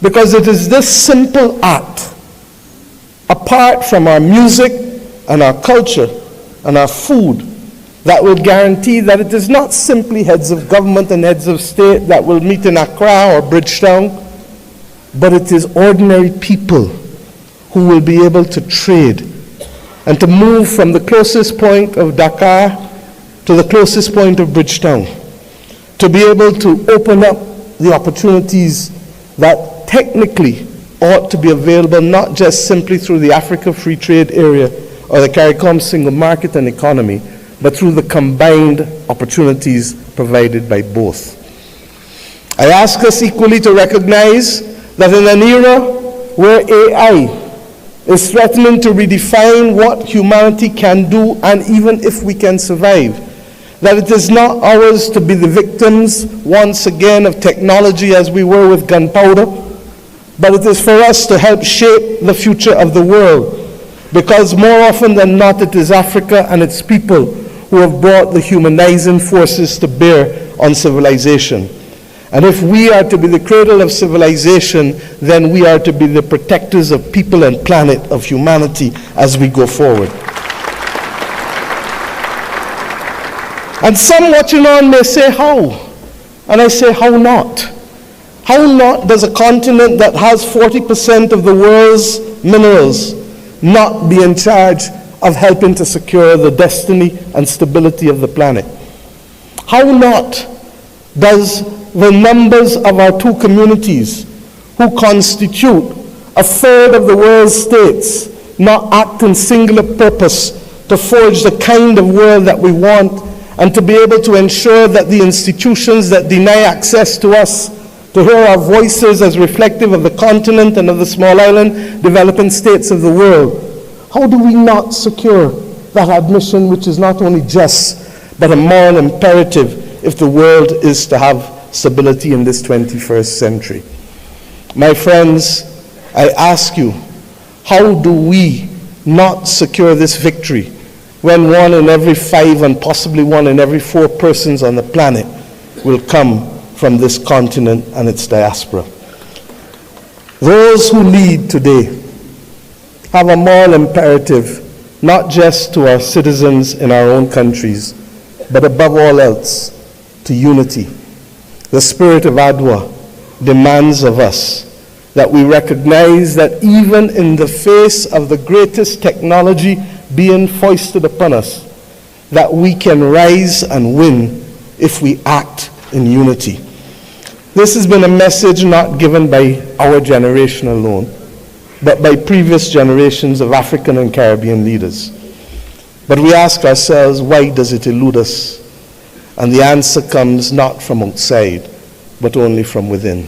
because it is this simple act, apart from our music and our culture and our food, that will guarantee that it is not simply heads of government and heads of state that will meet in Accra or Bridgetown, but it is ordinary people who will be able to trade and to move from the closest point of Dakar to the closest point of Bridgetown, to be able to open up the opportunities that technically ought to be available not just simply through the Africa Free Trade Area or the CARICOM single market and economy, but through the combined opportunities provided by both. I ask us equally to recognize that in an era where AI is threatening to redefine what humanity can do and even if we can survive, that it is not ours to be the victims once again of technology as we were with gunpowder, but it is for us to help shape the future of the world, because more often than not it is Africa and its people who have brought the humanizing forces to bear on civilization. And if we are to be the cradle of civilization, then we are to be the protectors of people and planet, of humanity, as we go forward. And some watching on may say, how? And I say, how not? How not does a continent that has 40% of the world's minerals not be in charge of helping to secure the destiny and stability of the planet? How not does the numbers of our two communities, who constitute a third of the world's states, not act in singular purpose to forge the kind of world that we want, and to be able to ensure that the institutions that deny access to us, to hear our voices as reflective of the continent and of the small island developing states of the world, how do we not secure that admission, which is not only just, but a moral imperative if the world is to have stability in this 21st century? My friends, I ask you, how do we not secure this victory when 1 in every 5 and possibly 1 in every 4 persons on the planet will come from this continent and its diaspora? Those who lead today have a moral imperative, not just to our citizens in our own countries, but above all else, to unity. The spirit of Adwa demands of us that we recognize that even in the face of the greatest technology being foisted upon us, that we can rise and win if we act in unity. This has been a message not given by our generation alone, but by previous generations of African and Caribbean leaders. But we ask ourselves, why does it elude us? And the answer comes not from outside, but only from within.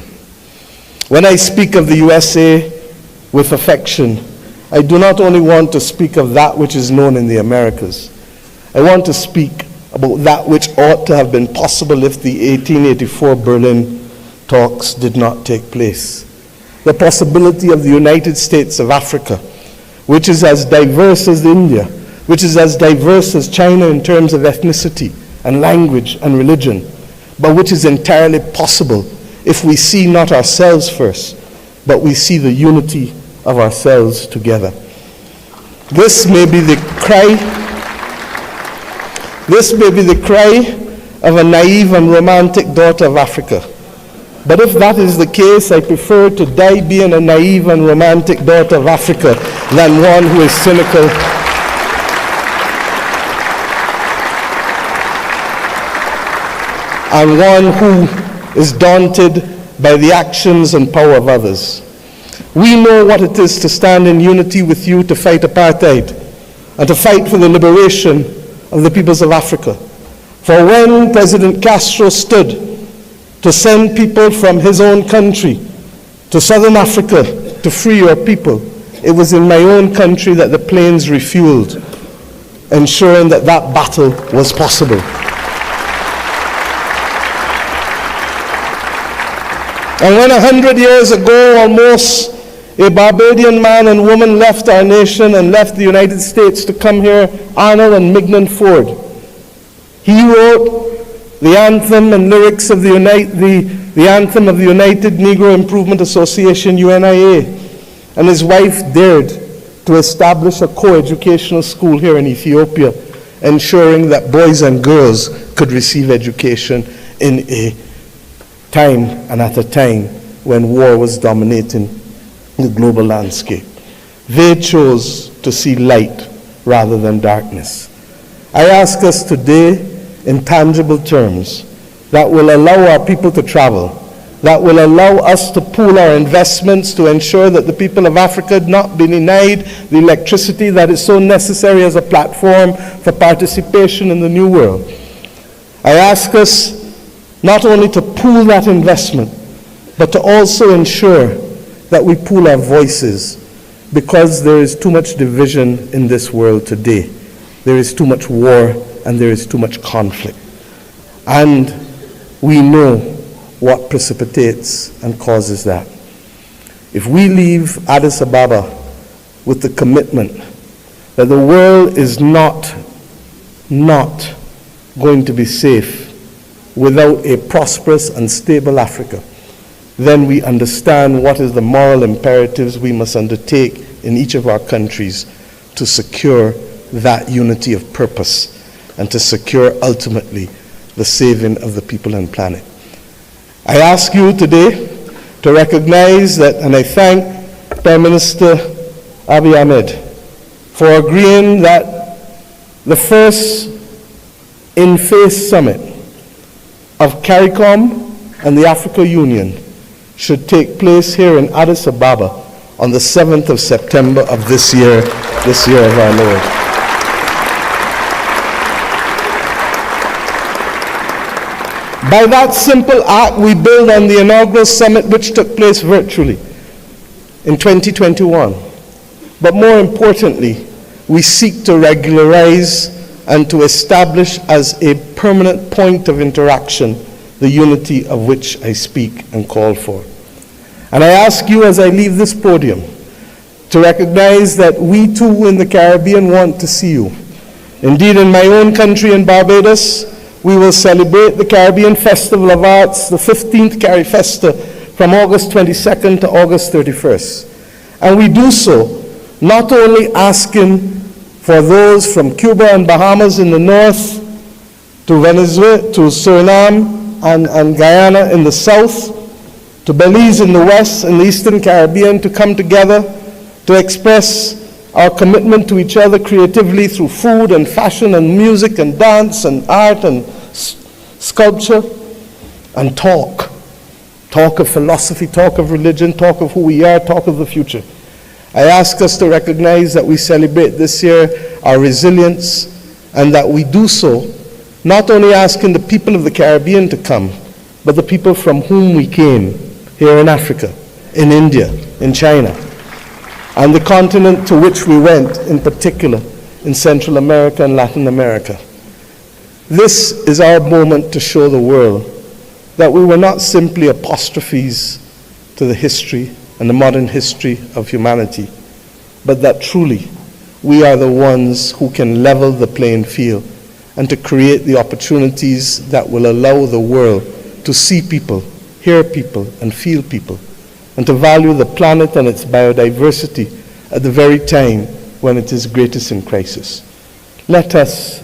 When I speak of the USA with affection, I do not only want to speak of that which is known in the Americas. I want to speak about that which ought to have been possible if the 1884 Berlin talks did not take place. The possibility of the United States of Africa, which is as diverse as India, which is as diverse as China in terms of ethnicity and language and religion, but which is entirely possible if we see not ourselves first, but we see the unity of ourselves together. This may be the cry of a naive and romantic daughter of Africa. But if that is the case, I prefer to die being a naive and romantic daughter of Africa than one who is cynical and one who is daunted by the actions and power of others. We know what it is to stand in unity with you to fight apartheid and to fight for the liberation of the peoples of Africa. For when President Castro stood to send people from his own country to Southern Africa to free your people, it was in my own country that the planes refueled, ensuring that that battle was possible. And when 100 years ago, almost, a Barbadian man and woman left our nation and left the United States to come here, Arnold and Mignon Ford, he wrote the anthem and lyrics of the anthem of the United Negro Improvement Association, UNIA, and his wife dared to establish a co-educational school here in Ethiopia, ensuring that boys and girls could receive education in a time and at a time when war was dominating the global landscape. They chose to see light rather than darkness. I ask us today in tangible terms that will allow our people to travel, that will allow us to pool our investments to ensure that the people of Africa not be denied the electricity that is so necessary as a platform for participation in the new world. I ask us not only to pool that investment, but to also ensure that we pool our voices, because there is too much division in this world today. There is too much war and there is too much conflict. And we know what precipitates and causes that. If we leave Addis Ababa with the commitment that the world is not going to be safe without a prosperous and stable Africa, then we understand what is the moral imperatives we must undertake in each of our countries to secure that unity of purpose and to secure ultimately the saving of the people and planet. I ask you today to recognize that, and I thank Prime Minister Abiy Ahmed for agreeing that the first in-face summit of CARICOM and the African Union should take place here in Addis Ababa on the 7th of September of this year of our Lord. By that simple act, we build on the inaugural summit which took place virtually in 2021. But more importantly, we seek to regularize and to establish as a permanent point of interaction the unity of which I speak and call for. And I ask you as I leave this podium to recognize that we too in the Caribbean want to see you. Indeed, in my own country in Barbados, we will celebrate the Caribbean Festival of Arts, the 15th CariFesta, from August 22nd to August 31st. And we do so not only asking for those from Cuba and Bahamas in the north, to Venezuela, to Suriname and Guyana in the south, to Belize in the west and the Eastern Caribbean, to come together to express our commitment to each other creatively through food and fashion and music and dance and art and sculpture, and talk of philosophy, talk of religion, talk of who we are, talk of the future. I ask us to recognize that we celebrate this year our resilience, and that we do so not only asking the people of the Caribbean to come, but the people from whom we came here in Africa, in India, in China, and the continent to which we went, in particular in Central America and Latin America. This is our moment to show the world that we were not simply apostrophes to the history and the modern history of humanity, but that truly we are the ones who can level the playing field and to create the opportunities that will allow the world to see people, hear people, and feel people, and to value the planet and its biodiversity at the very time when it is greatest in crisis. Let us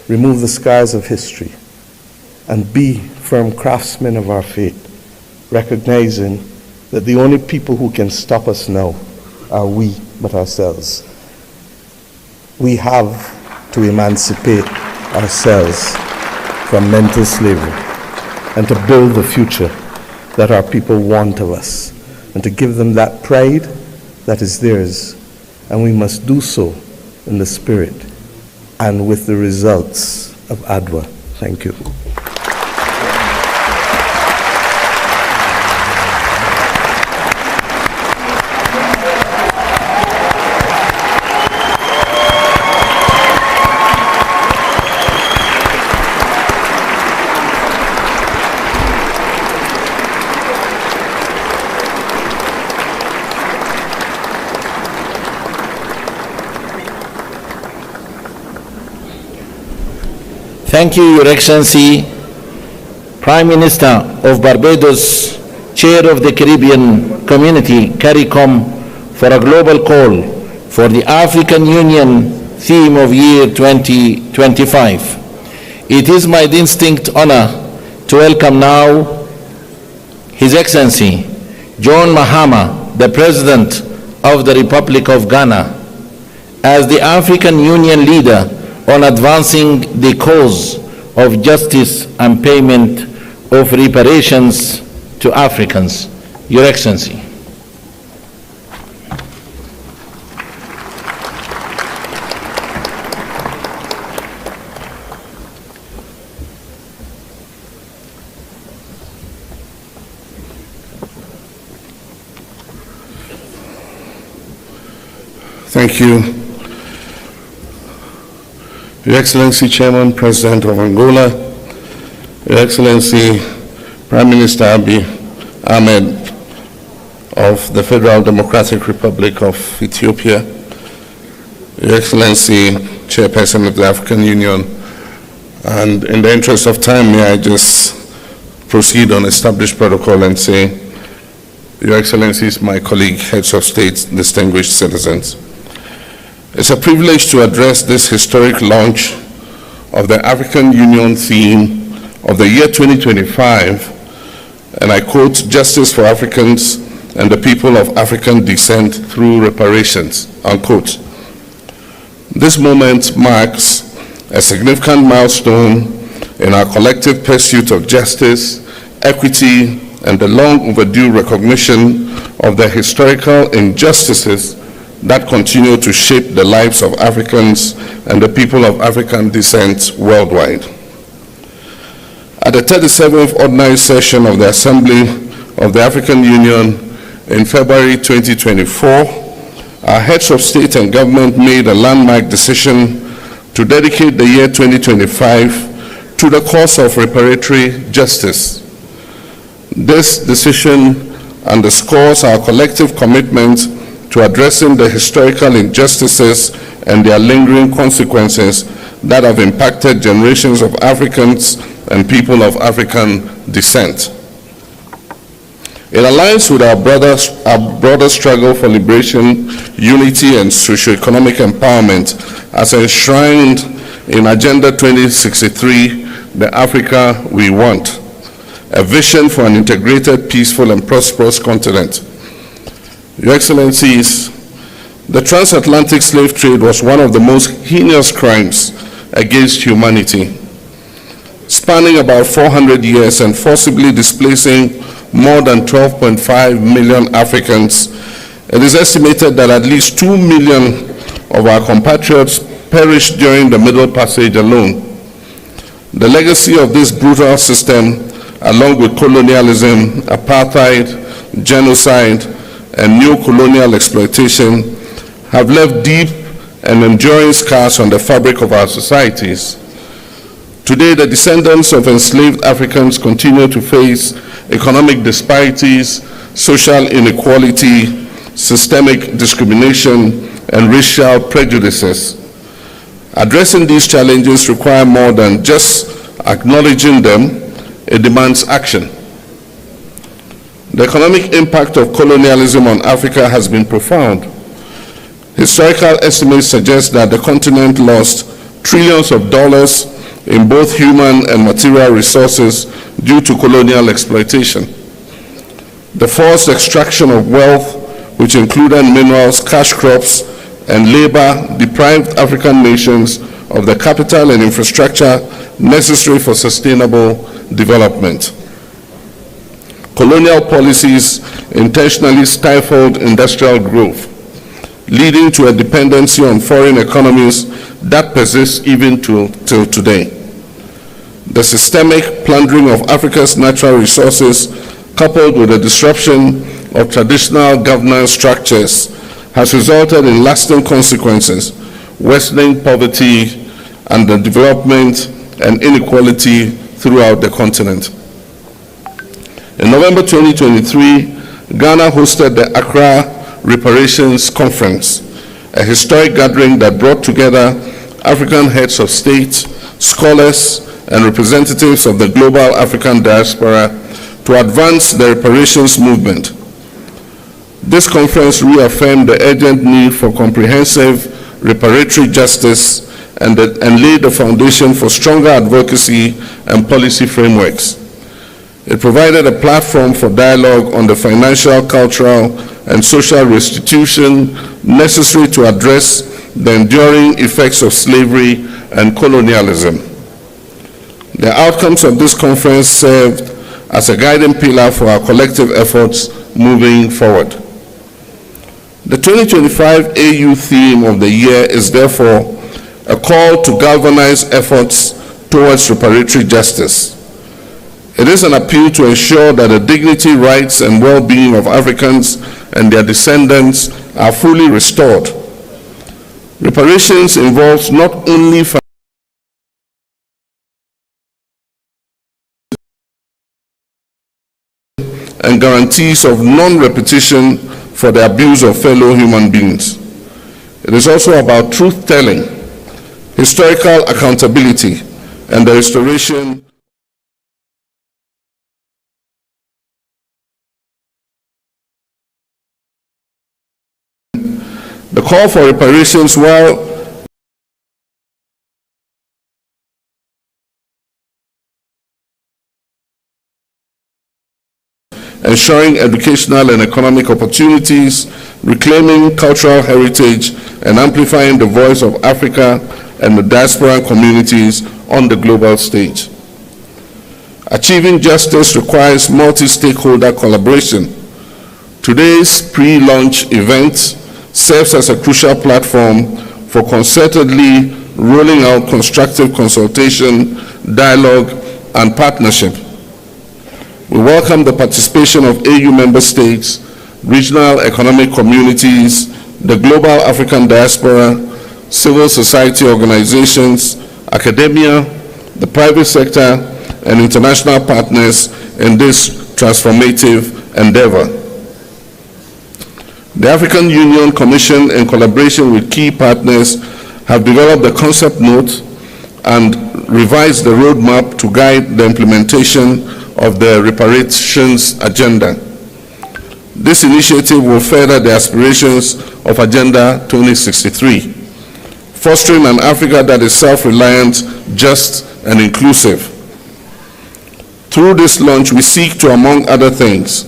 remove the scars of history and be firm craftsmen of our fate, recognizing that the only people who can stop us now are we, but ourselves. We have to emancipate ourselves from mental slavery and to build the future that our people want of us, and to give them that pride that is theirs. And we must do so in the spirit and with the results of ADWA. Thank you. Thank you, Your Excellency, Prime Minister of Barbados, Chair of the Caribbean Community, CARICOM, for a global call for the African Union theme of year 2025. It is my distinct honor to welcome now His Excellency John Mahama, the President of the Republic of Ghana, as the African Union leader on advancing the cause of justice and payment of reparations to Africans. Your Excellency. Thank you. Your Excellency, Chairman, President of Angola, Your Excellency, Prime Minister Abiy Ahmed of the Federal Democratic Republic of Ethiopia, Your Excellency, Chairperson of the African Union, and in the interest of time, may I just proceed on established protocol and say, Your Excellencies, my colleague, heads of state, distinguished citizens. It's a privilege to address this historic launch of the African Union theme of the year 2025, and I quote, "Justice for Africans and the people of African descent through reparations," unquote. This moment marks a significant milestone in our collective pursuit of justice, equity, and the long overdue recognition of the historical injustices that continue to shape the lives of Africans and the people of African descent worldwide. At the 37th Ordinary Session of the Assembly of the African Union in February 2024, our heads of state and government made a landmark decision to dedicate the year 2025 to the cause of reparatory justice. This decision underscores our collective commitment to addressing the historical injustices and their lingering consequences that have impacted generations of Africans and people of African descent. It aligns with our broader struggle for liberation, unity, and socio-economic empowerment as enshrined in Agenda 2063, the Africa we want, a vision for an integrated, peaceful, and prosperous continent. Your Excellencies, the transatlantic slave trade was one of the most heinous crimes against humanity, spanning about 400 years and forcibly displacing more than 12.5 million Africans. It is estimated that at least 2 million of our compatriots perished during the Middle Passage alone. The legacy of this brutal system, along with colonialism, apartheid, genocide, and neo-colonial exploitation, have left deep and enduring scars on the fabric of our societies. Today, the descendants of enslaved Africans continue to face economic disparities, social inequality, systemic discrimination, and racial prejudices. Addressing these challenges require more than just acknowledging them. It demands action. The economic impact of colonialism on Africa has been profound. Historical estimates suggest that the continent lost trillions of dollars in both human and material resources due to colonial exploitation. The forced extraction of wealth, which included minerals, cash crops, and labor, deprived African nations of the capital and infrastructure necessary for sustainable development. Colonial policies intentionally stifled industrial growth, leading to a dependency on foreign economies that persists even till today. The systemic plundering of Africa's natural resources, coupled with the disruption of traditional governance structures, has resulted in lasting consequences, worsening poverty, underdevelopment, and inequality throughout the continent. In November 2023, Ghana hosted the Accra Reparations Conference, a historic gathering that brought together African heads of state, scholars, and representatives of the global African diaspora to advance the reparations movement. This conference reaffirmed the urgent need for comprehensive reparatory justice and laid the foundation for stronger advocacy and policy frameworks. It provided a platform for dialogue on the financial, cultural, and social restitution necessary to address the enduring effects of slavery and colonialism. The outcomes of this conference served as a guiding pillar for our collective efforts moving forward. The 2025 AU theme of the year is therefore a call to galvanize efforts towards reparatory justice. It is an appeal to ensure that the dignity, rights, and well-being of Africans and their descendants are fully restored. Reparations involves not only and guarantees of non-repetition for the abuse of fellow human beings. It is also about truth-telling, historical accountability, and the restoration the call for reparations, while ensuring educational and economic opportunities, reclaiming cultural heritage, and amplifying the voice of Africa and the diaspora communities on the global stage. Achieving justice requires multi-stakeholder collaboration. Today's pre-launch event serves as a crucial platform for concertedly rolling out constructive consultation, dialogue, and partnership. We welcome the participation of AU member states, regional economic communities, the global African diaspora, civil society organizations, academia, the private sector, and international partners in this transformative endeavor. The African Union Commission, in collaboration with key partners, have developed the concept note and revised the roadmap to guide the implementation of the reparations agenda. This initiative will further the aspirations of Agenda 2063, fostering an Africa that is self-reliant, just, and inclusive. Through this launch, we seek to, among other things,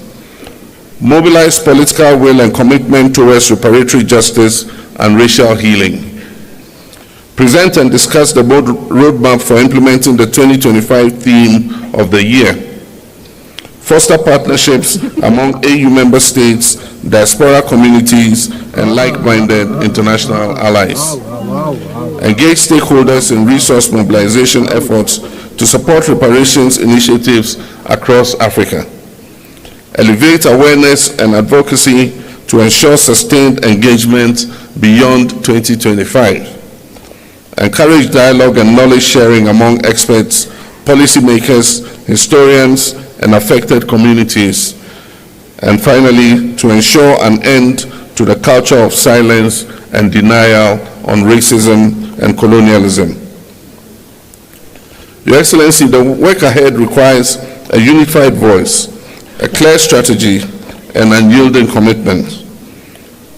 mobilize political will and commitment towards reparatory justice and racial healing, present and discuss the roadmap for implementing the 2025 theme of the year, foster partnerships among AU member states, diaspora communities, and like-minded international allies, engage stakeholders in resource mobilization efforts to support reparations initiatives across Africa, elevate awareness and advocacy to ensure sustained engagement beyond 2025, encourage dialogue and knowledge sharing among experts, policymakers, historians, and affected communities, and finally, to ensure an end to the culture of silence and denial on racism and colonialism. Your Excellency, the work ahead requires a unified voice, a clear strategy, and unyielding commitment.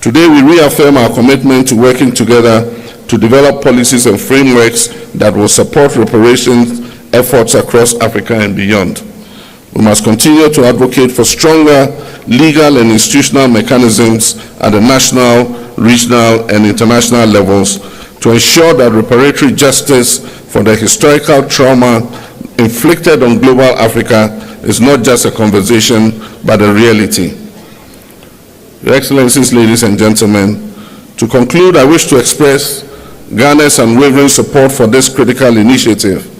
Today, we reaffirm our commitment to working together to develop policies and frameworks that will support reparations efforts across Africa and beyond. We must continue to advocate for stronger legal and institutional mechanisms at the national, regional, and international levels to ensure that reparatory justice for the historical trauma inflicted on global Africa is not just a conversation, but a reality. Your Excellencies, ladies and gentlemen, to conclude, I wish to express Ghana's unwavering support for this critical initiative.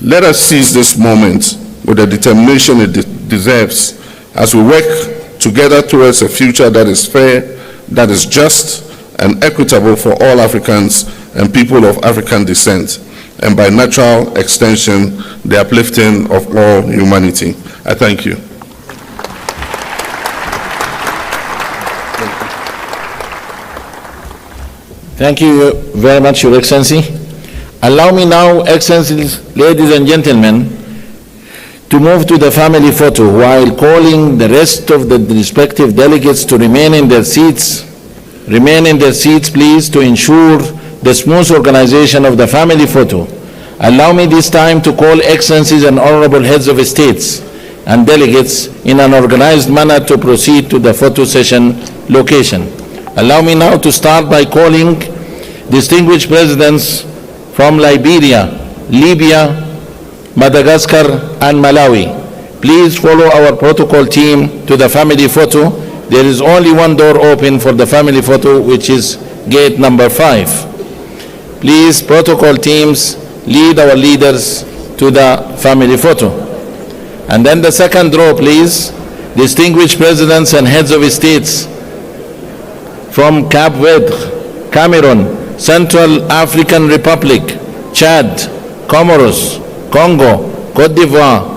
Let us seize this moment with the determination it deserves as we work together towards a future that is fair, that is just, and equitable for all Africans and people of African descent, and by natural extension, the uplifting of all humanity. I thank you. Thank you very much, Your Excellency. Allow me now, Excellencies, ladies and gentlemen, to move to the family photo while calling the rest of the respective delegates to remain in their seats. Remain in their seats, please, to ensure the smooth organization of the family photo. Allow me this time to call Excellencies and Honorable Heads of States and delegates in an organized manner to proceed to the photo session location. Allow me now to start by calling distinguished presidents from Liberia, Libya, Madagascar, and Malawi. Please follow our protocol team to the family photo. There is only one door open for the family photo, which is gate number 5. Please, protocol teams, lead our leaders to the family photo. And then the second row, please. Distinguished presidents and heads of states from Cape Verde, Cameroon, Central African Republic, Chad, Comoros, Congo, Cote d'Ivoire,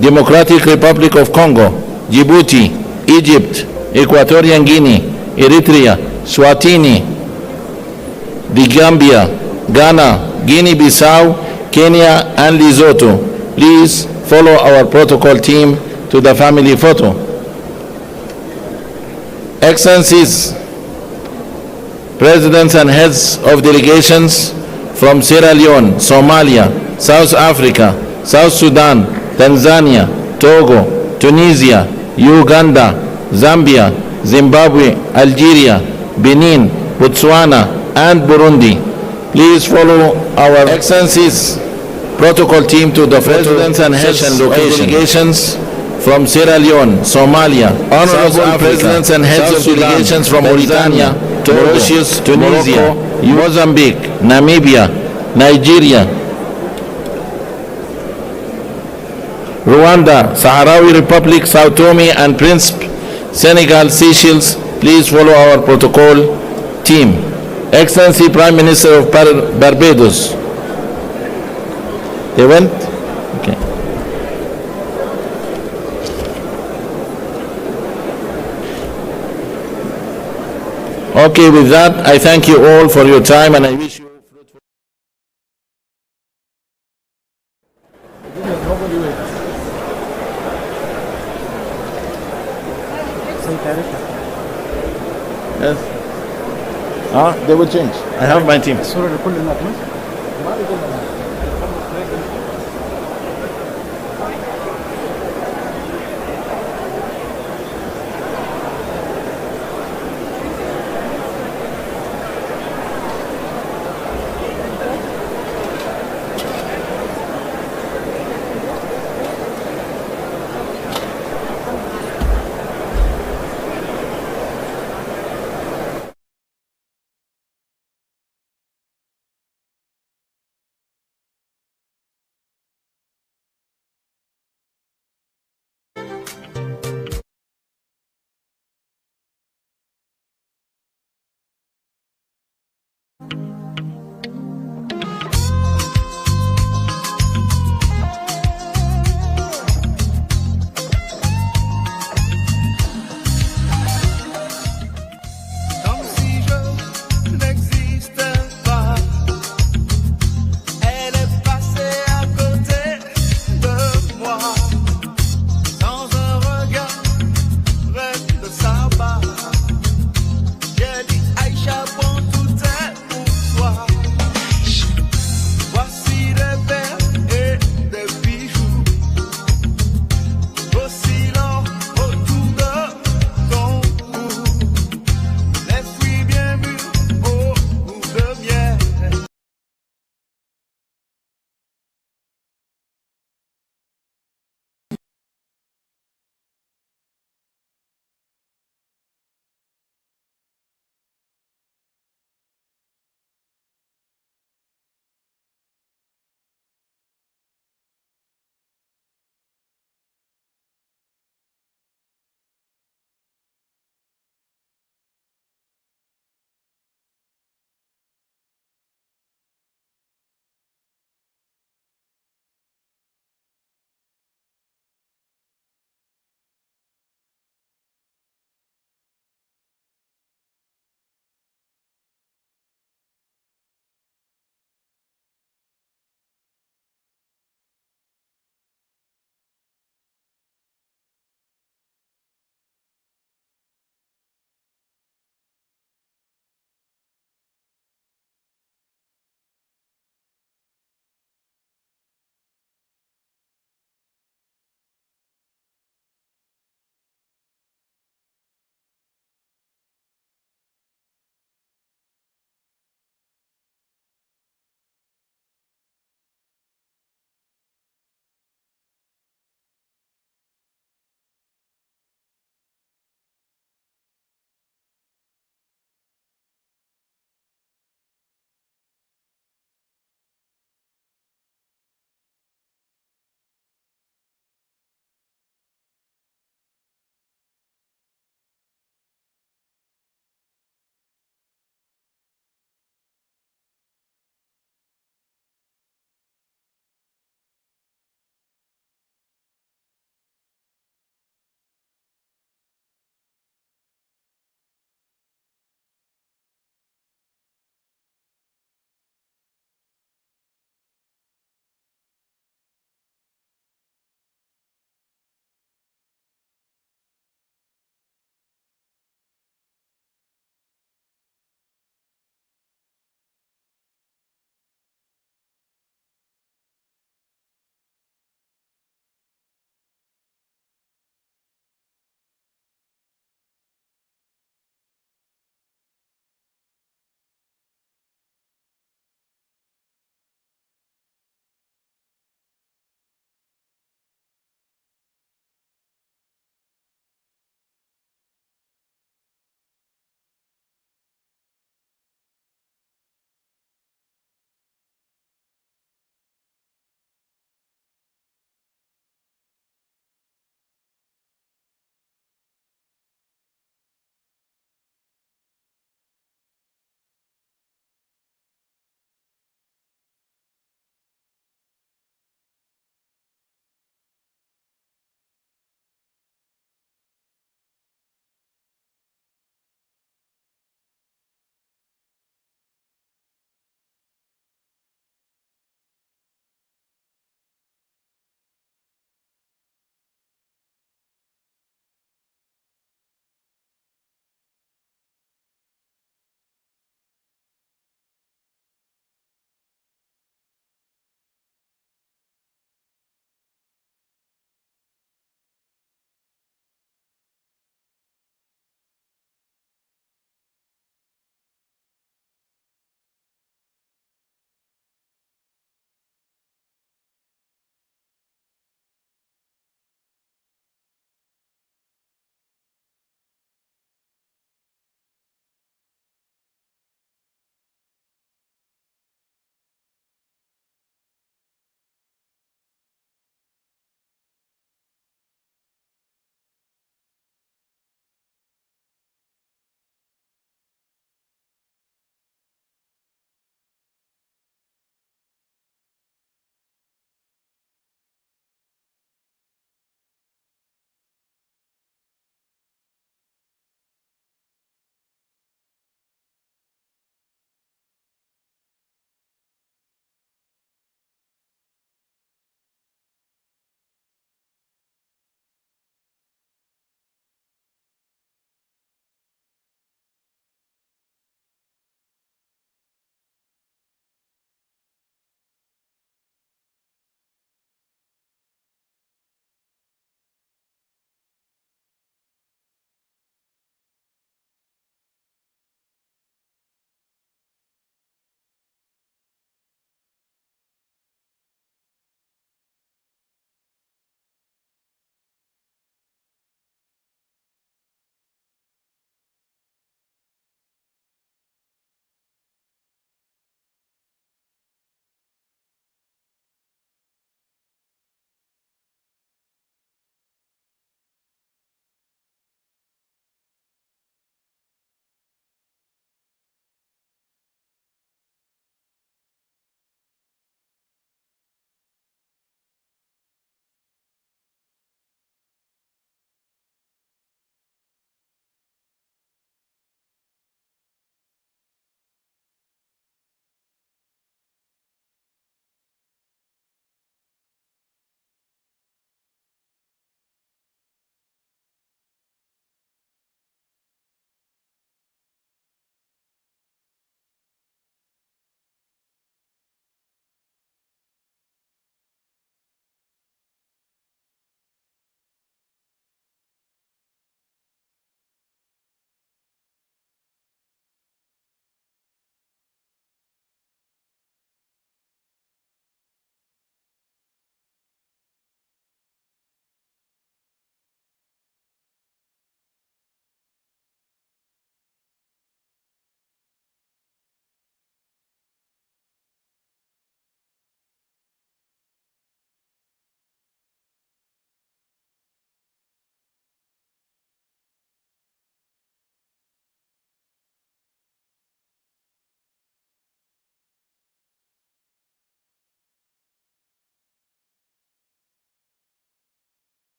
Democratic Republic of Congo, Djibouti, Egypt, Equatorial Guinea, Eritrea, Swatini, the Gambia, Ghana, Guinea-Bissau, Kenya, and Lesotho. Please follow our protocol team to the family photo. Excellencies, presidents and heads of delegations from Sierra Leone, Somalia, South Africa, South Sudan, Tanzania, Togo, Tunisia, Uganda, Zambia, Zimbabwe, Algeria, Benin, Botswana, and Burundi. Please follow our Excellencies protocol team to the presidents and heads of delegations from Sierra Leone, Somalia, honorable presidents and heads of delegations from Mauritania, Mauritius, Tunisia, Mozambique, Namibia, Nigeria, Rwanda, Sahrawi Republic, Sao Tome and Principe, Senegal, Seychelles. Please follow our protocol team. Excellency Prime Minister of Barbados. They went? Okay. Okay, with that, I thank you all for your time and I wish you fruitful. Yes. They will change. I have my team.